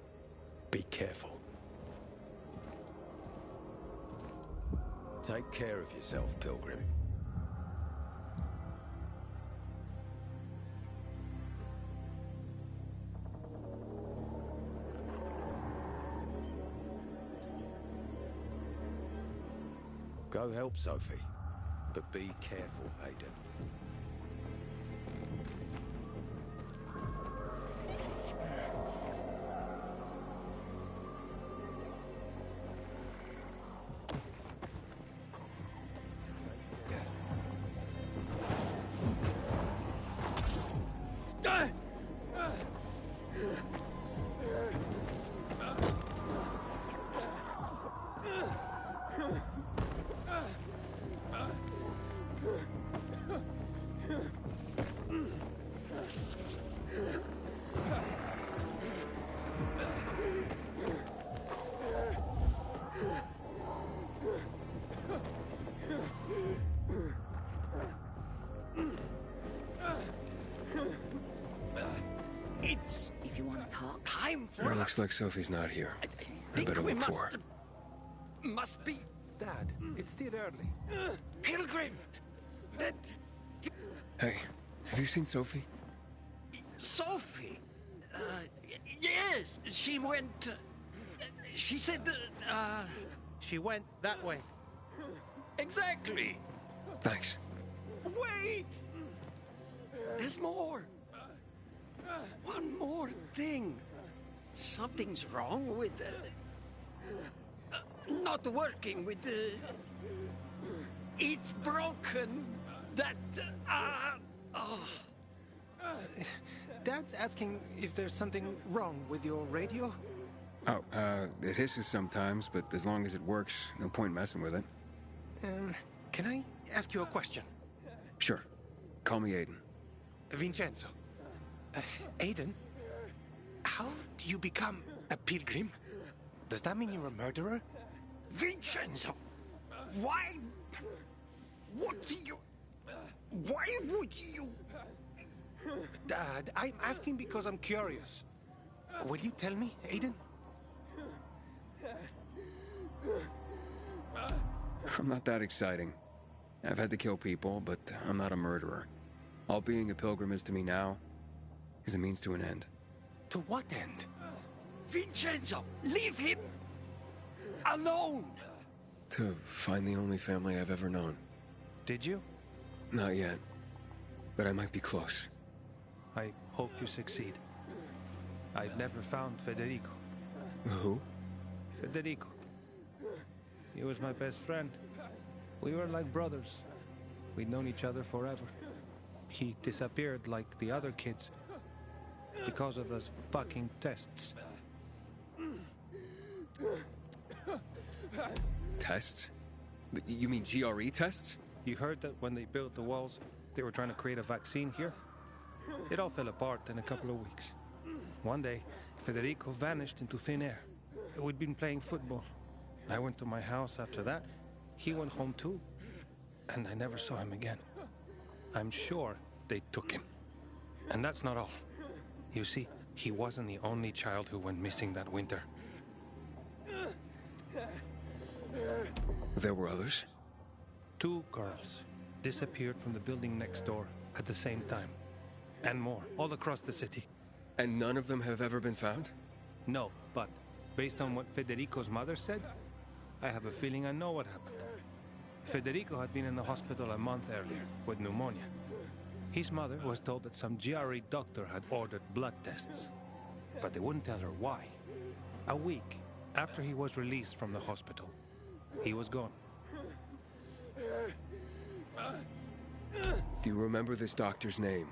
Be careful. Take care of yourself, Pilgrim. Go help Sophie, but be careful, Aiden. It's, if you want to talk, time for It looks like Sophie's not here. I better look for her. Must be. Dad, it's still early. Pilgrim! That... Hey, have you seen Sophie? Sophie? Yes, she went... she said that, She went that way. Exactly. Thanks. Wait! There's more. One more thing. Something's wrong with not working with It's broken. Dad's asking if there's something wrong with your radio? Oh, it hisses sometimes, but as long as it works, no point messing with it. Can I ask you a question? Sure. Call me Aiden. Vincenzo. Aiden? How do you become a pilgrim? Does that mean you're a murderer? Vincenzo, why? What do you? Why would you? Dad, I'm asking because I'm curious. Will you tell me, Aiden? I'm not that exciting. I've had to kill people, but I'm not a murderer. All being a pilgrim is to me now is a means to an end. To what end? Vincenzo, leave him alone! To find the only family I've ever known. Did you? Not yet. But I might be close. I hope you succeed. I've never found Federico. Who? Federico. He was my best friend. We were like brothers. We'd known each other forever. He disappeared like the other kids because of those fucking tests. Tests? You mean GRE tests? You heard that when they built the walls, they were trying to create a vaccine here? It all fell apart in a couple of weeks. One day, Federico vanished into thin air. We'd been playing football. I went to my house after that. He went home too. And I never saw him again. I'm sure they took him. And that's not all. You see, he wasn't the only child who went missing that winter. There were others? 2 girls disappeared from the building next door at the same time. And more, all across the city. And none of them have ever been found? No, but based on what Federico's mother said, I have a feeling I know what happened. Federico had been in the hospital a month earlier with pneumonia. His mother was told that some GRE doctor had ordered blood tests, but they wouldn't tell her why. A week after he was released from the hospital, he was gone. Do you remember this doctor's name?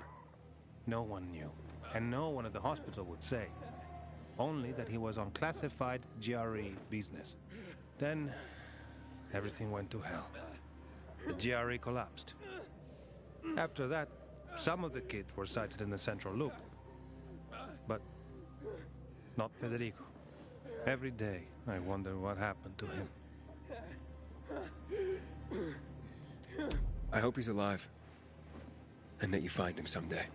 No one knew, and no one at the hospital would say. Only that he was on classified GRE business. Then, everything went to hell. The GRE collapsed. After that, some of the kids were sighted in the central loop. But not Federico. Every day, I wonder what happened to him. I hope he's alive. And that you find him someday.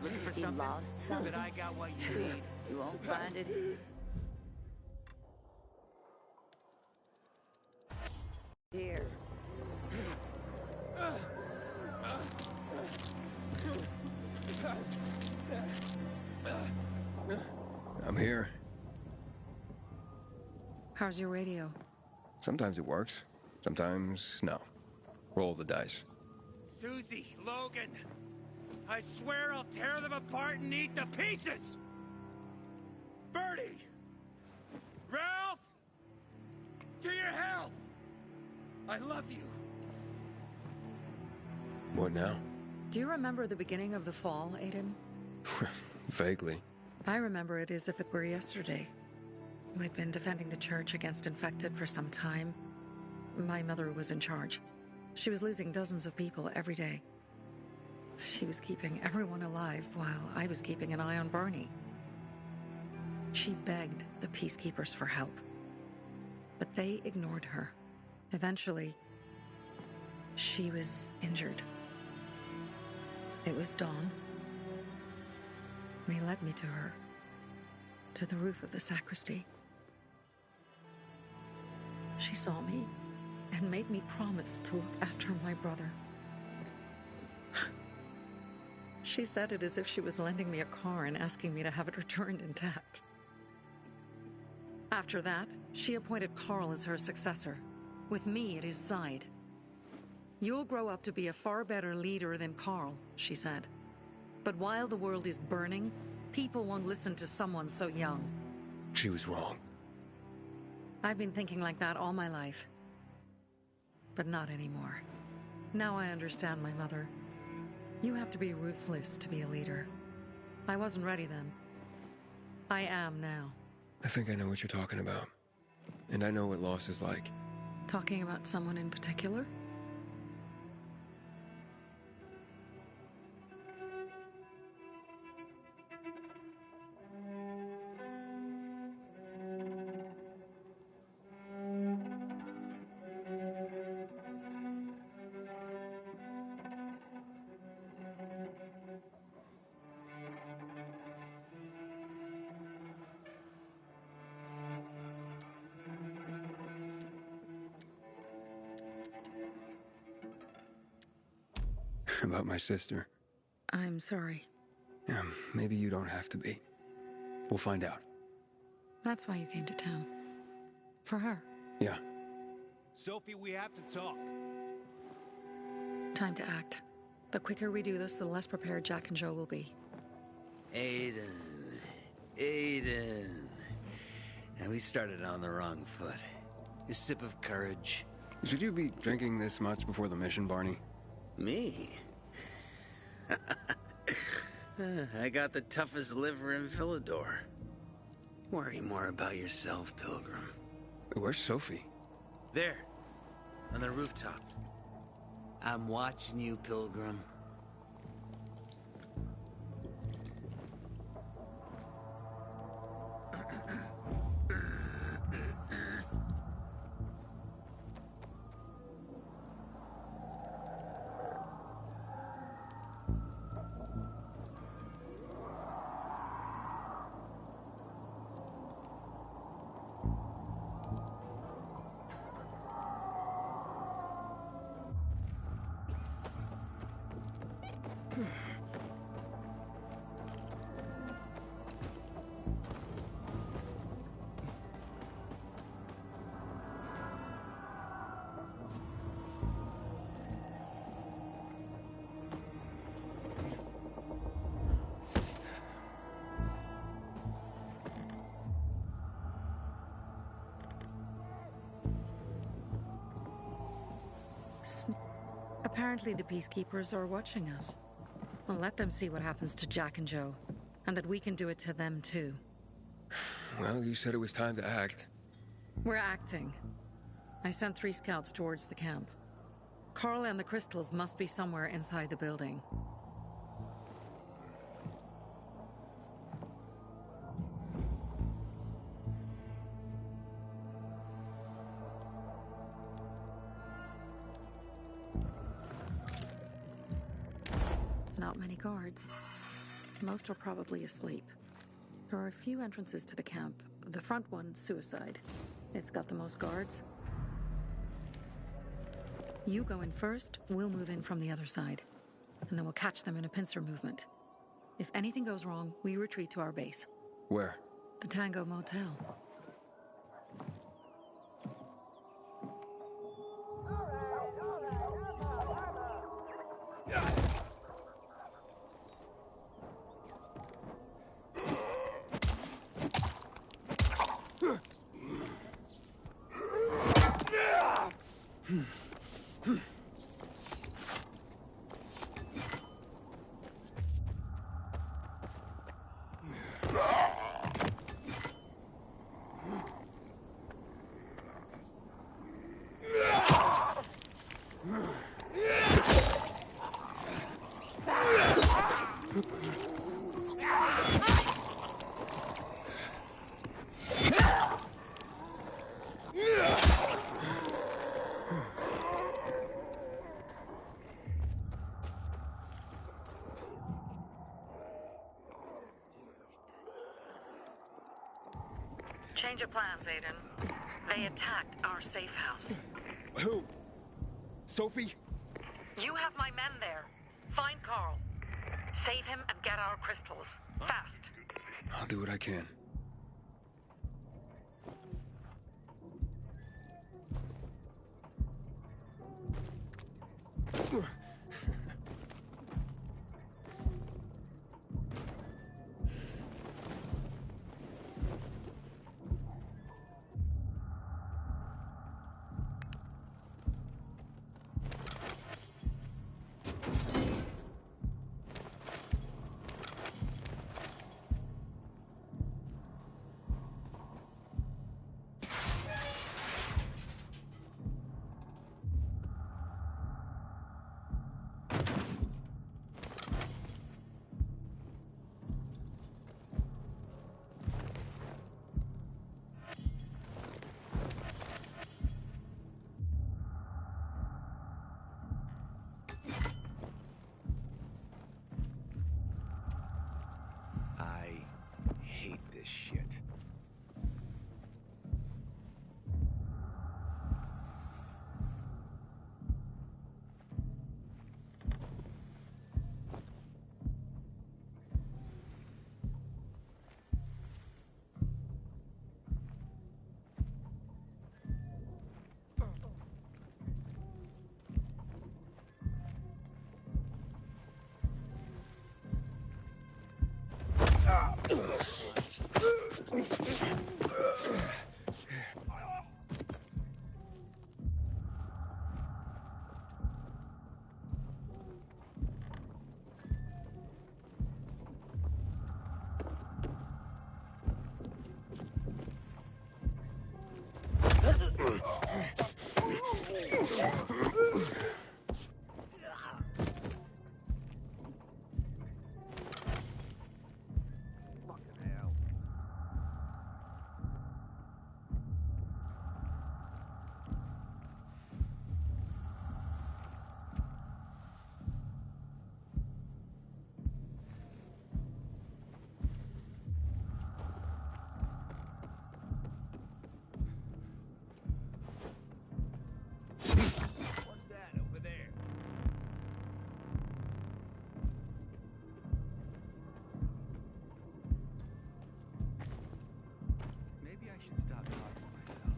Looking for You something? lost something? But I got what you need. You won't find it. Here. I'm here. How's your radio? Sometimes it works. Sometimes, no. Roll the dice. Susie, Logan, I swear I'll tear them apart and eat the pieces! Bertie! Ralph! To your health! I love you. What now? Do you remember the beginning of the fall, Aiden? Vaguely. I remember it as if it were yesterday. We'd been defending the church against infected for some time. My mother was in charge. She was losing dozens of people every day. She was keeping everyone alive while I was keeping an eye on Barney. She begged the peacekeepers for help, but they ignored her. Eventually, she was injured. It was dawn. They led me to her, to the roof of the sacristy. She saw me and made me promise to look after my brother. She said it as if she was lending me a car and asking me to have it returned intact. After that, she appointed Carl as her successor, with me at his side. You'll grow up to be a far better leader than Carl, she said. But while the world is burning, people won't listen to someone so young. She was wrong. I've been thinking like that all my life. But not anymore. Now I understand my mother. You have to be ruthless to be a leader. I wasn't ready then. I am now. I think I know what you're talking about. And I know what loss is like. Talking about someone in particular? About my sister. I'm sorry. Yeah, maybe you don't have to be. We'll find out. That's why you came to town. For her. Yeah. Sophie, we have to talk. Time to act. The quicker we do this, the less prepared Jack and Joe will be. Aiden. And we started on the wrong foot. A sip of courage. Should you be drinking this much before the mission, Barney? Me? I got the toughest liver in Philidor. Worry more about yourself, Pilgrim. Where's Sophie? There. On the rooftop. I'm watching you, Pilgrim. Apparently the Peacekeepers are watching us. Well, let them see what happens to Jack and Joe. And that we can do it to them too. Well, you said it was time to act. We're acting. I sent 3 scouts towards the camp. Carl and the crystals must be somewhere inside the building. Not many guards. Most are probably asleep. There are a few entrances to the camp. The front one, suicide. It's got the most guards. You go in first, we'll move in from the other side. And then we'll catch them in a pincer movement. If anything goes wrong, we retreat to our base. Where? The Tango Motel. Change of plans, Aiden. They attacked our safe house. Who? Sophie? You have my men there. Find Carl. Save him and get our crystals. Fast. I'll do what I can. Maybe I should stop talking to myself.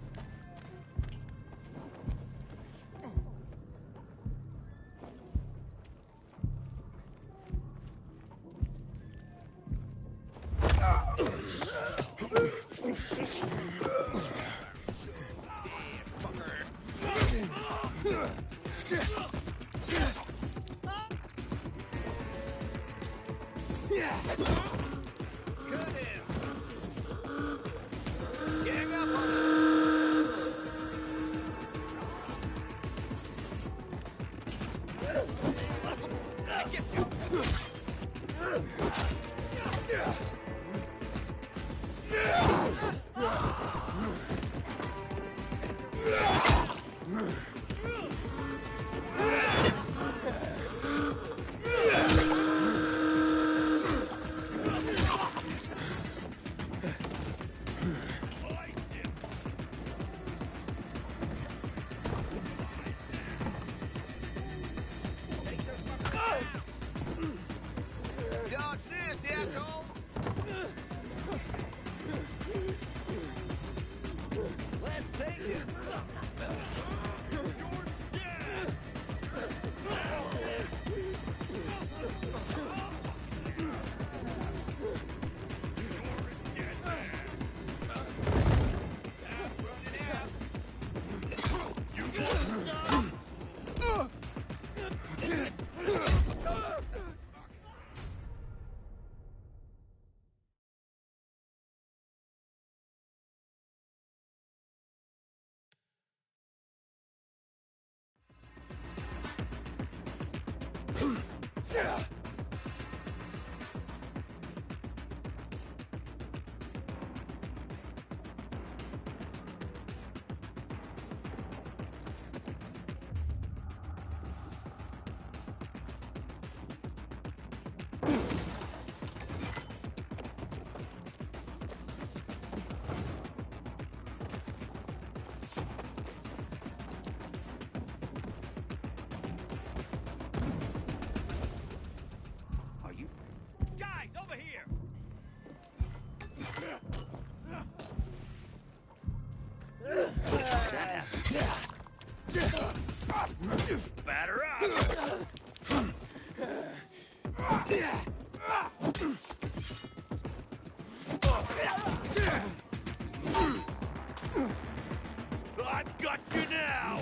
Dodge this, asshole! Let's take it! Are you... Guys, over here! Batter up! I've got you now!